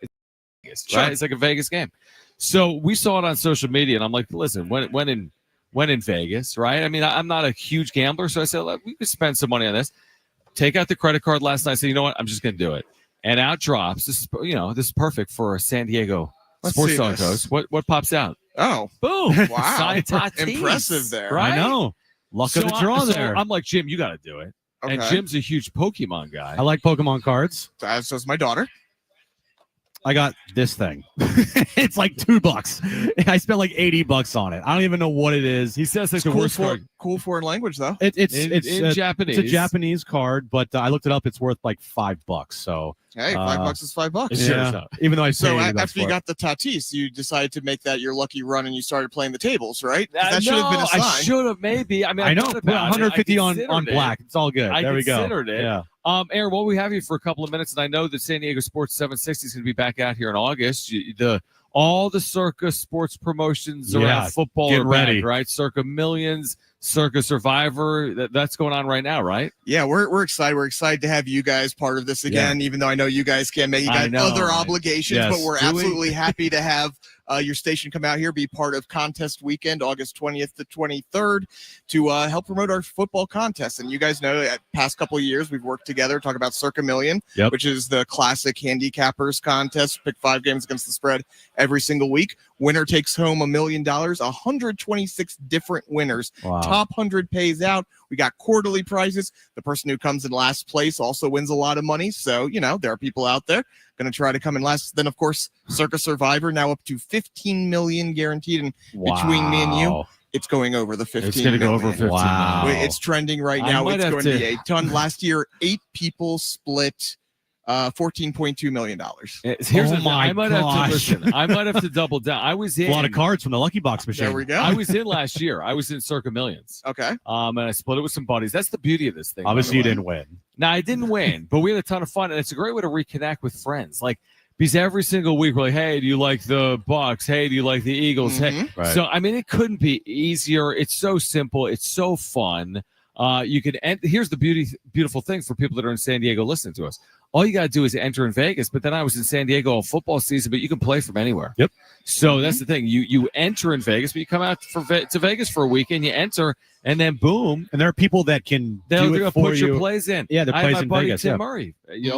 It's Vegas, right? It's like a Vegas game. So we saw it on social media, and I'm like, listen, when in Vegas, right? I mean, I'm not a huge gambler, so I said, look, we could spend some money on this. Take out the credit card last night. I said, you know what? I'm just going to do it. And out drops. This is perfect for a San Diego sports talk host. What pops out? Oh, boom! Wow, Signed Tatis. impressive there. Right? I know. Luck of the draw there. I'm like, Jim, you got to do it. Okay. And Jim's a huge Pokemon guy. I like Pokemon cards. So's my daughter. I got this thing. It's like $2. I spent like $80 on it. I don't even know what it is. He says like It's the worst card. cool foreign language though. It's in Japanese. It's a Japanese card, but I looked it up. It's worth like $5. So Hey, $5 is $5. It's yeah, even though I So paid after you got the Tatis, you decided to make that your lucky run, and you started playing the tables, right? 'Cause No, that should have been a sign. I should have maybe. I mean, I know. thought Put about it. 150 I on considered it. black. It's all good. There we go. I considered it. Yeah. Aaron, well, we have you for a couple of minutes, and I know that San Diego Sports 760 is going to be back out here in August. All the Circa sports promotions around football get are ready. back, right? Circa Millions, Circa Survivor. That's going on right now, right? Yeah, we're excited. We're excited to have you guys part of this again, even though I know you guys can't make. You I got know, other right? obligations, Yes. but we're Do we? absolutely happy to have your station come out here, be part of contest weekend, August 20th to 23rd, to help promote our football contest. And you guys know, at past couple of years, we've worked together, talk about Circa Million, which is the classic handicappers contest. Pick 5 games against the spread every single week. Winner takes home $1 million, 126 different winners. Wow. Top 100 pays out. We got quarterly prizes. The person who comes in last place also wins a lot of money. So, there are people out there going to try to come in last. Then, of course, Circa Survivor, now up to 15 million guaranteed. And between me and you, it's going over the 15 It's going to go over 15 Wow. million. It's trending right now. It's going to be a ton. Last year, 8 people split $14.2 million. Here's the thing. my I might have gosh. to listen. I might have to double down. I was in A lot of cards from the Lucky Box machine. There we go. I was in last year. I was in Circa Millions. Okay. And I split it with some buddies. That's the beauty of this thing. Obviously, you by the way. didn't win. Now, I didn't win, but we had a ton of fun, and it's a great way to reconnect with friends. Like, because every single week we're like, hey, do you like the Bucks? Hey, do you like the Eagles? Hey. Right. So, I mean, it couldn't be easier. It's so simple. It's so fun. You can, and here's the beautiful thing for people that are in San Diego listening to us. all you got to do is enter in Vegas. But then I was in San Diego all football season, but you can play from anywhere. Yep. So that's the thing. You enter in Vegas, but you come out to Vegas for a weekend, you enter, and then boom. And there are people that can They're do going it to for put you. your plays in. Yeah, they're I plays had in my buddy Vegas, Tim yeah. Murray,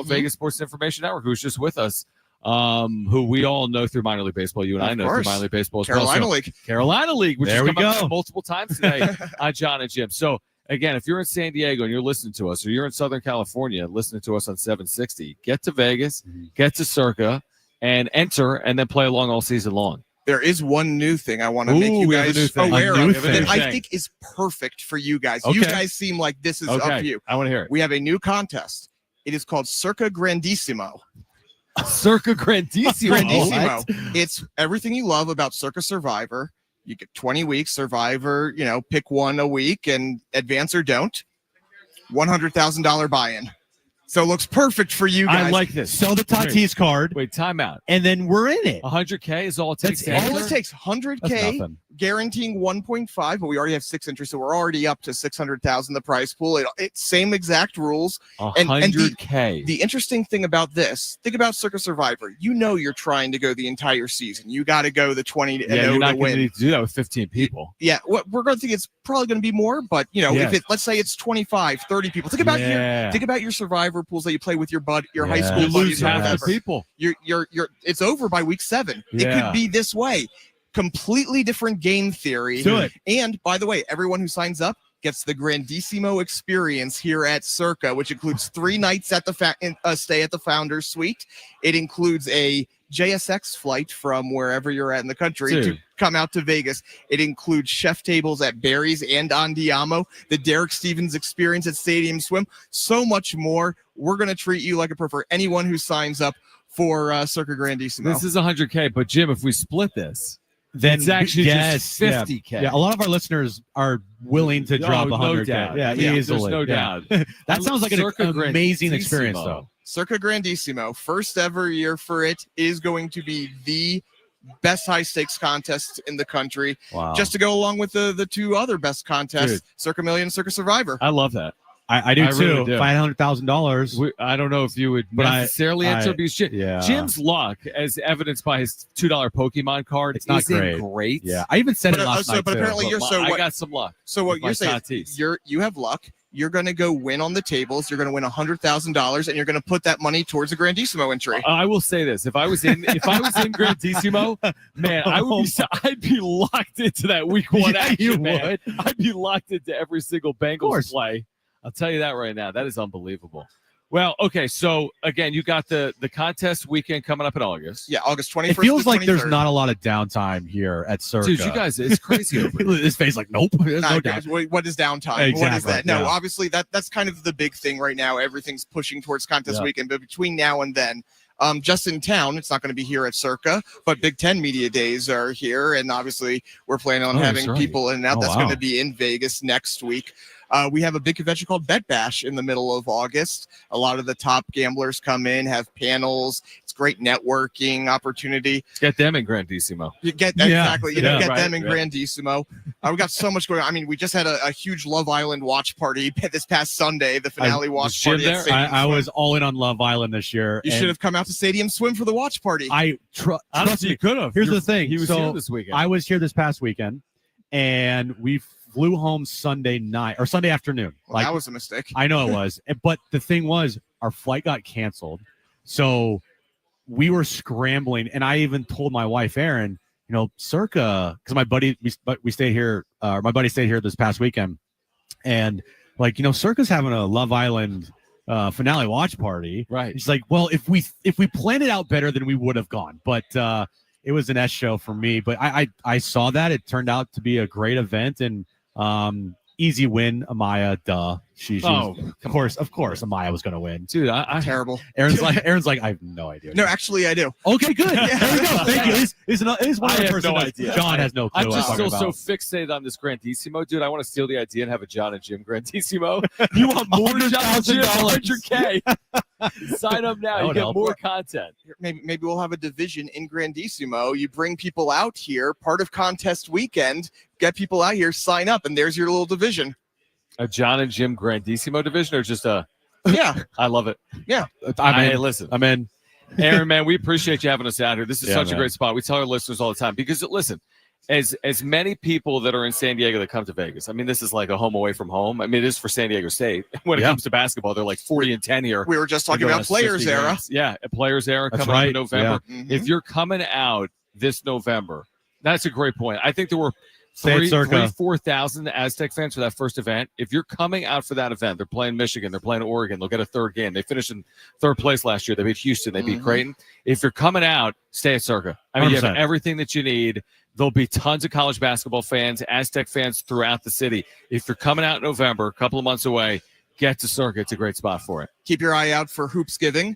Vegas Sports Information Network, who was just with us, who we all know through minor league baseball. You and I know through minor league baseball as Carolina well. So, League. Carolina League, which There has we come up go. multiple times today on John and Jim. So, again, if you're in San Diego and you're listening to us, or you're in Southern California listening to us on 760, get to Vegas, get to Circa, and enter, and then play along all season long. There is one new thing I want to make you we have a new guys thing. aware A new of thing. that I think is perfect for you guys. You Okay. guys seem like this is up Okay, to you. I want to hear it. We have a new contest. It is called Circa Grandissimo. Circa Grandissimo. Grandissimo. It's everything you love about Circa Survivor. You get 20 weeks, Survivor, pick one a week and advance or don't. $100,000 buy-in. So it looks perfect for you guys. I like this. Sell the Tatis card, Wait, time out. and then we're in it. 100K is all it takes. That's to All enter? it takes, That's 100K, nothing. guaranteeing 1.5, but we already have 6 entries, so we're already up to 600,000 the prize pool. It's same exact rules. And 100K. The interesting thing about this, think about Circa Survivor. You're trying to go the entire season. You got to go the 20 and yeah, 0 you're not to going to win. need to do that with 15 people. Yeah, we're going to think it's probably going to be more, but Yes. if let's say it's 25, 30 people. Think about your Survivor pools that you play with your high Yeah. school You buddies lose or half the whatever. people. You're it's over by week 7. It Yeah. could be this way. Completely different game theory. Do it. And by the way, everyone who signs up gets the Grandissimo experience here at Circa, which includes 3 nights at the stay at the Founders Suite. It includes a JSX flight from wherever you're at in the country to Dude. come out to Vegas. It includes chef tables at Barry's and Andiamo, the Derek Stevens experience at Stadium Swim, so much more. We're going to treat you like a pro for anyone who signs up for Circa Grandissimo. This is 100K, but Jim, if we split this, Then it's actually yes, just 50K. Yeah, a lot of our listeners are willing to drop no 100K. doubt. Yeah, Yeah, easily. there's no Yeah. doubt. That sounds like an Circa amazing Grandissimo. experience, though. Circa Grandissimo, first ever year for it, is going to be the best high stakes contest in the country. Wow. Just to go along with the 2 other best contests, Dude. Circa Million and Circa Survivor. I love that. I do I too. really do. $500,000. I don't know if you would But necessarily enter because yeah. Jim's luck, as evidenced by his $2 Pokemon card, It's not isn't great. Yeah, I even said But, it last night. but too. apparently you're I got some luck. So what with my you're saying Tatis. is you have luck. You're going to go win on the tables. You're going to win $100,000, and you're going to put that money towards a Grandissimo entry. I will say this: if I was in Grandissimo, man, I'd be locked into that week 1 Yeah, action. you Man. would. I'd be locked into every single Bengals course. play. I'll tell you that right now. That is unbelievable. Well, okay, so again, you got the contest weekend coming up in August. Yeah, August 21st. It feels to like there's 23rd. not a lot of downtime here at Circa. Dude, you guys, it's crazy over here. This face like, nope. There's Nah, no guys, doubt. what is downtime? What is Exactly, that? No, yeah. obviously that's kind of the big thing right now. Everything's pushing towards contest Yeah. weekend, but between now and then, just in town, it's not going to be here at Circa, but Big Ten Media Days are here, and obviously we're planning on Oh, having that's right. people in and out. Oh, That's wow. going to be in Vegas next week. We have a big convention called Bet Bash in the middle of August. A lot of the top gamblers come in, have panels. It's great networking opportunity. Get them in Grandissimo. You get Yeah. exactly. You Yeah. get Right, them in right. Grandissimo. We got so much going on. I mean, we just had a huge Love Island watch party this past Sunday, the finale was watch Jim party. At there? Stadium I Swim. was all in on Love Island this year. You and should have come out to Stadium Swim for the watch party. trust Honestly, me. you could have. Here's the thing. He was So, here this weekend. I was here this past weekend, and we flew home Sunday night or Sunday afternoon. Well, that was a mistake. I know it was, but the thing was, our flight got canceled, so we were scrambling. And I even told my wife, Erin, Circa, because my buddy, we stayed here. My buddy stayed here this past weekend, and Circa's having a Love Island finale watch party. right. She's like, well, if we planned it out better, then we would have gone. But it was an S show for me. But I saw that. It turned out to be a great event, and easy win, Amaya. Duh. Of course, Amaya was going to win. Dude, I Terrible. Aaron's like, I have no idea. No, actually, I do. Okay, good. Yeah. There we go. Thank you. It's one I of the have person no that idea. John has no clue. I'm what just talking still so about. fixated on this Grandissimo, dude. I want to steal the idea and have a John and Jim Grandissimo. You want more John and Jim? $100,000. 100K. Sign up now. That You would get help. more content. Maybe we'll have a division in Grandissimo. You bring people out here, part of contest weekend, get people out here, sign up, and there's your little division. A John and Jim Grandissimo division, or just a Yeah. I love it. Yeah. Hey, listen. I'm in. Aaron, man, we appreciate you having us out here. This is Yeah, such a man. great spot. We tell our listeners all the time because, listen, as many people that are in San Diego that come to Vegas, I mean, this is like a home away from home. I mean, it is for San Diego State. When it Yeah. comes to basketball, they're like 40-10 here. We were just talking They're about going Players 60 era. games. Yeah, a Players era That's coming up in right. November. Mhm. If you're coming out this November, that's a great point. I think there were Say it, Circa. 4,000 Aztec fans for that first event. If you're coming out for that event, they're playing Michigan, they're playing Oregon, they'll get a third game. They finished in third place last year. They beat Houston, they beat Creighton. If you're coming out, stay at Circa. I mean, you have 100%. everything that you need. There'll be tons of college basketball fans, Aztec fans throughout the city. If you're coming out in November, a couple of months away, get to Circa. It's a great spot for it. Keep your eye out for Hoopsgiving.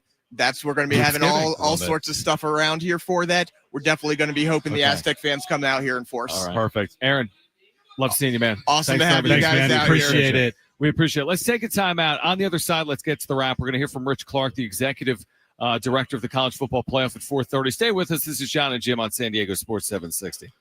We're going to be having all Love it. sorts of stuff around here for that. We're definitely going to be hoping the Okay. Aztec fans come out here in force. All right. Perfect. Aaron, love seeing you, man. Awesome Thanks to for have you having us, guys man. out Appreciate here. it. We appreciate it. Let's take a time out. On the other side, let's get to the wrap. We're going to hear from Rich Clark, the executive director of the College Football Playoff at 4:30. Stay with us. This is John and Jim on San Diego Sports 760.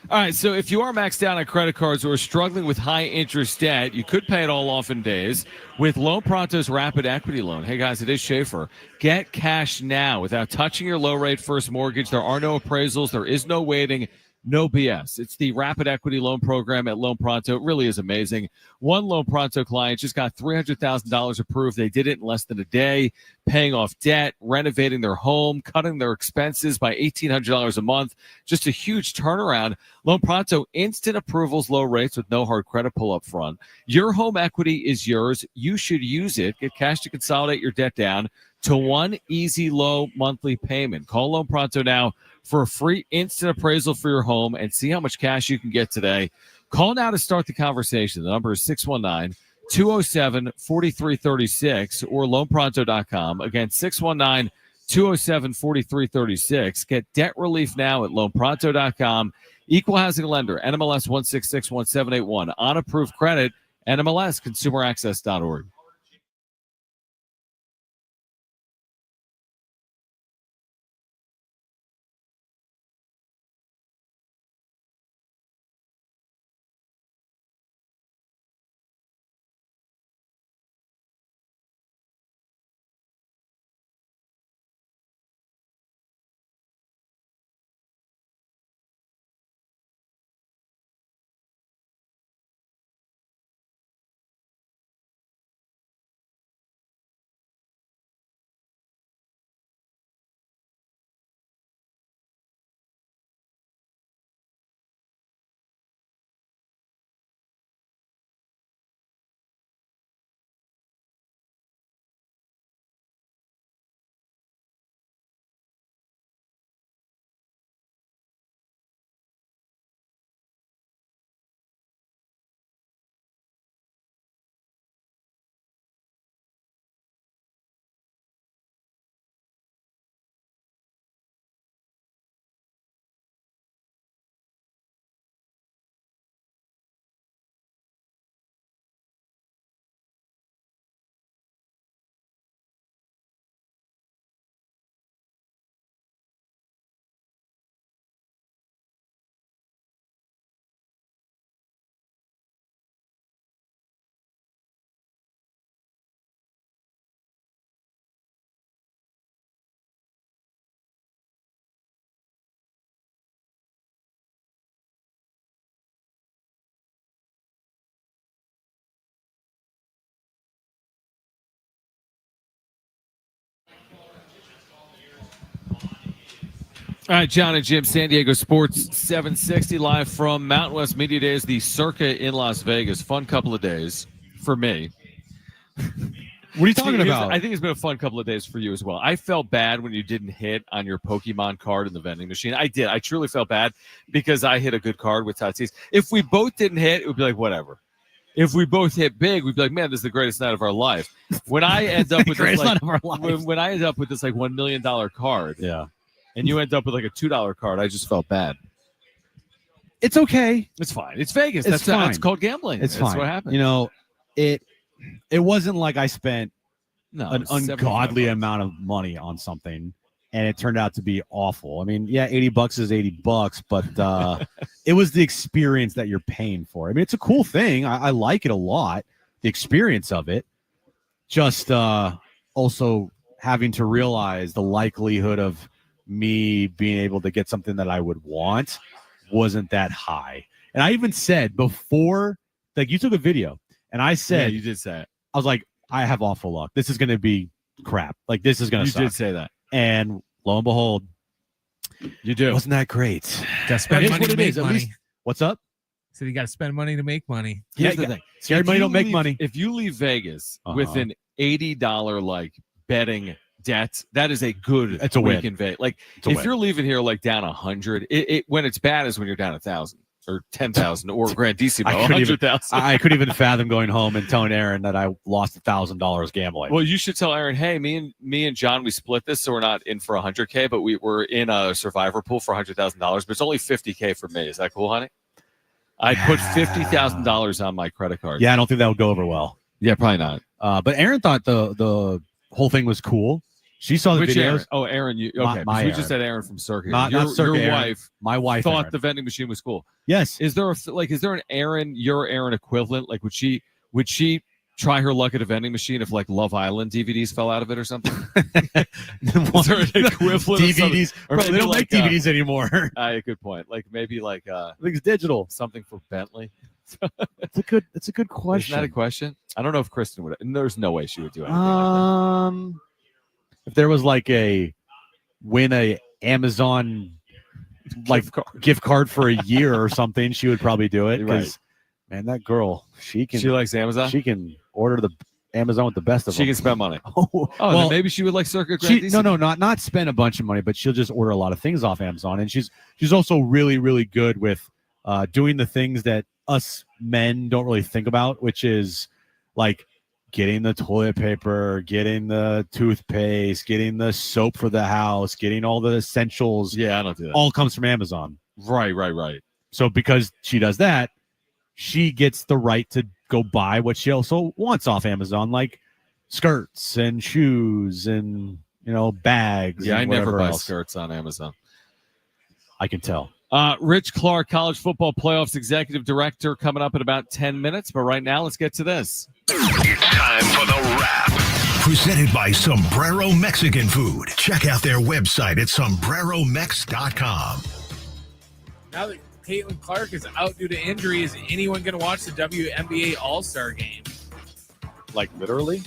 All right, so if you are maxed out on credit cards or are struggling with high interest debt, you could pay it all off in days with Loan Pronto's Rapid Equity Loan. Hey guys, it is Schaefer. Get cash now without touching your low rate first mortgage. There are no appraisals, there is no waiting, no BS. It's the Rapid Equity Loan Program at Loan Pronto. It really is amazing. One Loan Pronto client just got $300,000 approved. They did it in less than a day, paying off debt, renovating their home, cutting their expenses by $1,800 a month. Just a huge turnaround. Loan Pronto, instant approvals, low rates with no hard credit pull up front. Your home equity is yours. You should use it. Get cash to consolidate your debt down to one easy, low monthly payment. Call Loan Pronto now for a free instant appraisal for your home and see how much cash you can get today. Call now to start the conversation. The number is 619-207-4336 or loanpronto.com. Again, 619-207-4336. Get debt relief now at loanpronto.com. Equal housing lender, NMLS 1661781. On approved credit, NMLS consumeraccess.org. All right, John and Jim, San Diego Sports 760 live from Mountain West Media Days, the Circa in Las Vegas. Fun couple of days for me. What are you talking about? I think it's been a fun couple of days for you as well. I felt bad when you didn't hit on your Pokemon card in the vending machine. I did. I truly felt bad because I hit a good card with Tatis. If we both didn't hit, it would be like, whatever. If we both hit big, we'd be like, man, this is the greatest night of our life. When I end up with this, like, when I end up with this like $1 million card, yeah, and you end up with like a $2 card, I just felt bad. It's okay. It's fine. It's Vegas. It's fine. That's called gambling. It's That's fine. what happened. You know, it wasn't like I spent No, an ungodly amount of money on something and it turned out to be awful. I mean, yeah, $80 is $80, but it was the experience that you're paying for. I mean, it's a cool thing. I like it a lot, the experience of it. Just also having to realize the likelihood of me being able to get something that I would want wasn't that high. And I even said before, like, you took a video and I said, yeah, you did say it. I was like, I have awful luck. This is going to be crap. Like, this is going to suck. You did say that. And lo and behold, you do. Wasn't that great? Got to spend money to make money. What's up? So you got to spend money to make money. Here's the thing. Scary money don't make money. If you leave Vegas with an $80 like betting debt, that is a good It's a week win. in Vegas. Like, if you're leaving here like down 100, it when it's bad is when you're down 1,000 or 10,000 or grandissimo 100,000. I couldn't even fathom going home and telling Aaron that I lost $1,000 gambling. Well, you should tell Aaron, hey, me and John, we split this, so we're not in for 100K, but we're in a survivor pool for $100,000, but it's only 50K for me. Is that cool, honey? I put $50,000 on my credit card. Yeah, I don't think that would go over well. Yeah, probably not. But Aaron thought the whole thing was cool. She saw the Which videos. Aaron? Oh, Aaron, you okay? My We Aaron. just said Aaron from Circuit. Not Circuit, your Aaron. wife. My wife thought Aaron. the vending machine was cool. Yes. Is there an Aaron, your Aaron equivalent? Like, would she try her luck at a vending machine if like Love Island DVDs fell out of it or something? Is there an equivalent DVDs? Or Bro, they don't make DVDs anymore. Good point. Like maybe like I think it's digital. Something for Bentley. It's a good question. Isn't that a question? I don't know if Kristen would. There's no way she would do anything like that. If there was like a Amazon like gift card for a year or something, she would probably do it. Right. Man, that girl, she likes Amazon. She can order the Amazon with the best of them. She can spend money. Well, then maybe she would like Circuit. Not spend a bunch of money, but she'll just order a lot of things off Amazon. And she's also really, really good with doing the things that us men don't really think about, which is like getting the toilet paper, getting the toothpaste, getting the soap for the house, getting all the essentials. Yeah, I don't do that. All comes from Amazon. Right. So because she does that, she gets the right to go buy what she also wants off Amazon, like skirts and shoes and, bags. Yeah, and I never buy else. skirts on Amazon. I can tell. Rich Clark, College Football Playoffs Executive Director, coming up in about 10 minutes. But right now, let's get to this. It's time for the wrap. Presented by Sombrero Mexican Food. Check out their website at sombreromex.com. Now that Caitlin Clark is out due to injury, is anyone going to watch the WNBA All-Star game? Like literally?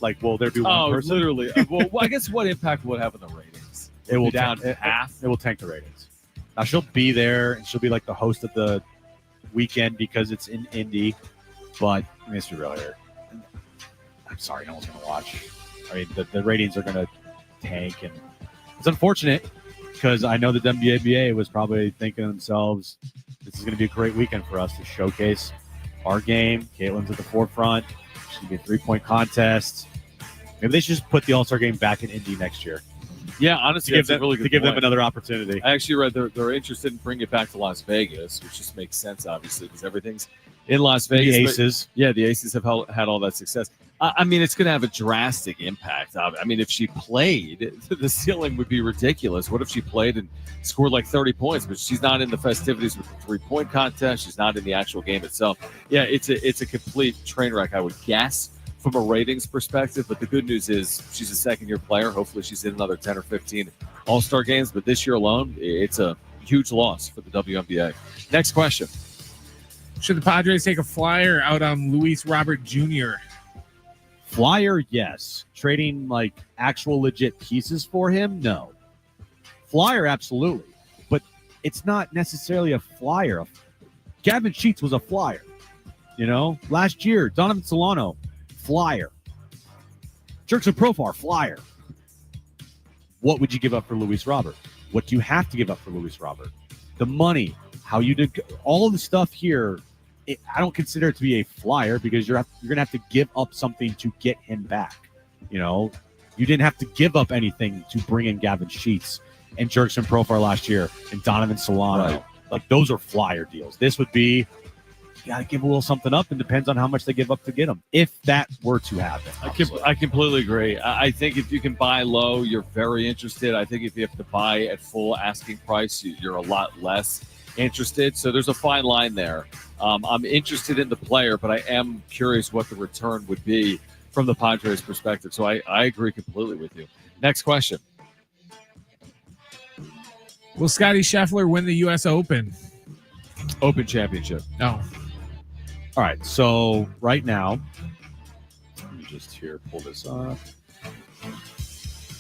Like, will there be one person? Literally. Well, I guess what impact will it have on the ratings? It will be down half. It will tank the ratings. Now she'll be there and she'll be like the host of the weekend because it's in Indy. But let's be real here. I'm sorry, no one's going to watch. I mean, the ratings are going to tank, and it's unfortunate because I know the WNBA was probably thinking to themselves, "This is going to be a great weekend for us to showcase our game." Caitlin's at the forefront. It's going to be a 3-point contest. Maybe they should just put the All-Star game back in Indy next year. Yeah, honestly, to give them another opportunity. I actually read they're interested in bringing it back to Las Vegas, which just makes sense, obviously, because everything's in Las Vegas. The Aces. The Aces have had all that success. I mean, it's going to have a drastic impact. I mean, if she played, the ceiling would be ridiculous. What if she played and scored like 30 points, but she's not in the festivities with the 3-point contest. She's not in the actual game itself. Yeah, it's a complete train wreck, I would guess, from a ratings perspective. But the good news is she's a second-year player. Hopefully she's in another 10 or 15 All-Star games. But this year alone, it's a huge loss for the WNBA. Next question. Should the Padres take a flyer out on Luis Robert Jr.? Flyer, yes. Trading like actual legit pieces for him, no. Flyer, absolutely. But it's not necessarily a flyer. Gavin Sheets was a flyer. Last year, Donovan Solano, flyer. Jurickson Profar, flyer. What would you give up for Luis Robert? What do you have to give up for Luis Robert? The money, how you did all of the stuff here. I don't consider it to be a flyer because you're going to have to give up something to get him back. You know, you didn't have to give up anything to bring in Gavin Sheets and Jurickson Profar last year and Donovan Solano. Right. Like, those are flyer deals. This would be, you got to give a little something up, and depends on how much they give up to get them, if that were to happen. I completely agree. I think if you can buy low, you're very interested. I think if you have to buy at full asking price, you're a lot less interested. So there's a fine line there. I'm interested in the player, but I am curious what the return would be from the Padres' perspective. So I agree completely with you. Next question. Will Scotty Scheffler win the U.S. Open? Open Championship. No. All right, so right now, let me just pull this up.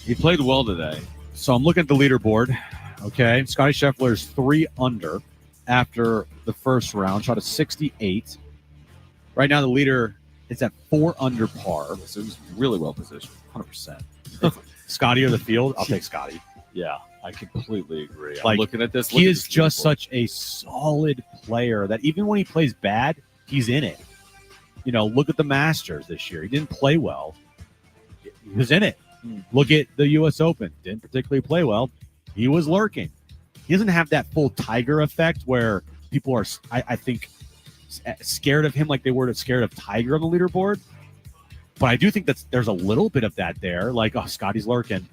He played well today. So I'm looking at the leaderboard. Okay, Scotty Scheffler's 3 under after the first round, shot a 68. Right now, the leader is at 4 under par. So he's really well positioned. 100%. Scotty or the field? I'll take Scotty. Yeah, I completely agree. I'm Like, looking at this. He is just such a solid player that even when he plays bad, he's in it. You know, look at the Masters this year. He didn't play well. He was in it. Look at the U.S. Open. Didn't particularly play well. He was lurking. He doesn't have that full Tiger effect where people are, I think, scared of him like they were scared of Tiger on the leaderboard. But I do think there's a little bit of that there. Like, oh, Scotty's lurking.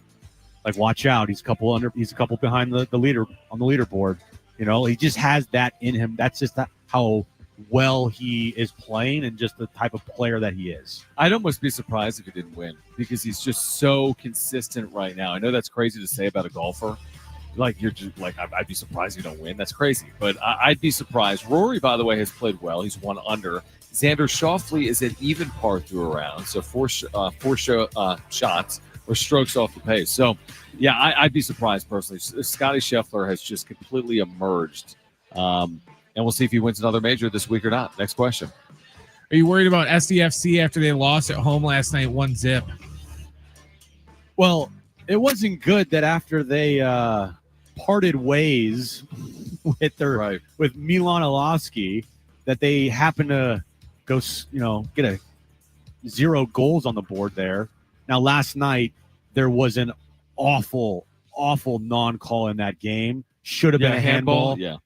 Like, watch out. He's a couple behind the leader on the leaderboard. You know, he just has that in him. That's just how well he is playing and just the type of player that he is. I'd almost be surprised if he didn't win because he's just so consistent right now. I know that's crazy to say about a golfer. Like, you're just like, I'd be surprised if you don't win. That's crazy. But I'd be surprised. Rory, by the way, has played well. He's 1 under. Xander Schauffele is at even par through a round. So four shots or strokes off the pace. So, yeah, I'd be surprised personally. Scotty Scheffler has just completely emerged. And we'll see if he wins another major this week or not. Next question. Are you worried about SDFC after they lost at home last night 1-0? Well, it wasn't good that after they parted ways with Milan Alofsky that they happened to go, get a 0 goals on the board there. Now, last night there was an awful non-call in that game. Should have been a handball. Yeah.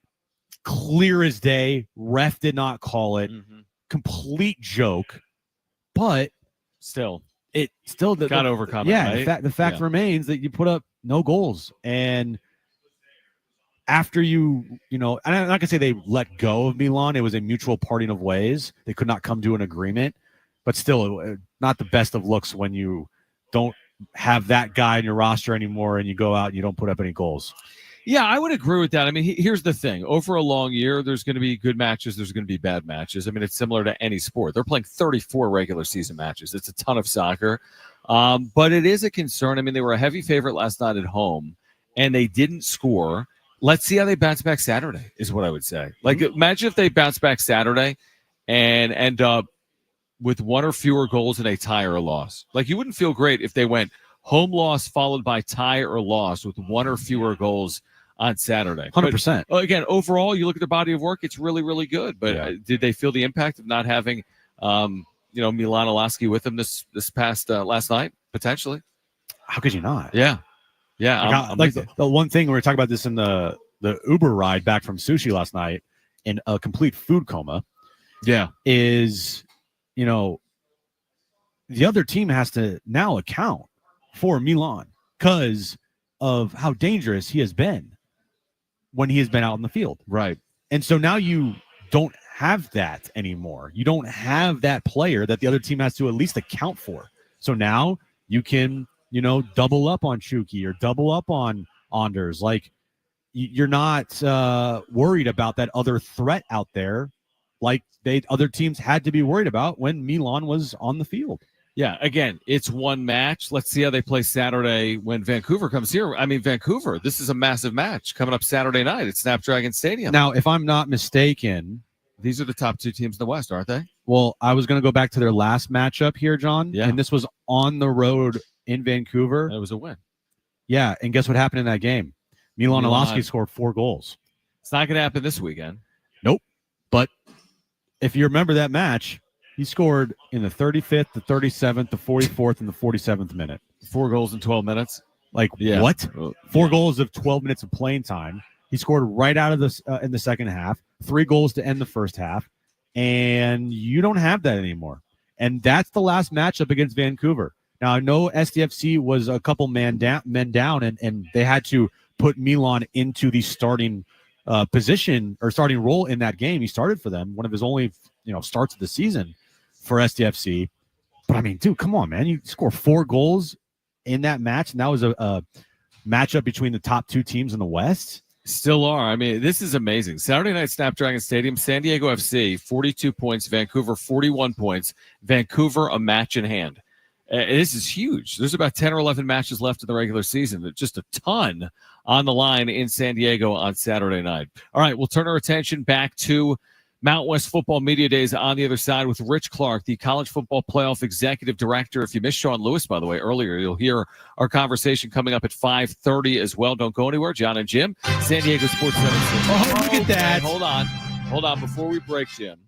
Clear as day. Ref did not call it. Mm-hmm. Complete joke. But still got to overcome it. Right? The fact remains that you put up no goals. And after I'm not going to say they let go of Milan. It was a mutual parting of ways. They could not come to an agreement. But still, not the best of looks when you don't have that guy in your roster anymore and you go out and you don't put up any goals. Yeah, I would agree with that. I mean, here's the thing. Over a long year, there's going to be good matches. There's going to be bad matches. I mean, it's similar to any sport. They're playing 34 regular season matches. It's a ton of soccer. But it is a concern. I mean, they were a heavy favorite last night at home, and they didn't score. Let's see how they bounce back Saturday is what I would say. Like, imagine if they bounce back Saturday and end up with 1 or fewer goals and a tie or a loss. Like, you wouldn't feel great if they went home loss followed by tie or loss with 1 or fewer goals on Saturday. 100%. But, again, overall, you look at their body of work, it's really, really good. But did they feel the impact of not having, Milan Alofsky with them this past last night? Potentially. How could you not? Yeah. Yeah. The one thing we were talking about this in the Uber ride back from sushi last night in a complete food coma. Yeah. Is, the other team has to now account for Milan because of how dangerous he has been when he has been out in the field. Right. And so now you don't have that anymore. You don't have that player that the other team has to at least account for. So now you can, double up on Chucky or double up on Anders. Like, you're not worried about that other threat out there like other teams had to be worried about when Milan was on the field. Yeah, again, it's one match. Let's see how they play Saturday when Vancouver comes here. I mean, Vancouver, this is a massive match coming up Saturday night at Snapdragon Stadium. Now, if I'm not mistaken, These are the top 2 teams in the West, aren't they? Well, I was going to go back to their last matchup here, John. Yeah. And this was on the road in Vancouver. It was a win. Yeah. And guess what happened in that game? Milan Alowski scored 4 goals. It's not going to happen this weekend. Nope. But if you remember that match, he scored in the 35th, the 37th, the 44th, and the 47th minute. 4 goals in 12 minutes. Like, what? 4 goals of 12 minutes of playing time. He scored right out of this in the second half. 3 goals to end the first half. And you don't have that anymore. And that's the last matchup against Vancouver. Now, I know SDFC was a couple men down, and they had to put Milan into the starting position or starting role in that game. He started for them, one of his only starts of the season for SDFC. But I mean, dude, come on, man! You score 4 goals in that match, and that was a matchup between the top 2 teams in the West. Still are. I mean, this is amazing. Saturday night, Snapdragon Stadium, San Diego FC, 42 points, Vancouver, 41 points. Vancouver, a match in hand. This is huge. There's about 10 or 11 matches left in the regular season. There's just a ton on the line in San Diego on Saturday night. All right, we'll turn our attention back to Mountain West Football Media Days on the other side with Rich Clark, the College Football Playoff Executive Director. If you missed Sean Lewis, by the way, earlier, you'll hear our conversation coming up at 5:30 as well. Don't go anywhere. John and Jim, San Diego Sports 76. Oh, look at that. Hold on. Before we break, Jim.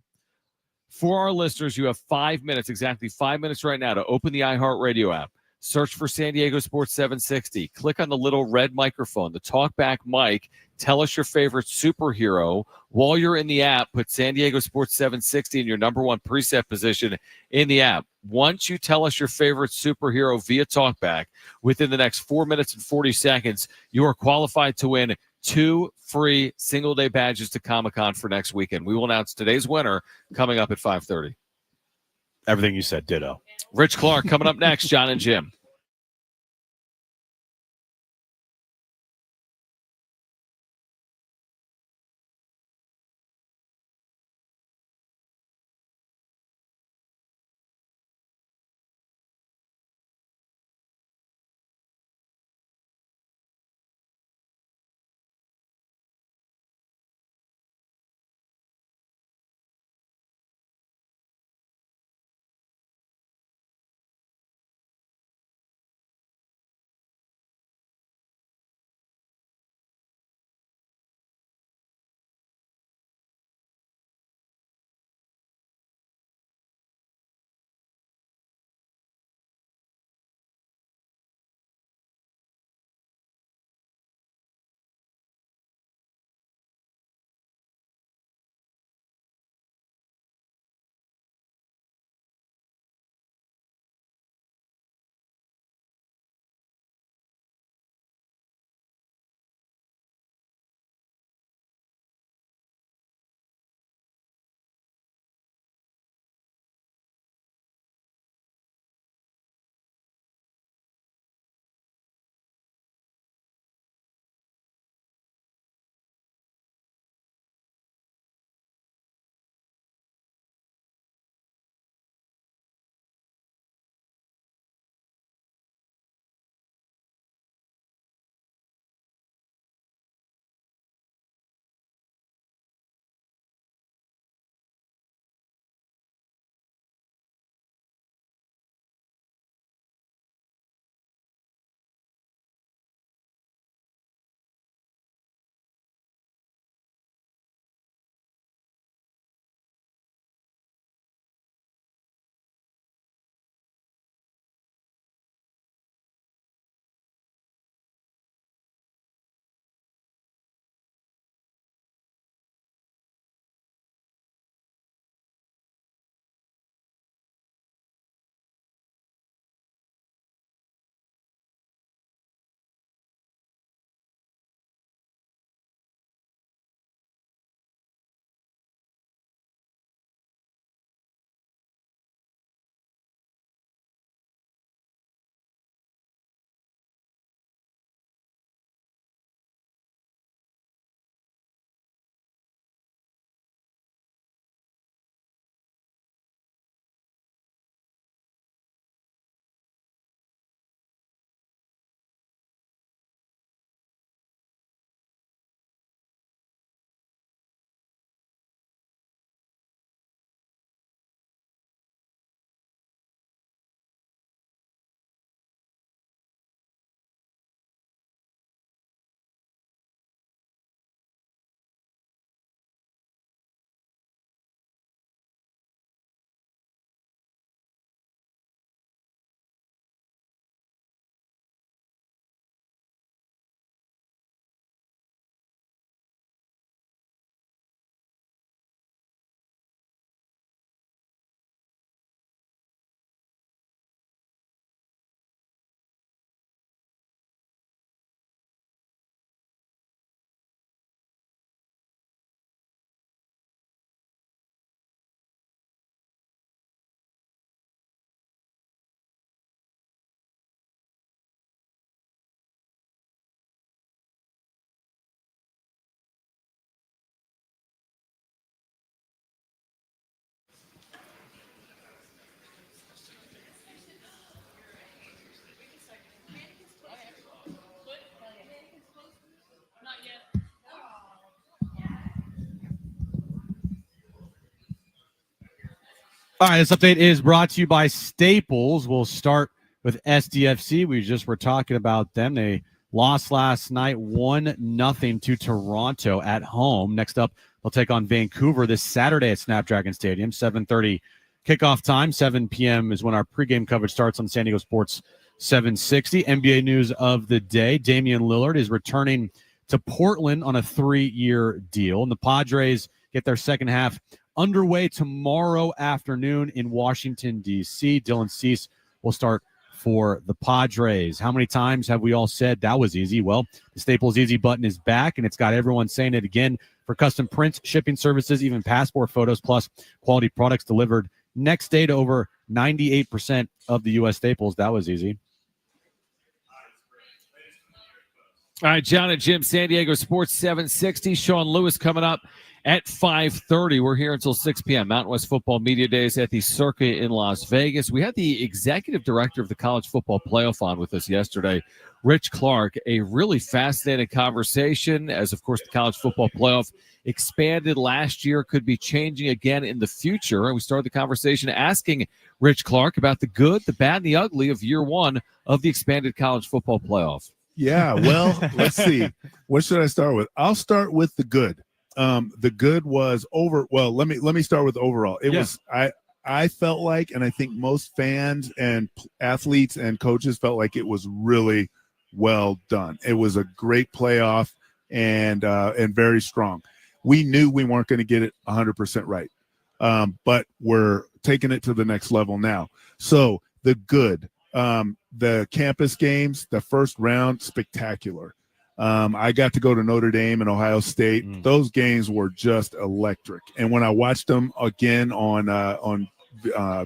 For our listeners, you have 5 minutes, exactly 5 minutes right now to open the iHeartRadio app. Search for San Diego Sports 760. Click on the little red microphone, the talkback mic. Tell us your favorite superhero. While you're in the app, put San Diego Sports 760 in your number 1 preset position in the app. Once you tell us your favorite superhero via talkback, within the next 4 minutes and 40 seconds, you are qualified to win 2 free single-day badges to Comic-Con for next weekend. We will announce today's winner coming up at 5:30. Everything you said, ditto. Rich Clark coming up next, John and Jim. All right, this update is brought to you by Staples. We'll start with SDFC. We just were talking about them. They lost last night 1-0 to Toronto at home. Next up, they'll take on Vancouver this Saturday at Snapdragon Stadium, 7:30 kickoff time. 7 p.m. is when our pregame coverage starts on San Diego Sports 760. NBA news of the day, Damian Lillard is returning to Portland on a 3-year deal, and the Padres get their second half underway tomorrow afternoon in Washington, D.C. Dylan Cease will start for the Padres. How many times have we all said that was easy? Well, the Staples Easy button is back, and it's got everyone saying it again for custom prints, shipping services, even passport photos, plus quality products delivered next day to over 98% of the U.S. Staples. That was easy. All right, John and Jim, San Diego Sports 760. Sean Lewis coming up at 5:30. We're here until 6 p.m. Mountain West Football Media Days at the Circa in Las Vegas. We had the executive director of the College Football Playoff on with us yesterday, Rich Clark. A really fascinating conversation as, of course, the College Football Playoff expanded last year, could be changing again in the future. And we started the conversation asking Rich Clark about the good, the bad, and the ugly of year one of the expanded College Football Playoff. Yeah, well, let's see. What should I start with? I'll start with the good. The good was well, let me start with overall. It was I felt like, and I think most fans and athletes and coaches felt like it was really well done. It was a great playoff and very strong. We knew we weren't going to get it 100% right, but we're taking it to the next level now. So the good, the campus games, the first round, spectacular. I got to go to Notre Dame and Ohio State. Those games were just electric. And when I watched them again on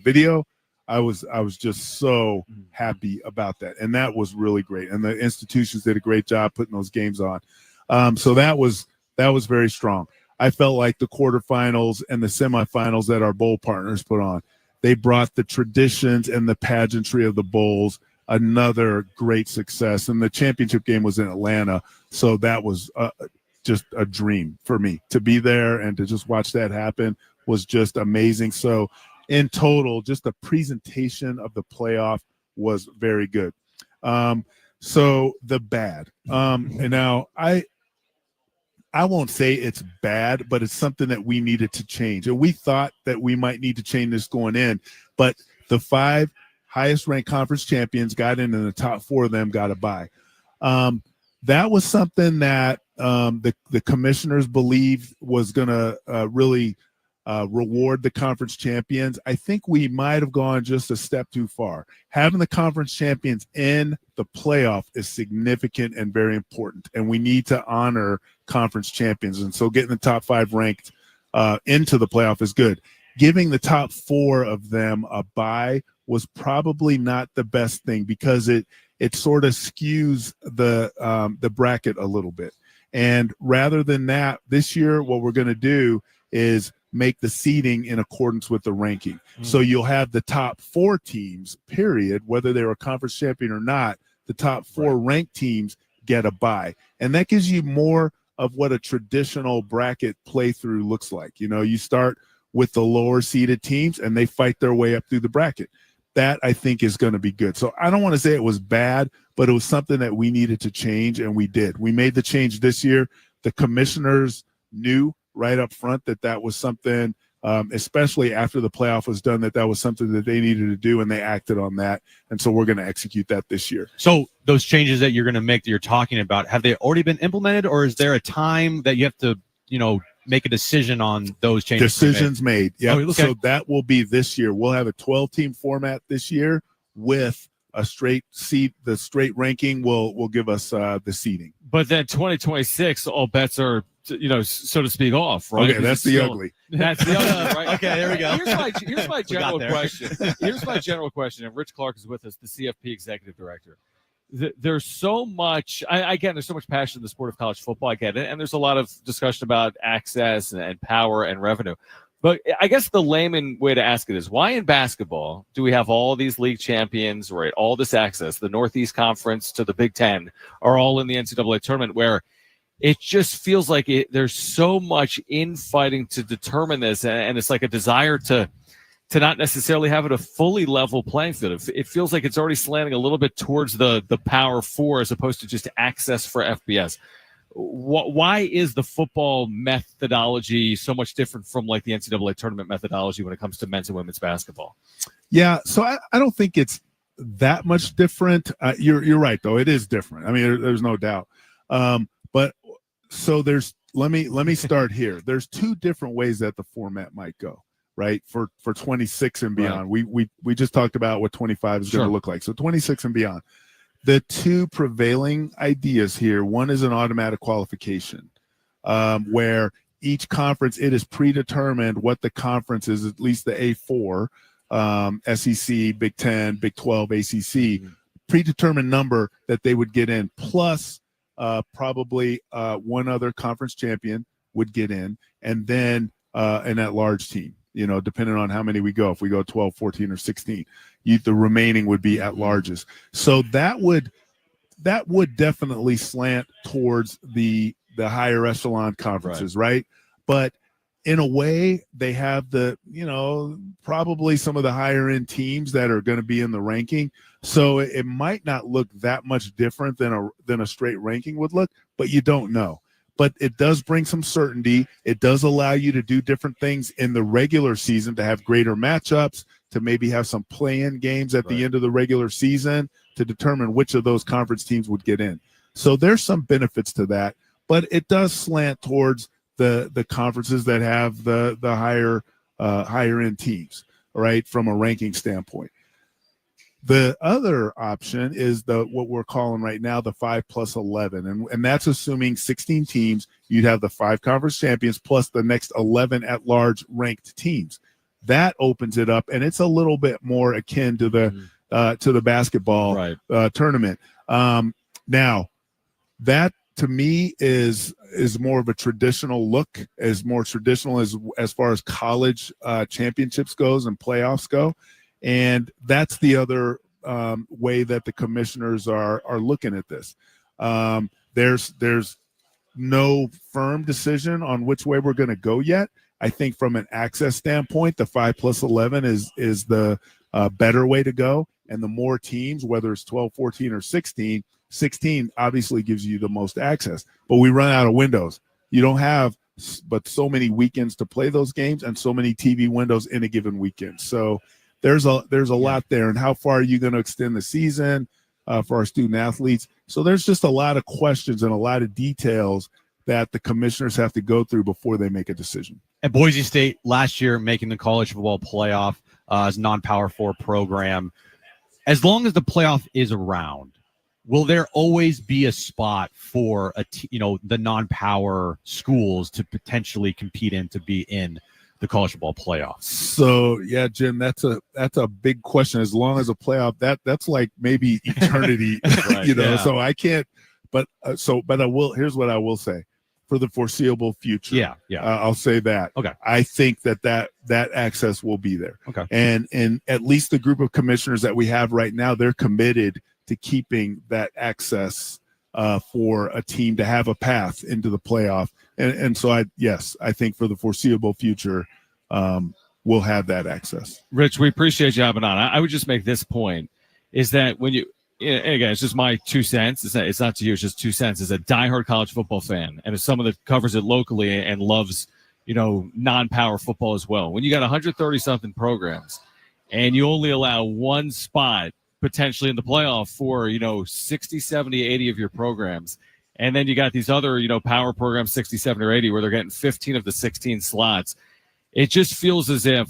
video, I was just so happy about that. And that was really great. And the institutions did a great job putting those games on. So that was very strong. I felt like the quarterfinals and the semifinals that our bowl partners put on, they brought the traditions and the pageantry of the bowls. Another great success, and the championship game was in Atlanta, so that was just a dream for me to be there and to just watch that happen was just amazing. So in total, just the presentation of the playoff was very good. So the bad, and now I won't say it's bad, but it's something that we needed to change, and we thought that we might need to change this going in, but the 5 highest ranked conference champions got in, and the top 4 of them got a bye. That was something that the commissioners believed was going to really reward the conference champions. I think we might have gone just a step too far. Having the conference champions in the playoff is significant and very important, and we need to honor conference champions. And so getting the top 5 ranked into the playoff is good. Giving the top 4 of them a bye was probably not the best thing because it sort of skews the bracket a little bit. And rather than that, this year what we're going to do is make the seeding in accordance with the ranking. So you'll have the top 4 teams, period, whether they're a conference champion or not, the top 4 ranked teams get a bye. And that gives you more of what a traditional bracket playthrough looks like. You know, you start with the lower seeded teams and they fight their way up through the bracket. That I think is going to be good. So I don't want to say it was bad, but it was something that we needed to change, and we did. We made the change this year. The commissioners knew right up front that was something, especially after the playoff was done, that was something that they needed to do, and they acted on that. And so we're going to execute that this year. So those changes that you're going to make that you're talking about, have they already been implemented, or is there a time that you have to, make a decision on those changes? Decisions made. Yeah. Oh, okay. So that will be this year. We'll have a 12-team format this year with a straight seed. The straight ranking will give us the seeding. But then 2026, all bets are, so to speak, off, right? Okay, that's the ugly. That's the ugly, right? Okay, there we go. Here's my general question. Here's my general question, and Rich Clark is with us, the CFP executive director. There's so much, there's so much passion in the sport of college football. I get it. And there's a lot of discussion about access and power and revenue. But I guess the layman way to ask it is, why in basketball do we have all these league champions, right? All this access, the Northeast Conference to the Big Ten are all in the NCAA tournament, where it just feels like there's so much infighting to determine this. And it's like a desire to to not necessarily have it a fully level playing field. It feels like it's already slanting a little bit towards the Power Four as opposed to just access for FBS. Why is the football methodology so much different from like the NCAA tournament methodology when it comes to men's and women's basketball? Yeah, so I don't think it's that much different. You're right, though. It is different. I mean, there's no doubt. But so let me start here. There's two different ways that the format might go, right? For 26 and beyond. Right. We just talked about what 25 is going to look like. So 26 and beyond. The two prevailing ideas here, one is an automatic qualification, where each conference, it is predetermined what the conference is, at least the A4, SEC, Big 10, Big 12, ACC, predetermined number that they would get in, plus probably one other conference champion would get in, and then an at-large team, depending on how many we go. If we go 12, 14, or 16, the remaining would be at-larges. So that would definitely slant towards the higher echelon conferences, right? But in a way, they have probably some of the higher end teams that are going to be in the ranking. So it might not look that much different than a straight ranking would look, but you don't know. But it does bring some certainty. It does allow you to do different things in the regular season, to have greater matchups, to maybe have some play-in games at the end of the regular season to determine which of those conference teams would get in. So there's some benefits to that, but it does slant towards the conferences that have the higher end teams, right, from a ranking standpoint. The other option is what we're calling right now the 5+11, and that's assuming 16 teams. You'd have the 5 conference champions plus the next 11 at-large ranked teams. That opens it up, and it's a little bit more akin to the basketball tournament. Now, that to me is more of a traditional look, as more traditional as far as college championships goes and playoffs go. And that's the other way that the commissioners are looking at this. There's no firm decision on which way we're going to go yet. I think from an access standpoint, the 5+11 is the better way to go. And the more teams, whether it's 12, 14, or 16 obviously gives you the most access. But we run out of windows. You don't have but so many weekends to play those games and so many TV windows in a given weekend. So there's a lot there. And how far are you going to extend the season for our student athletes? So there's just a lot of questions and a lot of details that the commissioners have to go through before they make a decision. And Boise State last year making the college football playoff as a non-Power 4 program. As long as the playoff is around, will there always be a spot for the non-power schools to potentially compete in to be in the college football playoffs? So yeah, Jim, that's a big question. As long as a playoff, that's like maybe eternity, So I can't. But I will. Here's what I will say: for the foreseeable future, I'll say that. Okay, I think that access will be there. Okay, and at least the group of commissioners that we have right now, they're committed to keeping that access for a team to have a path into the playoff. And so I think for the foreseeable future, we'll have that access. Rich, we appreciate you having on. I would just make this point, is that when you, and again, it's just my 2 cents. It's not to you, it's just 2 cents. As a diehard college football fan, and as someone that covers it locally and loves, non-power football as well, when you got 130-something programs and you only allow one spot potentially in the playoff for, 60, 70, 80 of your programs, and then you got these other, power programs, 67 or 80, where they're getting 15 of the 16 slots. It just feels as if,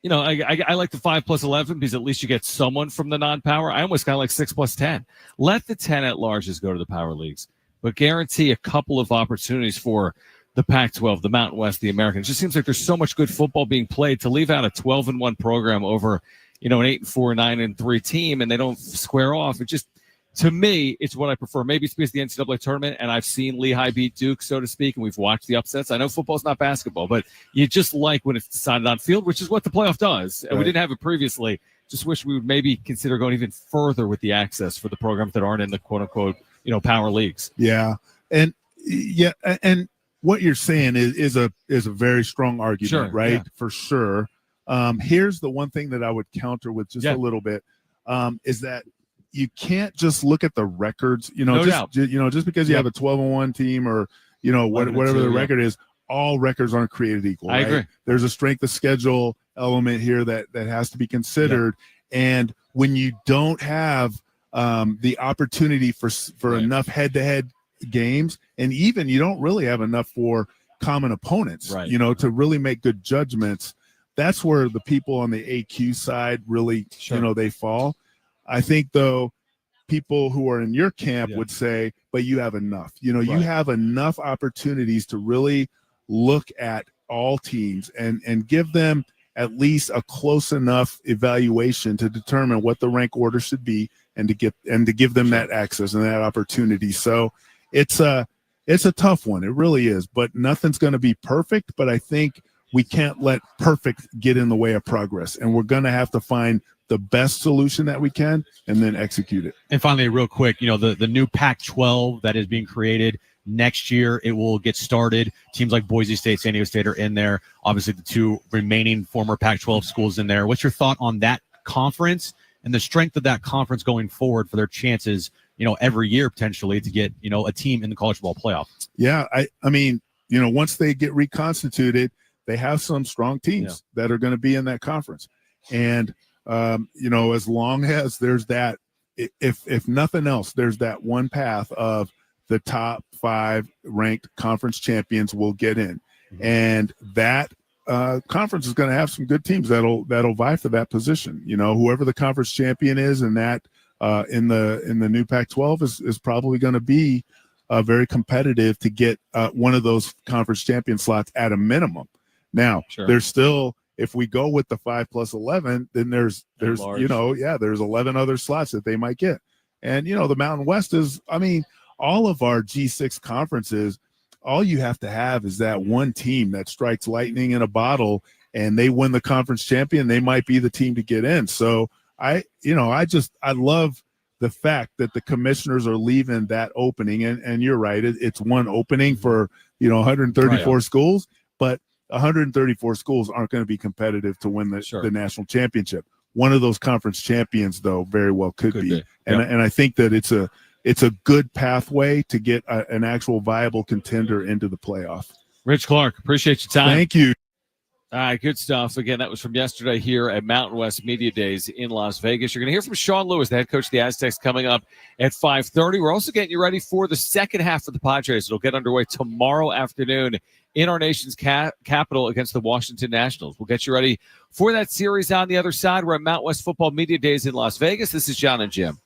I like the 5+11 because at least you get someone from the non-power. I almost kind of like 6+10. Let the 10 at-larges go to the power leagues, but guarantee a couple of opportunities for the Pac-12, the Mountain West, the American. It just seems like there's so much good football being played. To leave out a 12-1 program over, an 8-4, 9-3 team, and they don't square off. It just, to me, it's what I prefer. Maybe it's because of the NCAA tournament, and I've seen Lehigh beat Duke, so to speak, and we've watched the upsets. I know football's not basketball, but you just like when it's decided on field, which is what the playoff does. And we didn't have it previously. Just wish we would maybe consider going even further with the access for the programs that aren't in the quote-unquote, power leagues. Yeah, and what you're saying is a very strong argument, right? Yeah. For sure. Here's the one thing that I would counter with just Yeah. a little bit, is that you can't just look at the records. No doubt. Just because you have a 12-1 team or whatever the record is, all records aren't created equal. I right? agree. There's a strength of schedule element here that has to be considered, and when you don't have the opportunity for enough head-to-head games, and even you don't really have enough for common opponents, Right. to really make good judgments. That's where the people on the AQ side really, they fall. I think, though, people who are in your camp would say, but you have enough. You have enough opportunities to really look at all teams and give them at least a close enough evaluation to determine what the rank order should be and to give them that access and that opportunity. So it's a tough one. It really is, but nothing's going to be perfect. But I think we can't let perfect get in the way of progress, and we're going to have to find the best solution that we can and then execute it. And finally, real quick, the new Pac-12 that is being created next year, it will get started. Teams like Boise State, San Diego State are in there. Obviously, the two remaining former Pac-12 schools in there. What's your thought on that conference and the strength of that conference going forward for their chances, every year potentially to get, a team in the college football playoff? Yeah, I mean, once they get reconstituted, they have some strong teams that are going to be in that conference. And as long as there's that, if nothing else, there's that one path of the top 5 ranked conference champions will get in, and that conference is going to have some good teams that'll vie for that position. Whoever the conference champion is, and that in the new Pac-12 is probably going to be very competitive to get one of those conference champion slots at a minimum. Now, there's still, if we go with the 5 plus 11, then there's 11 other slots that they might get. And, the Mountain West is, all of our G6 conferences, all you have to have is that one team that strikes lightning in a bottle and they win the conference champion. They might be the team to get in. So I love the fact that the commissioners are leaving that opening. And you're right. It's one opening for, 134 schools, but 134 schools aren't going to be competitive to win the national championship. One of those conference champions, though, very well could be. And I think that it's a good pathway to get an actual viable contender into the playoff. Rich Clark, appreciate your time. Thank you. All right, good stuff. Again, that was from yesterday here at Mountain West Media Days in Las Vegas. You're going to hear from Sean Lewis, the head coach of the Aztecs, coming up at 5:30. We're also getting you ready for the second half of the Padres. It'll get underway tomorrow afternoon in our nation's capital against the Washington Nationals. We'll get you ready for that series on the other side. We're at Mountain West Football Media Days in Las Vegas. This is John and Jim.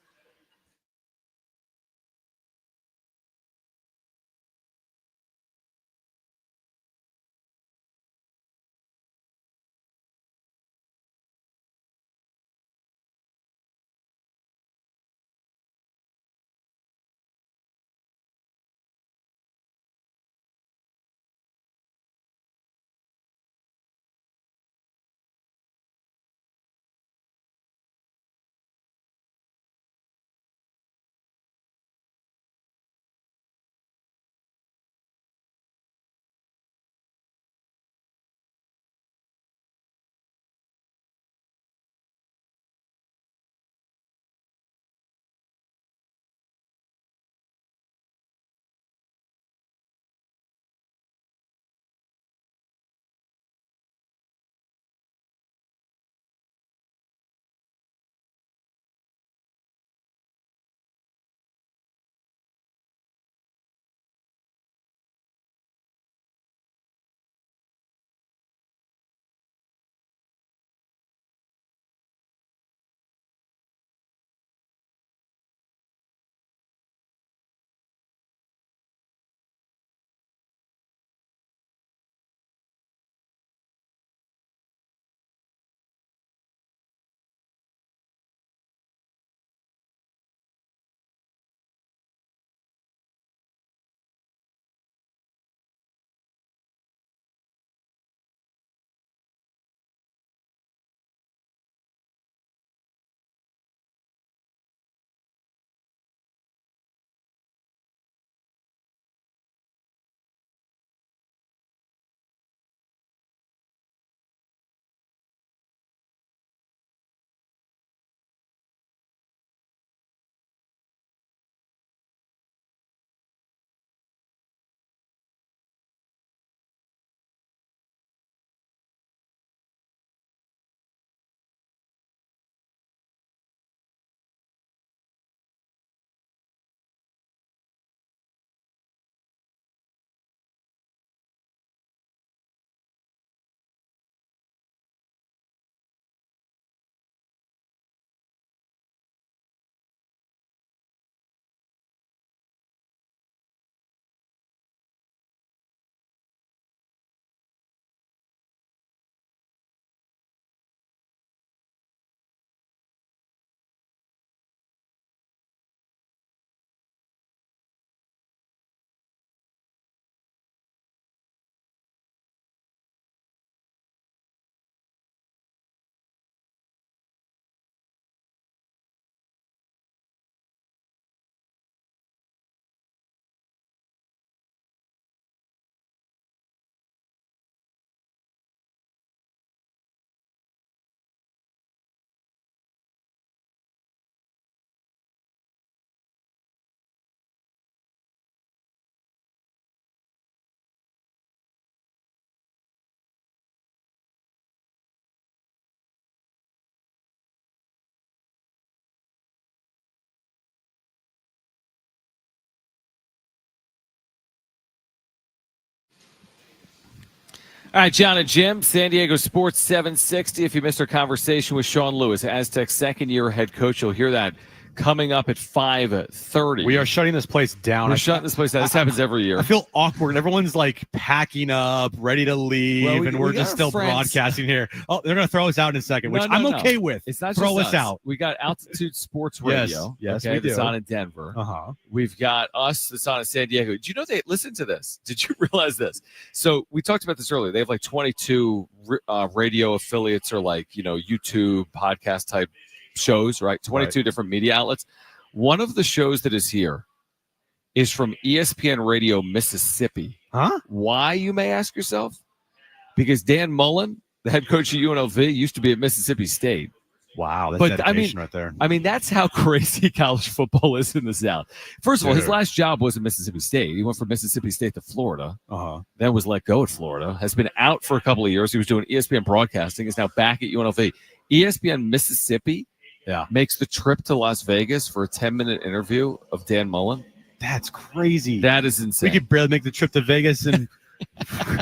All right, John and Jim, San Diego Sports 760. If you missed our conversation with Sean Lewis, Aztec second-year head coach, you'll hear that coming up at 5:30. We are shutting this place down. We're shutting this place down. This happens every year. I feel awkward. Everyone's like packing up, ready to leave, Well, and we're just still broadcasting here. Oh, they're going to throw us out in a second, which I'm okay with. It's not throw just us out. We got Altitude Sports Radio. Yes, okay, we do. that's on in Denver. Uh-huh. We've got us that's on in San Diego. Did you know they listen to this? Did you realize this? So we talked about this earlier. They have like 22 radio affiliates or like, YouTube podcast type shows, right? 22 different media outlets. One of the shows that is here is from ESPN Radio Mississippi. Huh? Why, you may ask yourself? Because Dan Mullen, the head coach of UNLV, used to be at Mississippi State. Wow, that's But dedication right there. I mean, that's how crazy college football is in the South. First of all, his last job was at Mississippi State. He went from Mississippi State to Florida, then was let go at Florida, has been out for a couple of years. He was doing ESPN broadcasting, is now back at UNLV. ESPN Mississippi makes the trip to Las Vegas for a 10-minute interview of Dan Mullen. That's crazy. That is insane. We could barely make the trip to Vegas and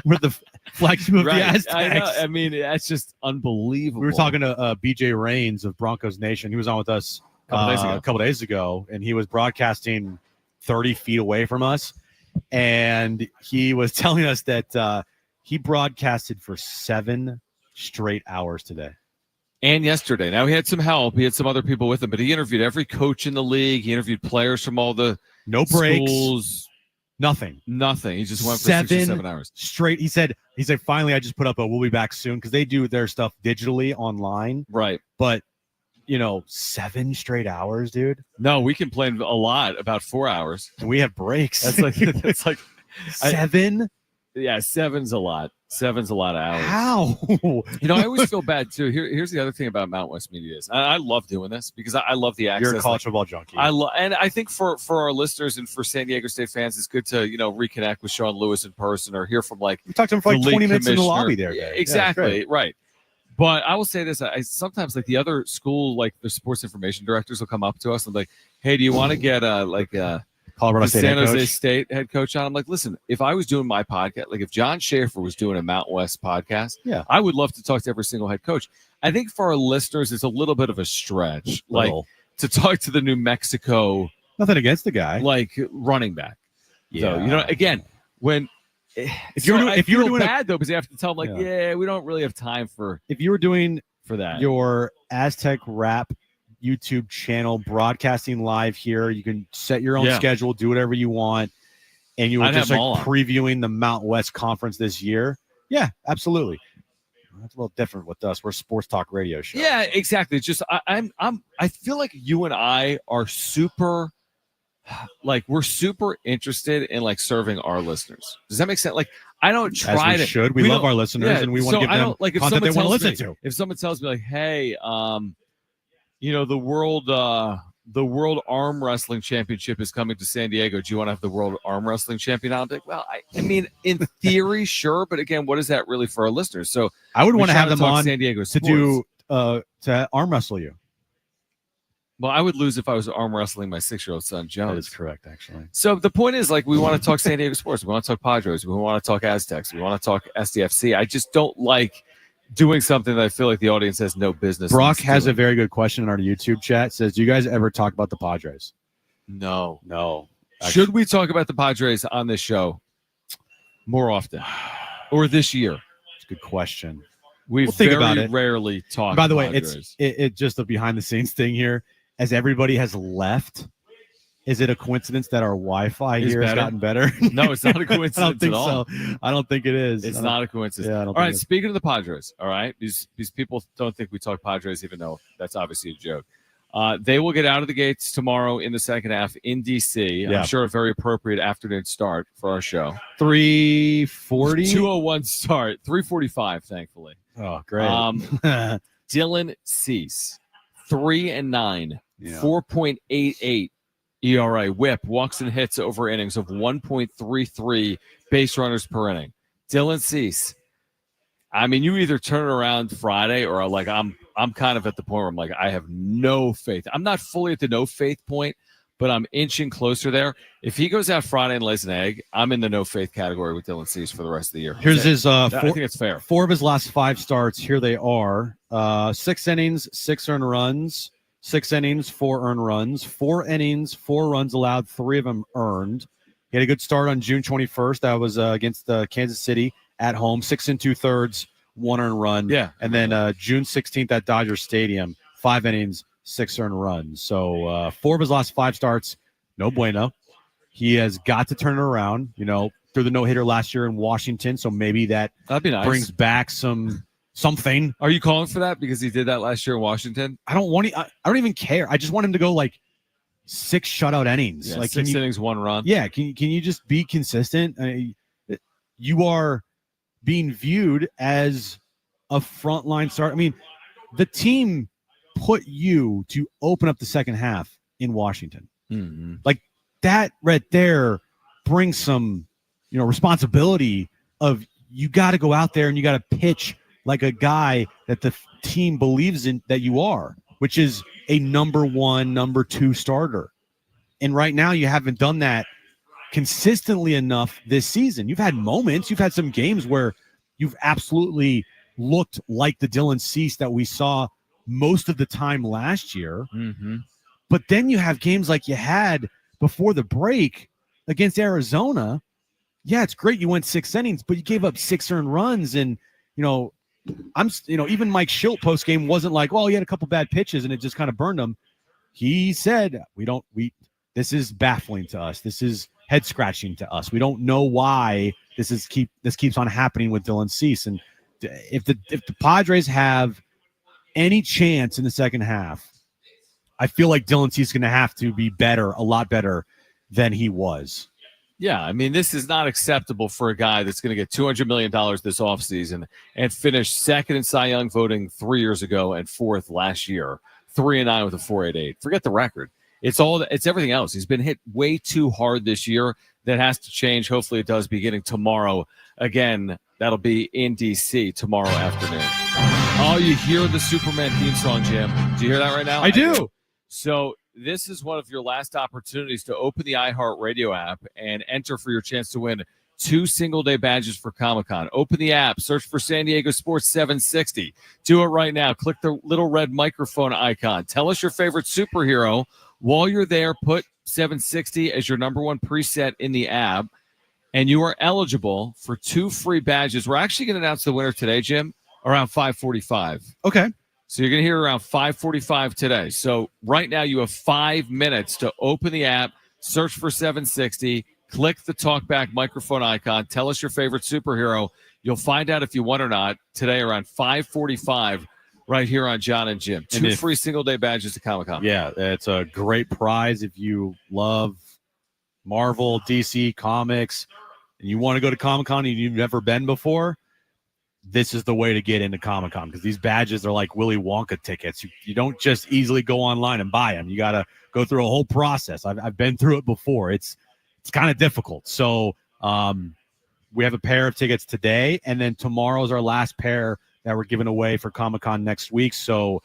we're the flagship of the Aztecs. I know. I mean, that's just unbelievable. We were talking to BJ Rains of Broncos Nation. He was on with us a couple days ago, and he was broadcasting 30 feet away from us. And he was telling us that he broadcasted for 7 straight hours today. And yesterday. Now, he had some help. He had some other people with him, but he interviewed every coach in the league. He interviewed players from all the breaks. Schools. Nothing. He just went for 6 or 7 hours. Straight. He said, finally, I just put up a we'll be back soon because they do their stuff digitally online. Right. But, 7 straight hours, dude. No, we complain a lot about 4 hours. And we have breaks. That's like 7? Yeah, 7's a lot. 7's a lot of hours. How? I always feel bad too. Here's the other thing about Mount West Media is I love doing this because I love the access. You're a college football junkie. And I think for our listeners and for San Diego State fans, it's good to reconnect with Sean Lewis in person or hear from we talked to him for like 20 minutes in the lobby there. Yeah, exactly, right. But I will say this: I sometimes the other school, the sports information directors will come up to us and like, "Hey, do you want to get Colorado State San head Jose coach? State head coach on?" I'm like, listen, if I was doing my podcast, if John Schaefer was doing a Mount West podcast, I would love to talk to every single head coach. I think for our listeners, it's a little bit of a stretch, to talk to the New Mexico. Nothing against the guy, running back. Yeah. So again, when if you were doing bad though, because you have to tell them we don't really have time for. If you were doing for that, your Aztec Rap YouTube channel broadcasting live here, you can set your own schedule, do whatever you want, and you were just previewing the Mount West Conference this year. Yeah, absolutely. That's a little different with us. We're a sports talk radio show. Yeah, exactly. It's just I feel like you and I are super we're super interested in serving our listeners. Does that make sense? I don't try to. We love our listeners and we want to give them content they want to listen to. If someone tells me hey, the world arm wrestling championship is coming to San Diego. Do you want to have the world arm wrestling champion? I'll be like, well, I mean, in theory, sure, but again, what is that really for our listeners? So I would want to have them on San Diego to do to arm wrestle you. Well, I would lose if I was arm wrestling my 6-year-old son, Jones. That is correct, actually. So the point is, we want to talk San Diego sports. We want to talk Padres. We want to talk Aztecs. We want to talk SDFC. I just don't like doing something that I feel like the audience has no business. Brock has a very good question in our YouTube chat. Says, do you guys ever talk about the Padres? No. Actually, should we talk about the Padres on this show more often or this year? It's a good question. We'll think about it. Rarely talk. By the way, Padres. it's just a behind the scenes thing here. As everybody has left, is it a coincidence that our Wi-Fi here has gotten better? No, it's not a coincidence I don't think at all. so. I don't think it is. It's not a coincidence. Yeah, all right, speaking of the Padres, all right, these people don't think we talk Padres, even though that's obviously a joke. They will get out of the gates tomorrow in the second half in D.C. Yeah. I'm sure a very appropriate afternoon start for our show. 3:40? 2:01 start, 3:45, thankfully. Oh, great. Dylan Cease, 3-9, Yeah. 4.88 ERA, whip, walks and hits over innings of 1.33 base runners per inning. Dylan Cease. I mean, you either turn it around Friday or I'm kind of at the point where I'm I have no faith. I'm not fully at the no faith point, but I'm inching closer there. If he goes out Friday and lays an egg, I'm in the no faith category with Dylan Cease for the rest of the year. Here's his I think it's fair. 4 of his last 5 starts. Here they are. 6 innings, 6 earned runs. 6 innings, 4 earned runs. 4 innings, 4 runs allowed, 3 of them earned. He had a good start on June 21st. That was against Kansas City at home. 6 2/3, 1 earned run. Yeah. And then June 16th at Dodger Stadium, 5 innings, 6 earned runs. So 4 of his last 5 starts, no bueno. He has got to turn it around, through the no-hitter last year in Washington. So maybe that'd be nice. Brings back something. Are you calling for that because he did that last year in Washington? I don't even care. I just want him to go like 6 shutout innings. Yeah, like 6 innings, 1 run. Yeah. Can you just be consistent? You are being viewed as a frontline start. I mean, the team put you to open up the second half in Washington. Mm-hmm. Like that right there brings some, responsibility of you got to go out there and you got to pitch like a guy that the team believes in that you are, which is a number 1, number 2 starter. And right now you haven't done that consistently enough this season. You've had moments, you've had some games where you've absolutely looked like the Dylan Cease that we saw most of the time last year. Mm-hmm. But then you have games like you had before the break against Arizona. Yeah, it's great you went 6 innings, but you gave up 6 earned runs. And, even Mike Schilt post game wasn't like, well, he had a couple bad pitches and it just kind of burned him. He said, this is baffling to us. This is head scratching to us. We don't know why this keeps on happening with Dylan Cease. And if the Padres have any chance in the second half, I feel like Dylan Cease is going to have to be better, a lot better than he was. Yeah, I mean, this is not acceptable for a guy that's going to get $200 million this offseason and finish second in Cy Young voting 3 years ago and 4th last year, 3-9 with a 4.88. Forget the record. It's everything else. He's been hit way too hard this year. That has to change. Hopefully it does beginning tomorrow. Again, that'll be in D.C. tomorrow afternoon. Oh, you hear the Superman theme song, Jim. Do you hear that right now? I do. So this is one of your last opportunities to open the iHeartRadio app and enter for your chance to win 2 single-day badges for Comic-Con. Open the app, search for San Diego Sports 760. Do it right now. Click the little red microphone icon. Tell us your favorite superhero. While you're there, put 760 as your number 1 preset in the app, and you are eligible for 2 free badges. We're actually going to announce the winner today, Jim, around 5:45. Okay. So you're going to hear around 5:45 today. So right now you have 5 minutes to open the app, search for 760, click the talkback microphone icon, tell us your favorite superhero. You'll find out if you won or not today around 5:45 right here on John and Jim. 2 free single-day badges to Comic-Con. Yeah, it's a great prize if you love Marvel, DC, comics, and you want to go to Comic-Con and you've never been before. This is the way to get into Comic-Con because these badges are like Willy Wonka tickets. You don't just easily go online and buy them. You got to go through a whole process. I've been through it before. It's kind of difficult. So we have a pair of tickets today, and then tomorrow is our last pair that we're giving away for Comic-Con next week. So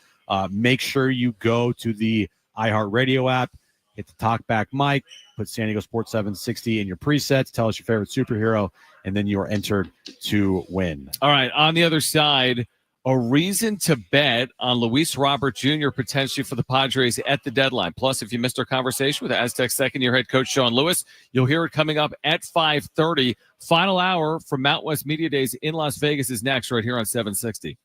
make sure you go to the iHeartRadio app, hit the talkback mic, put San Diego Sports 760 in your presets, tell us your favorite superhero, and then you are entered to win. All right, on the other side, a reason to bet on Luis Robert Jr. potentially for the Padres at the deadline. Plus, if you missed our conversation with Aztec second-year head coach Sean Lewis, you'll hear it coming up at 5:30. Final hour from Mountain West Media Days in Las Vegas is next right here on 760.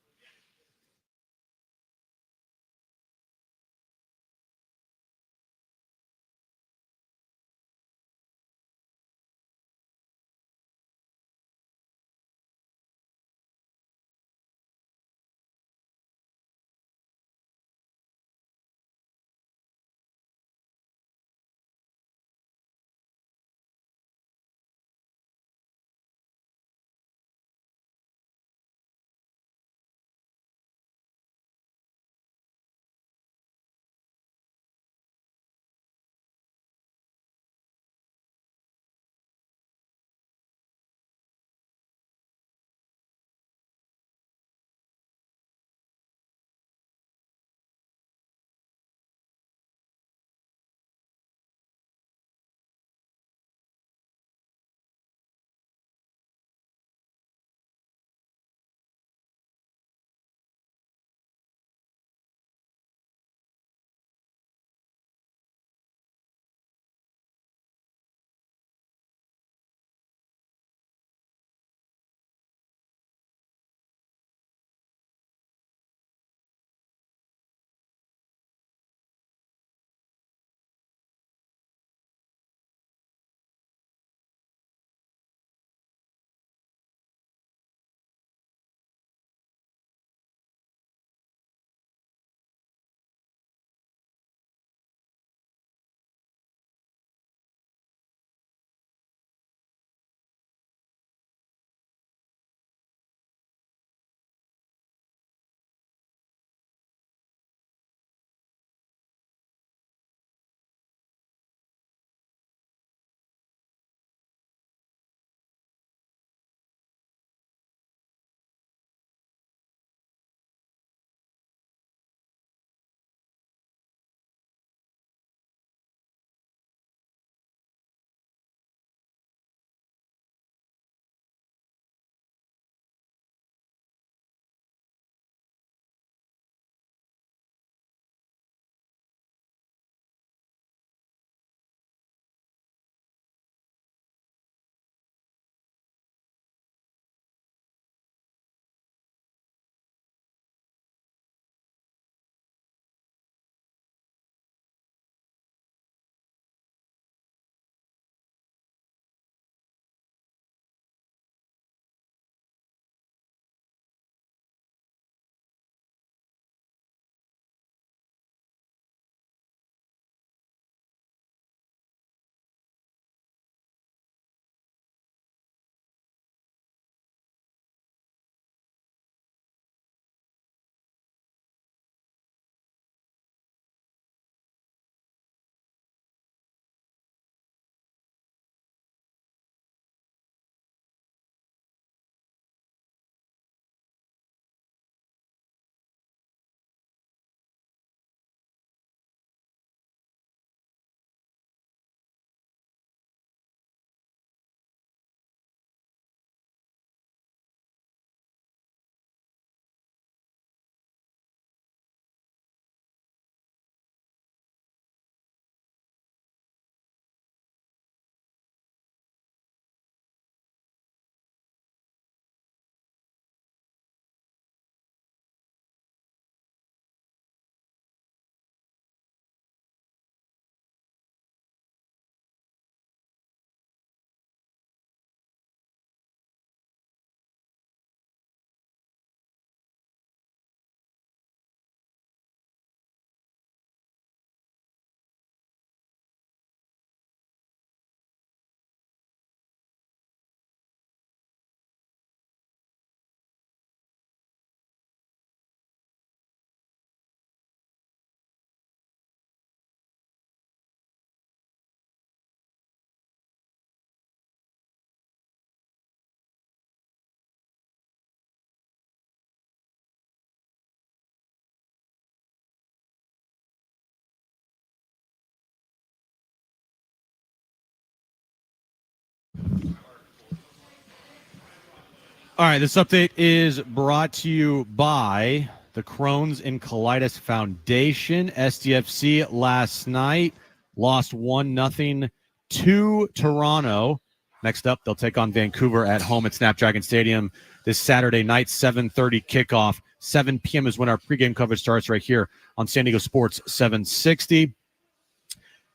All right, this update is brought to you by the Crohn's and Colitis Foundation. SDFC last night lost 1-0 to Toronto. Next up, they'll take on Vancouver at home at Snapdragon Stadium this Saturday night, 7:30 kickoff. 7 p.m. is when our pregame coverage starts right here on San Diego Sports 760.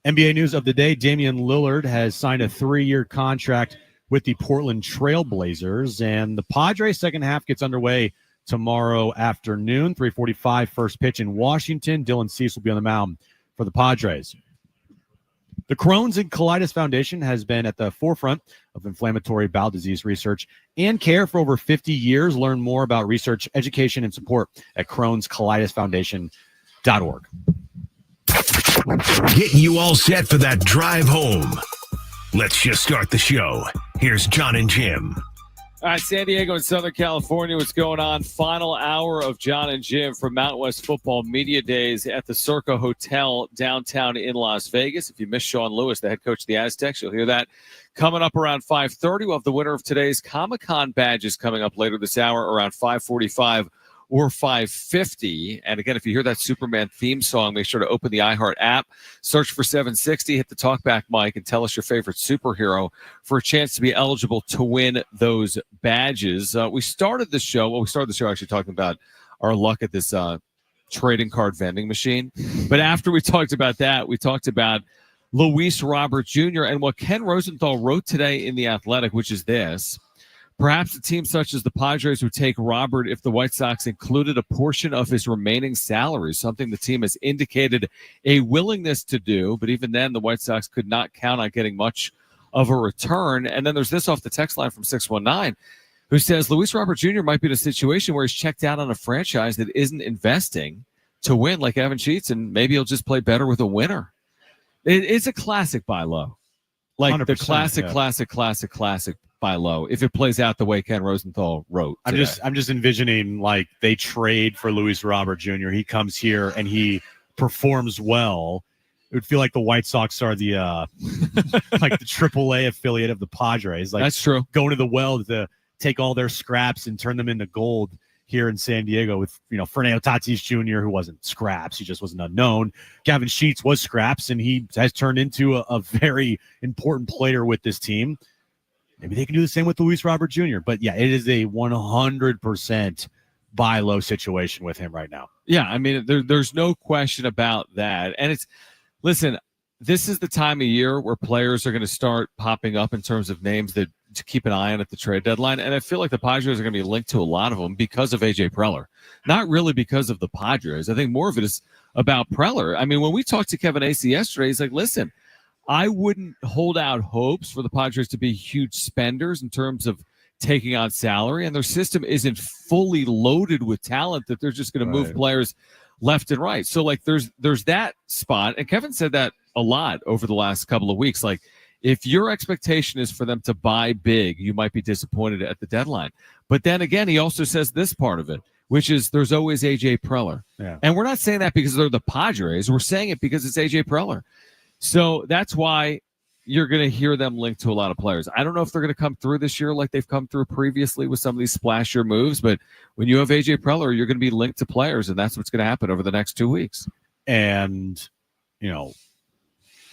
NBA news of the day, Damian Lillard has signed a 3-year contract with the Portland Trail Blazers, and the Padres second half gets underway tomorrow afternoon, 3:45 first pitch in Washington. Dylan Cease will be on the mound for the Padres. The Crohn's and Colitis Foundation has been at the forefront of inflammatory bowel disease research and care for over 50 years. Learn more about research, education, and support at Crohn'sColitisFoundation.org. Getting you all set for that drive home. Let's just start the show. Here's John and Jim. All right, San Diego and Southern California, what's going on? Final hour of John and Jim from Mountain West Football Media Days at the Circa Hotel downtown in Las Vegas. If you missed Sean Lewis, the head coach of the Aztecs, you'll hear that coming up around 5:30. We'll have the winner of today's Comic-Con badges coming up later this hour around 5:45 or 5:50. And again, if you hear that Superman theme song, make sure to open the iHeart app, search for 760, hit the talkback mic, and tell us your favorite superhero for a chance to be eligible to win those badges. We started the show actually talking about our luck at this trading card vending machine. But after we talked about that, we talked about Luis Robert Jr. and what Ken Rosenthal wrote today in The Athletic, which is this. Perhaps a team such as the Padres would take Robert if the White Sox included a portion of his remaining salary, something the team has indicated a willingness to do. But even then, the White Sox could not count on getting much of a return. And then there's this off the text line from 619, who says Luis Robert Jr. might be in a situation where he's checked out on a franchise that isn't investing to win like Evan Sheets, and maybe he'll just play better with a winner. It's a classic buy low. Like the classic buy low, if it plays out the way Ken Rosenthal wrote today. I'm just envisioning like they trade for Luis Robert Jr. He comes here and he performs well. It would feel like the White Sox are the like the AAA affiliate of the Padres. Like, that's true. Going to the well to take all their scraps and turn them into gold here in San Diego with, Fernando Tatis Jr., who wasn't scraps. He just was an unknown. Gavin Sheets was scraps, and he has turned into a very important player with this team. Maybe they can do the same with Luis Robert Jr. But, yeah, it is a 100% buy low situation with him right now. Yeah, I mean, there's no question about that. And listen, this is the time of year where players are going to start popping up in terms of names that to keep an eye on at the trade deadline. And I feel like the Padres are going to be linked to a lot of them because of A.J. Preller. Not really because of the Padres. I think more of it is about Preller. I mean, when we talked to Kevin Acee yesterday, he's like, listen, I wouldn't hold out hopes for the Padres to be huge spenders in terms of taking on salary, and their system isn't fully loaded with talent that they're just going to move players left and right. So, like, there's that spot, and Kevin said that a lot over the last couple of weeks. Like, if your expectation is for them to buy big, you might be disappointed at the deadline. But then again, he also says this part of it, which is there's always A.J. Preller. Yeah. And we're not saying that because they're the Padres. We're saying it because it's A.J. Preller. So that's why you're going to hear them linked to a lot of players. I don't know if they're going to come through this year like they've come through previously with some of these splashier moves, but when you have A.J. Preller, you're going to be linked to players, and that's what's going to happen over the next 2 weeks. And,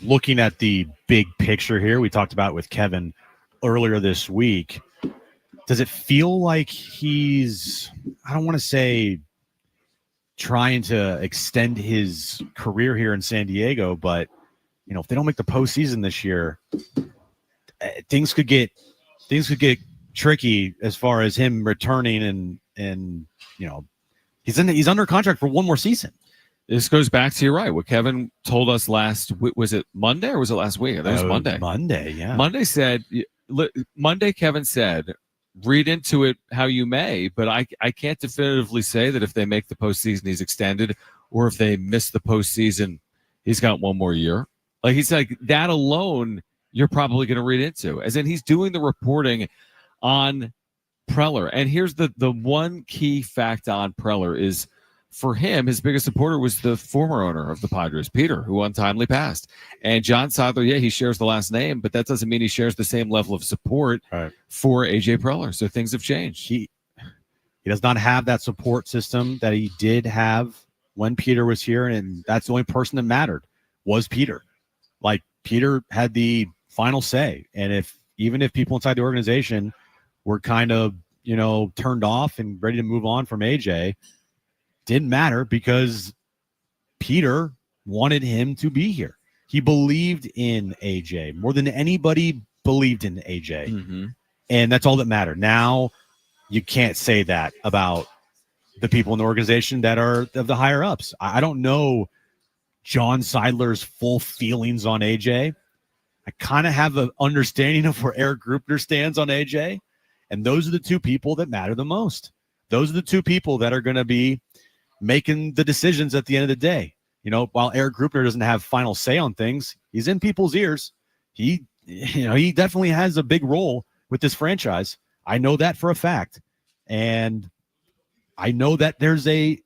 looking at the big picture here, we talked about with Kevin earlier this week, does it feel like he's, I don't want to say trying to extend his career here in San Diego, but if they don't make the postseason this year, things could get tricky as far as him returning and he's under contract for one more season. This goes back to, you're right, what Kevin told us was it Monday or was it last week? I think it was Monday. Monday, yeah. Monday, Kevin said, read into it how you may, but I can't definitively say that if they make the postseason, he's extended, or if they miss the postseason, he's got one more year. Like, he's like, that alone, you're probably going to read into, as in he's doing the reporting on Preller. And here's the one key fact on Preller is for him, his biggest supporter was the former owner of the Padres, Peter, who untimely passed. And John Seidler, yeah, he shares the last name, but that doesn't mean he shares the same level of support for AJ Preller. So things have changed. He does not have that support system that he did have when Peter was here, and that's the only person that mattered was Peter. Like, Peter had the final say, and even if people inside the organization were kind of, turned off and ready to move on from AJ, didn't matter because Peter wanted him to be here. He believed in AJ more than anybody believed in AJ. Mm-hmm. And that's all that mattered. Now you can't say that about the people in the organization that are of the higher ups. I don't know John Seidler's full feelings on AJ. I kind of have an understanding of where Eric Grupner stands on AJ. And those are the two people that matter the most. Those are the two people that are going to be making the decisions at the end of the day. While Eric Grupner doesn't have final say on things, he's in people's ears. He definitely has a big role with this franchise. I know that for a fact. And I know that there's a,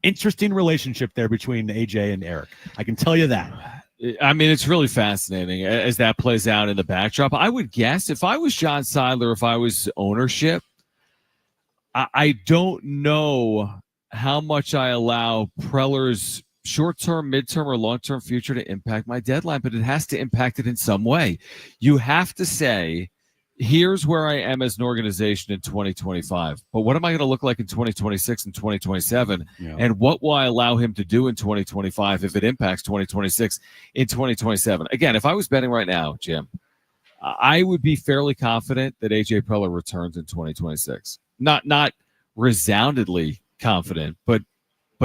interesting relationship there between AJ and Eric. I can tell you that. I mean, it's really fascinating as that plays out in the backdrop. I would guess if I was John Seidler, if I was ownership, I don't know how much I allow Preller's short-term, mid-term, or long-term future to impact my deadline, but it has to impact it in some way. You have to say, here's where I am as an organization in 2025, but what am I going to look like in 2026 and 2027? Yeah. And what will I allow him to do in 2025 if it impacts 2026 in 2027? Again, if I was betting right now, Jim, I would be fairly confident that AJ Preller returns in 2026. Not resoundingly confident, but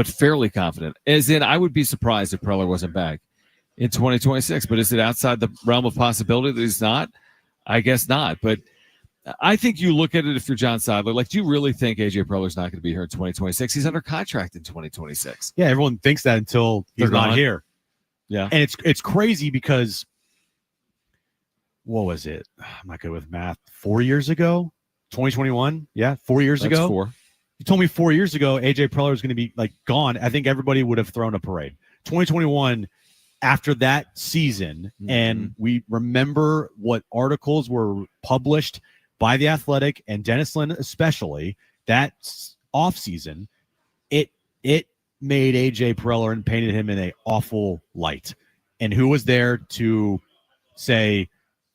fairly confident. As in, I would be surprised if Preller wasn't back in 2026. But is it outside the realm of possibility that he's not? I guess not. But I think you look at it if you're John Seidler. Like, do you really think AJ Preller's not going to be here in 2026? He's under contract in 2026. Yeah, everyone thinks that until he's not here. Yeah. And it's crazy because, what was it? I'm not good with math. 4 years ago? 2021? Yeah, 4 years That's ago? 4. You told me 4 years ago AJ Preller was going to be gone. I think everybody would have thrown a parade. 2021, after that season, and we remember what articles were published by The Athletic and Dennis Lynn especially that offseason, it made AJ Preller and painted him in an awful light. And who was there to say,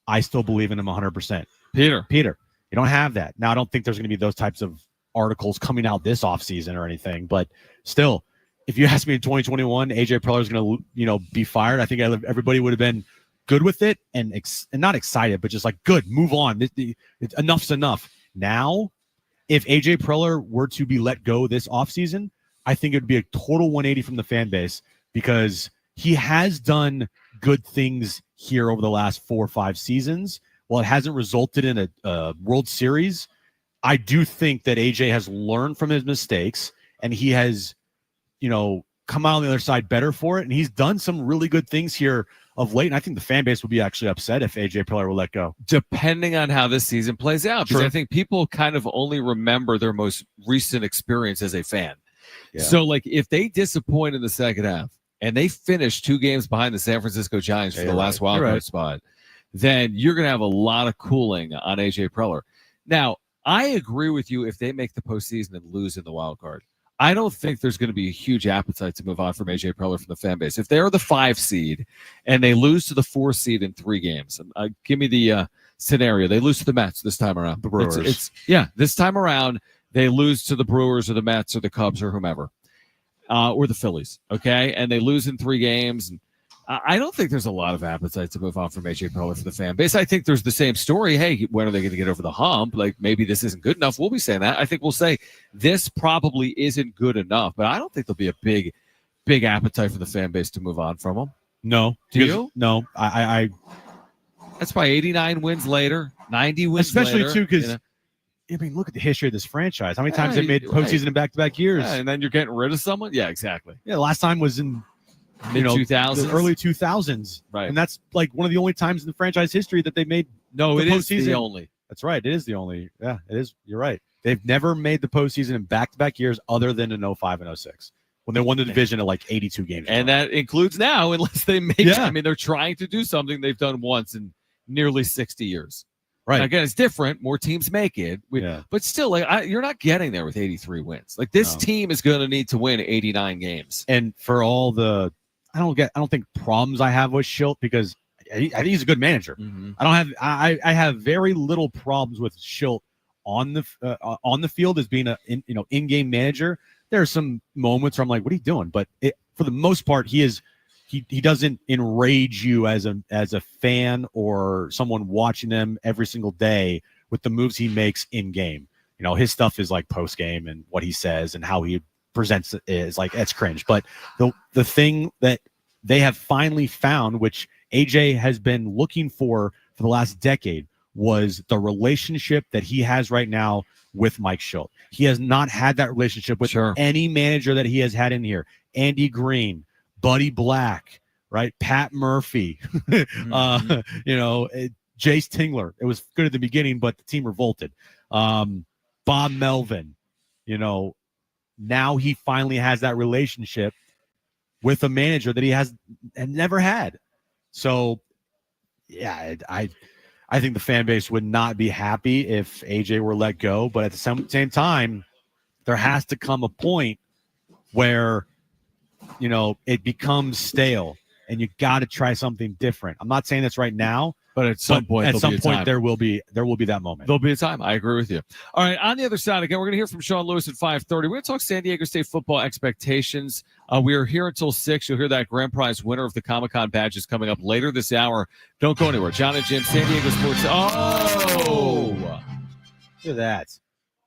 I still believe in him 100%? Peter. You don't have that. Now, I don't think there's going to be those types of articles coming out this offseason or anything, but still, if you asked me in 2021, AJ Preller is going to, be fired, I think everybody would have been good with it and not excited, but just like, good, move on. Enough's enough. Now, if AJ Preller were to be let go this offseason, I think it would be a total 180 from the fan base because he has done good things here over the last 4 or 5 seasons. While it hasn't resulted in a World Series, I do think that AJ has learned from his mistakes and he has, come out on the other side better for it. And he's done some really good things here of late. And I think the fan base would be actually upset if AJ Preller will let go. Depending on how this season plays out. Because True. I think people kind of only remember their most recent experience as a fan. Yeah. So, if they disappoint in the second half and they finish 2 games behind the San Francisco Giants for the last wild card spot, then you're going to have a lot of cooling on AJ Preller. Now, I agree with you if they make the postseason and lose in the wild card. I don't think there's going to be a huge appetite to move on from AJ Preller from the fan base. If they're the 5 seed and they lose to the 4 seed in 3 games, give me the scenario. They lose to the Mets this time around. The Brewers. This time around, they lose to the Brewers or the Mets or the Cubs or whomever, or the Phillies, okay? And they lose in 3 games. And I don't think there's a lot of appetite to move on from AJ Preller for the fan base. I think there's the same story. Hey, when are they going to get over the hump? Maybe this isn't good enough. We'll be saying that. I think we'll say this probably isn't good enough, but I don't think there'll be a big appetite for the fan base to move on from him. No. Do you? No. I That's probably 89 wins later, 90 wins especially later. too because look at the history of this franchise. How many times they made postseason in back-to-back years? Yeah, and then you're getting rid of someone? Yeah, exactly. Yeah, the last time was in mid-2000s, the early 2000s, right? And that's one of the only times in the franchise history that they made. No, it is postseason. the only. That's right. It is the only. Yeah, it is. You're right. They've never made the postseason in back-to-back years other than in 05 and 06 when they won the division at like 82 games. And that includes now, unless they make Yeah. I mean, they're trying to do something they've done once in nearly 60 years. Right. Now, again, it's different. More teams make it. But still, like you're not getting there with 83 wins. Like this team is going to need to win 89 games. And for all the I don't think problems I have with Schilt because I think he's a good manager. Mm-hmm. I have very little problems with Schilt on the field as being in-game manager. There are some moments where I'm like, what are you doing? But for the most part, he doesn't enrage you as a fan or someone watching them every single day with the moves he makes in game. His stuff is like post game and what he says and how he presents it is like it's cringe. But the thing that they have finally found, which AJ has been looking for the last decade, was the relationship that he has right now with Mike Schilt. He has not had that relationship with any manager that he has had in here. Andy Green, Buddy Black, right? Pat Murphy, Jace Tingler. It was good at the beginning, but the team revolted. Bob Melvin, now he finally has that relationship with a manager that he has never had. So, yeah, I think the fan base would not be happy if AJ were let go. But at the same time, there has to come a point where, it becomes stale and you got to try something different. I'm not saying this right now, but at some point, there will be that moment. There'll be a time. I agree with you. All right. On the other side, again, we're going to hear from Sean Lewis at 5:30. We're going to talk San Diego State football expectations. We are here until 6. You'll hear that grand prize winner of the Comic-Con badges coming up later this hour. Don't go anywhere. John and Jim, San Diego Sports. Oh, look at that.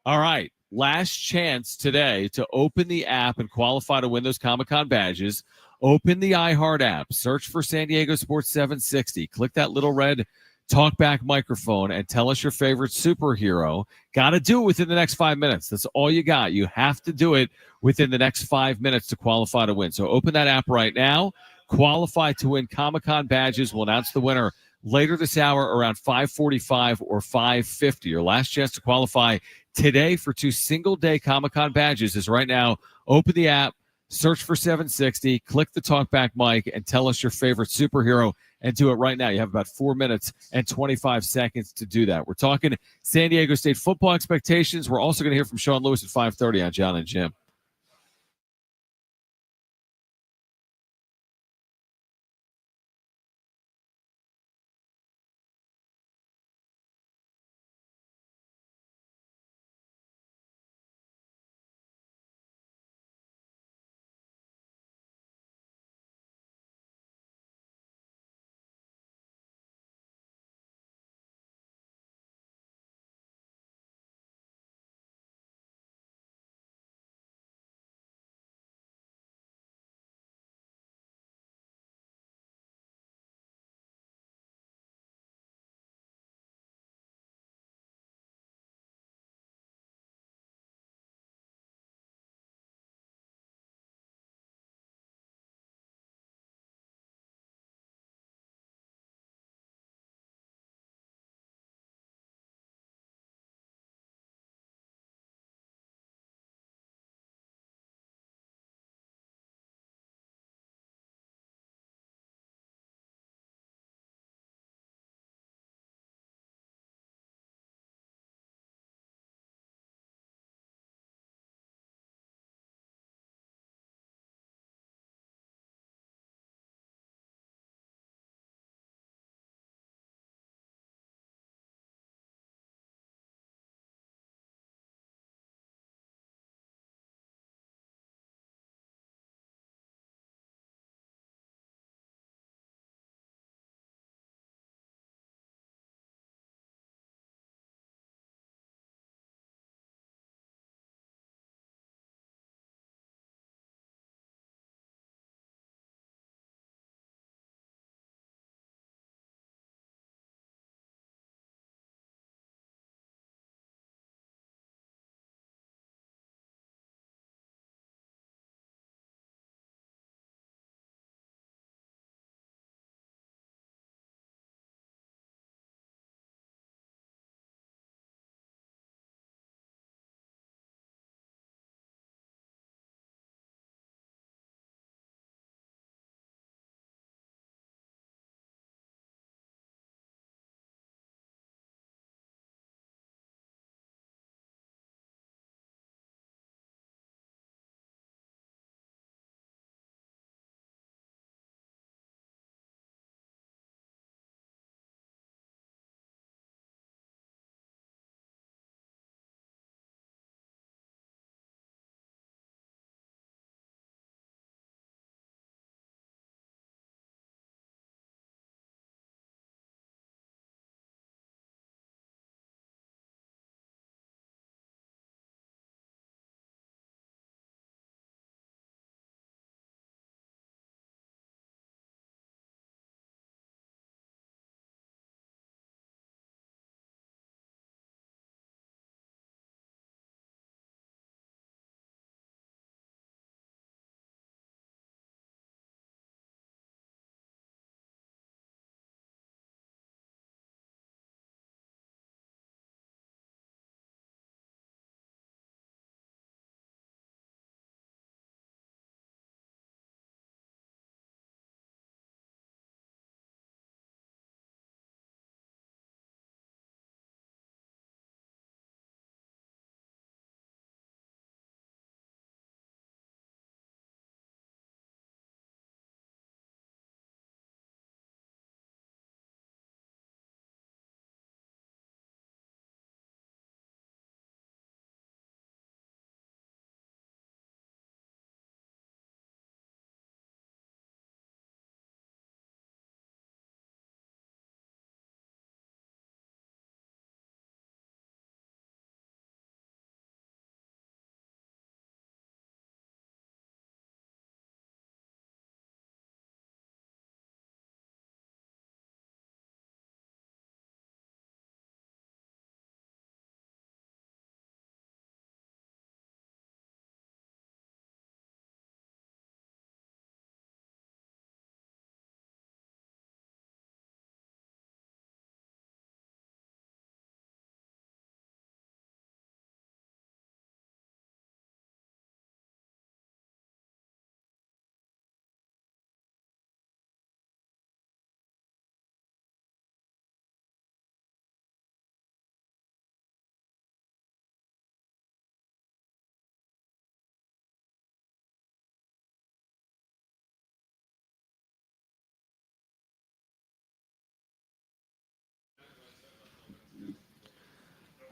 All right. Last chance today to open the app and qualify to win those Comic-Con badges. Open the iHeart app. Search for San Diego Sports 760. Click that little red talkback microphone and tell us your favorite superhero. Got to do it within the next 5 minutes. That's all you got. You have to do it within the next 5 minutes to qualify to win. So open that app right now. Qualify to win Comic-Con badges. We'll announce the winner later this hour around 5:45 or 5:50. Your last chance to qualify today for 2 single-day Comic-Con badges is right now. Open the app. Search for 760, click the talkback mic, and tell us your favorite superhero, and do it right now. You have about 4 minutes and 25 seconds to do that. We're talking San Diego State football expectations. We're also going to hear from Sean Lewis at 5:30 on John and Jim.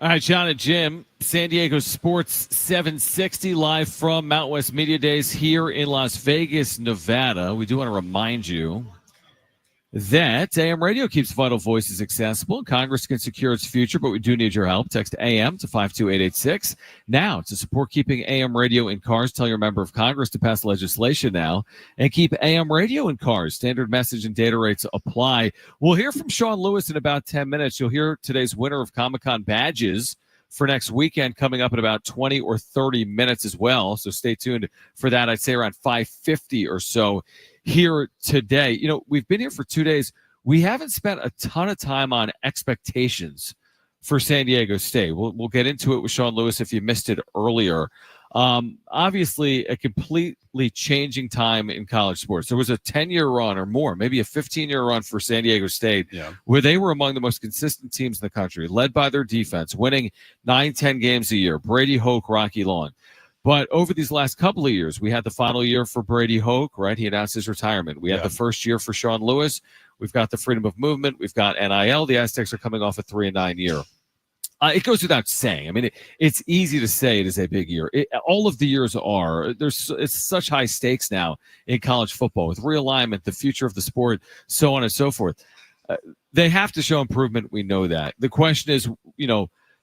All right, John and Jim, San Diego Sports 760 live from Mountain West Media Days here in Las Vegas, Nevada. We do want to remind you that AM radio keeps vital voices accessible. Congress can secure its future, but we do need your help. Text AM to 52886. Now, to support keeping AM radio in cars, tell your member of Congress to pass legislation now and keep AM radio in cars. Standard message and data rates apply. We'll hear from Sean Lewis in about 10 minutes. You'll hear today's winner of Comic-Con badges for next weekend coming up in about 20 or 30 minutes as well. So stay tuned for that. I'd say around 5:50 or so here today. You know, we've been here for 2 days. We haven't spent a ton of time on expectations for San Diego State. We'll get into it with Sean Lewis if you missed it earlier. Obviously, a completely changing time in college sports. There was a 10-year run or more, maybe a 15-year run for San Diego State, where they were among the most consistent teams in the country, led by their defense, winning 9-10 games a year. Brady Hoke, Rocky Long. But over these last couple of years, we had the final year for Brady Hoke, right? He announced his retirement. We had the first year for Sean Lewis. We've got the freedom of movement. We've got NIL. The Aztecs are coming off a 3-9 year. It goes without saying. I mean, it's easy to say it is a big year. All of the years are. It's such high stakes now in college football with realignment, the future of the sport, so on and so forth. They have to show improvement. We know that. The question is,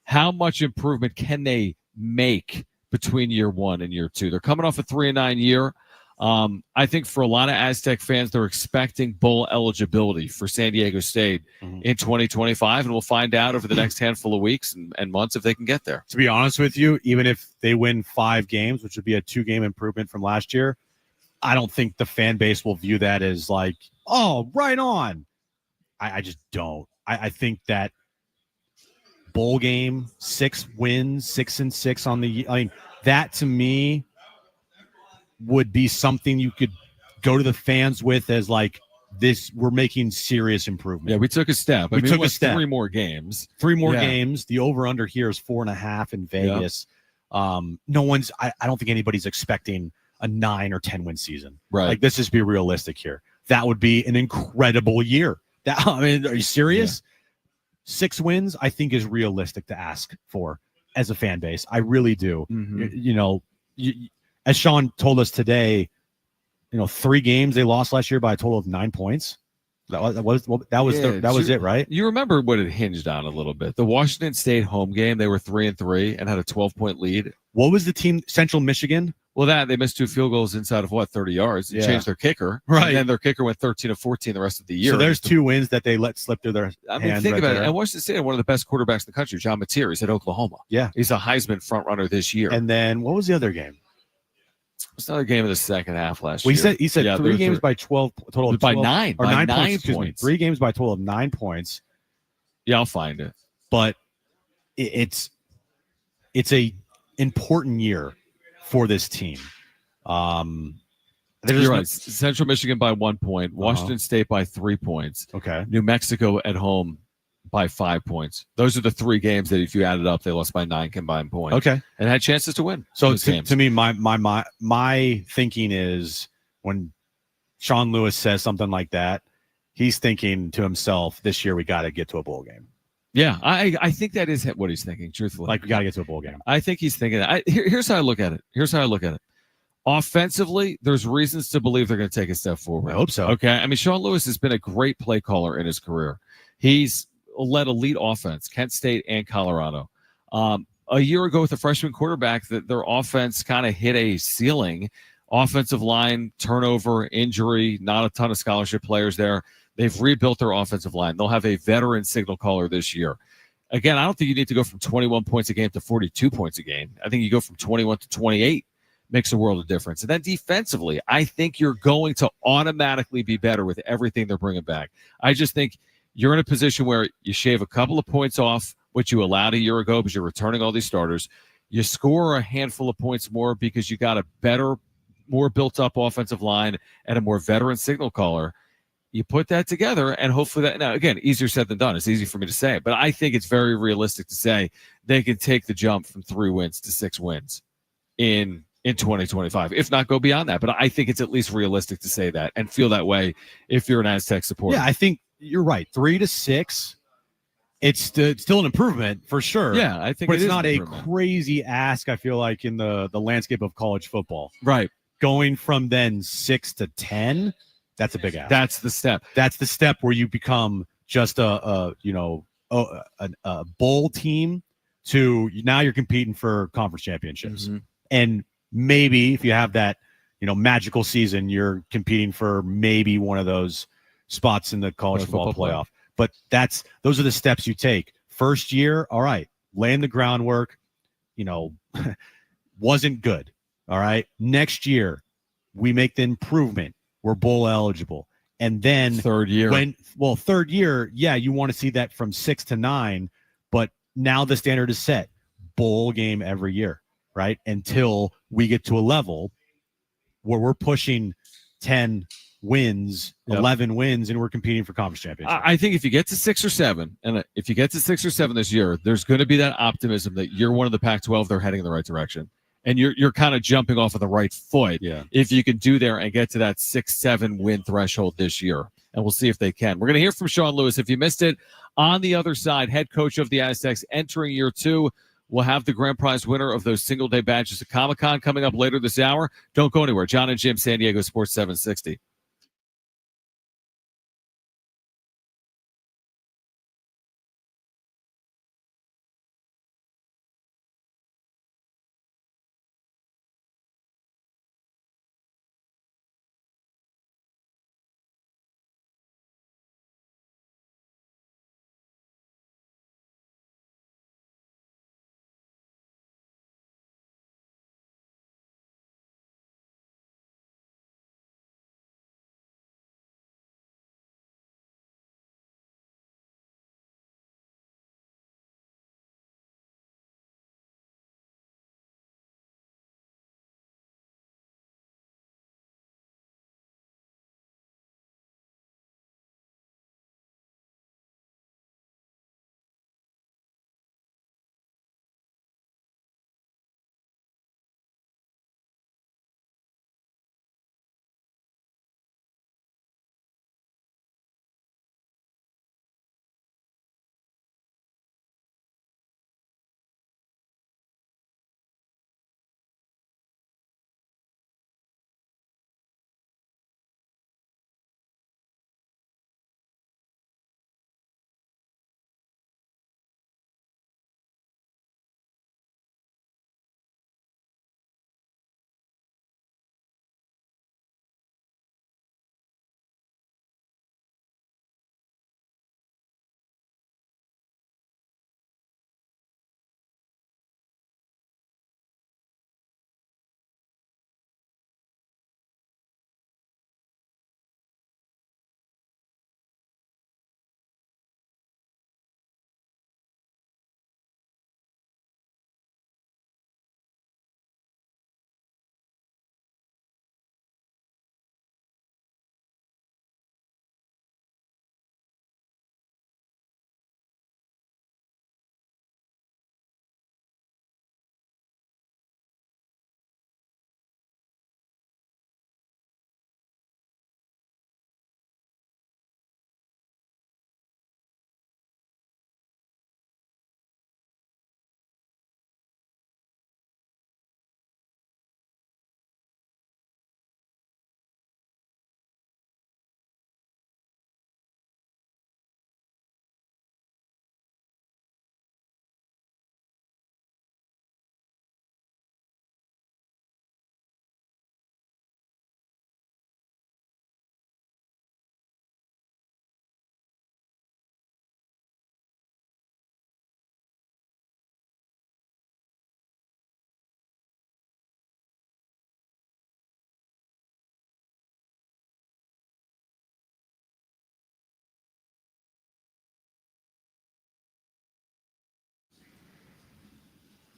how much improvement can they make between year one and year two? They're coming off a 3-9 year. I think for a lot of Aztec fans, they're expecting bowl eligibility for San Diego State in 2025, and we'll find out over the next handful of weeks and months if they can get there. To be honest with you, even if they win 5 games, which would be a 2-game improvement from last year, I don't think the fan base will view that as like, oh, right on. I just don't. I think that bowl game, 6 wins, 6-6 on the. I mean, that to me would be something you could go to the fans with as like this. We're making serious improvement. Yeah, we took a step. We took a step. 3 more games. 3 more games. The over under here is 4.5 in Vegas. No one's. I don't think anybody's expecting a 9 or 10 win season. Right. Like, let's just be realistic here. That would be an incredible year. I mean, are you serious? 6 wins, I think, is realistic to ask for as a fan base. I really do. As Sean told us today, 3 games they lost last year by a total of 9 points. That was it, right? You remember what it hinged on a little bit. The Washington State home game, they were 3-3 and had a 12-point lead. What was the team? Central Michigan. Well, they missed 2 field goals inside of 30 yards. They changed their kicker, right? And then their kicker went 13-14 the rest of the year. So there's 2 wins that they let slip through their hands. I mean, think about it. And Washington State had one of the best quarterbacks in the country, John Mateer. He's at Oklahoma. Yeah, he's a Heisman front runner this year. And then what was the other game? It's another game in the second half last year. He said 3 games by 12 total of 12, 9 or by 9 points. points. 3 games by total of 9 points. Yeah, I'll find it. But it's a important year for this team. You're right. Central Michigan by 1 point. Washington State by 3 points. Okay. New Mexico at home by 5 points. Those are the 3 games that if you added up, they lost by 9 combined points. Okay. And had chances to win. So to me, my thinking is when Sean Lewis says something like that, he's thinking to himself, this year we got to get to a bowl game. Yeah, I think that is what he's thinking, truthfully. Like, we got to get to a bowl game. I think he's thinking that. Here's how I look at it. Offensively, there's reasons to believe they're going to take a step forward. I hope so. Okay. I mean, Sean Lewis has been a great play caller in his career. He's led elite offense, Kent State and Colorado. A year ago with a freshman quarterback, that their offense kind of hit a ceiling. Offensive line, turnover, injury, not a ton of scholarship players there. They've rebuilt their offensive line. They'll have a veteran signal caller this year. Again, I don't think you need to go from 21 points a game to 42 points a game. I think you go from 21 to 28. Makes a world of difference. And then defensively, I think you're going to automatically be better with everything they're bringing back. I just think you're in a position where you shave a couple of points off what you allowed a year ago because you're returning all these starters. You score a handful of points more because you got a better, more built-up offensive line and a more veteran signal caller. You put that together, and hopefully that – now, again, easier said than done. It's easy for me to say, but I think it's very realistic to say they can take the jump from 3 wins to 6 wins in 2025, if not go beyond that. But I think it's at least realistic to say that and feel that way if you're an Aztec supporter. Yeah, I think you're right. 3 to 6, it's still an improvement for sure. Yeah, I think but it's is not an a improvement. crazy ask, I feel like, in the landscape of college football. Right. Going from then 6 to 10, that's a big ask. That's the step. That's the step where you become just a bowl team to now you're competing for conference championships. Mm-hmm. And maybe if you have that, magical season, you're competing for maybe one of those spots in the college football playoff. But those are the steps you take. First year, all right, laying the groundwork, wasn't good. All right. Next year, we make the improvement. We're bowl eligible. And then third year, yeah, you want to see that from 6 to 9, but now the standard is set. Bowl game every year, right? Until we get to a level where we're pushing 10 wins, 11 wins, and we're competing for conference championship. I think if you get to 6 or 7, and if you get to 6 or 7 this year, there's going to be that optimism that you're one of the Pac-12, they're heading in the right direction. And you're kind of jumping off of the right foot if you can do there and get to that 6-7 win threshold this year. And we'll see if they can. We're going to hear from Sean Lewis. If you missed it, on the other side, head coach of the Aztecs entering year 2. We'll have the grand prize winner of those single-day badges at Comic-Con coming up later this hour. Don't go anywhere. John and Jim, San Diego Sports 760.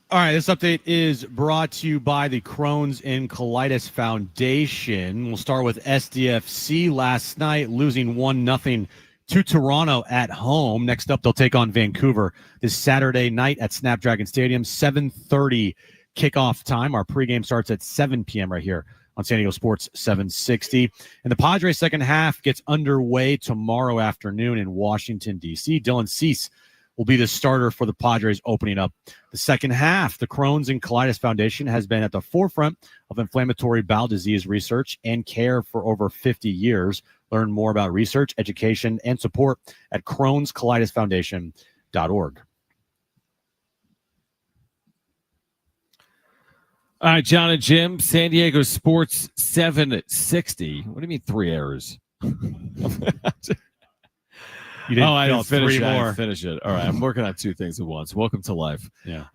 All right, this update is brought to you by the Crohn's and Colitis Foundation. We'll start with SDFC last night, losing 1-0 to Toronto at home. Next up, they'll take on Vancouver this Saturday night at Snapdragon Stadium, 7:30 kickoff time. Our pregame starts at 7 p.m. right here on San Diego Sports 760. And the Padres second half gets underway tomorrow afternoon in Washington, D.C. Dylan Cease will be the starter for the Padres opening up the second half. The Crohn's and Colitis Foundation has been at the forefront of inflammatory bowel disease research and care for over 50 years. Learn more about research, education, and support at Crohn'sColitisFoundation.org. All right, John and Jim, San Diego Sports 760. What do you mean 3 errors? You didn't I didn't finish three it. I more. didn't finish it. All right, I'm working on 2 things at once. Welcome to life. Yeah.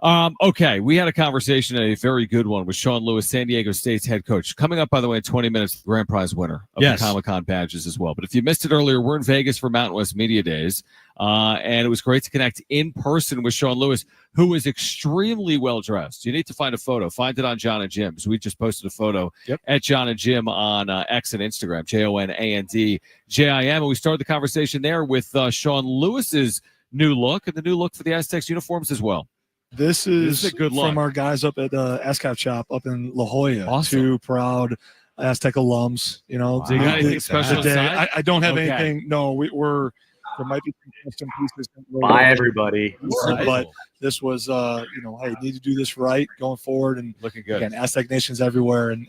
Okay, we had a conversation, a very good one, with Sean Lewis, San Diego State's head coach. Coming up, by the way, in 20 minutes, the grand prize winner of Yes. the Comic-Con badges as well. But if you missed it earlier, we're in Vegas for Mountain West Media Days, and it was great to connect in person with Sean Lewis, who is extremely well-dressed. You need to find a photo. Find it on John and Jim's. We just posted a photo at John and Jim on X and Instagram, JONANDJIM. And we started the conversation there with Sean Lewis's new look and the new look for the Aztecs uniforms as well. This is a good look from our guys up at ASCAP shop up in La Jolla. Awesome. 2 proud Aztec alums. You know, Do you got anything special the day. inside? I don't have Okay. anything. No, we're there might be some custom pieces. Bye, everybody. But this was, hey, need to do this right going forward. And Looking good. again, Aztec Nation's everywhere. And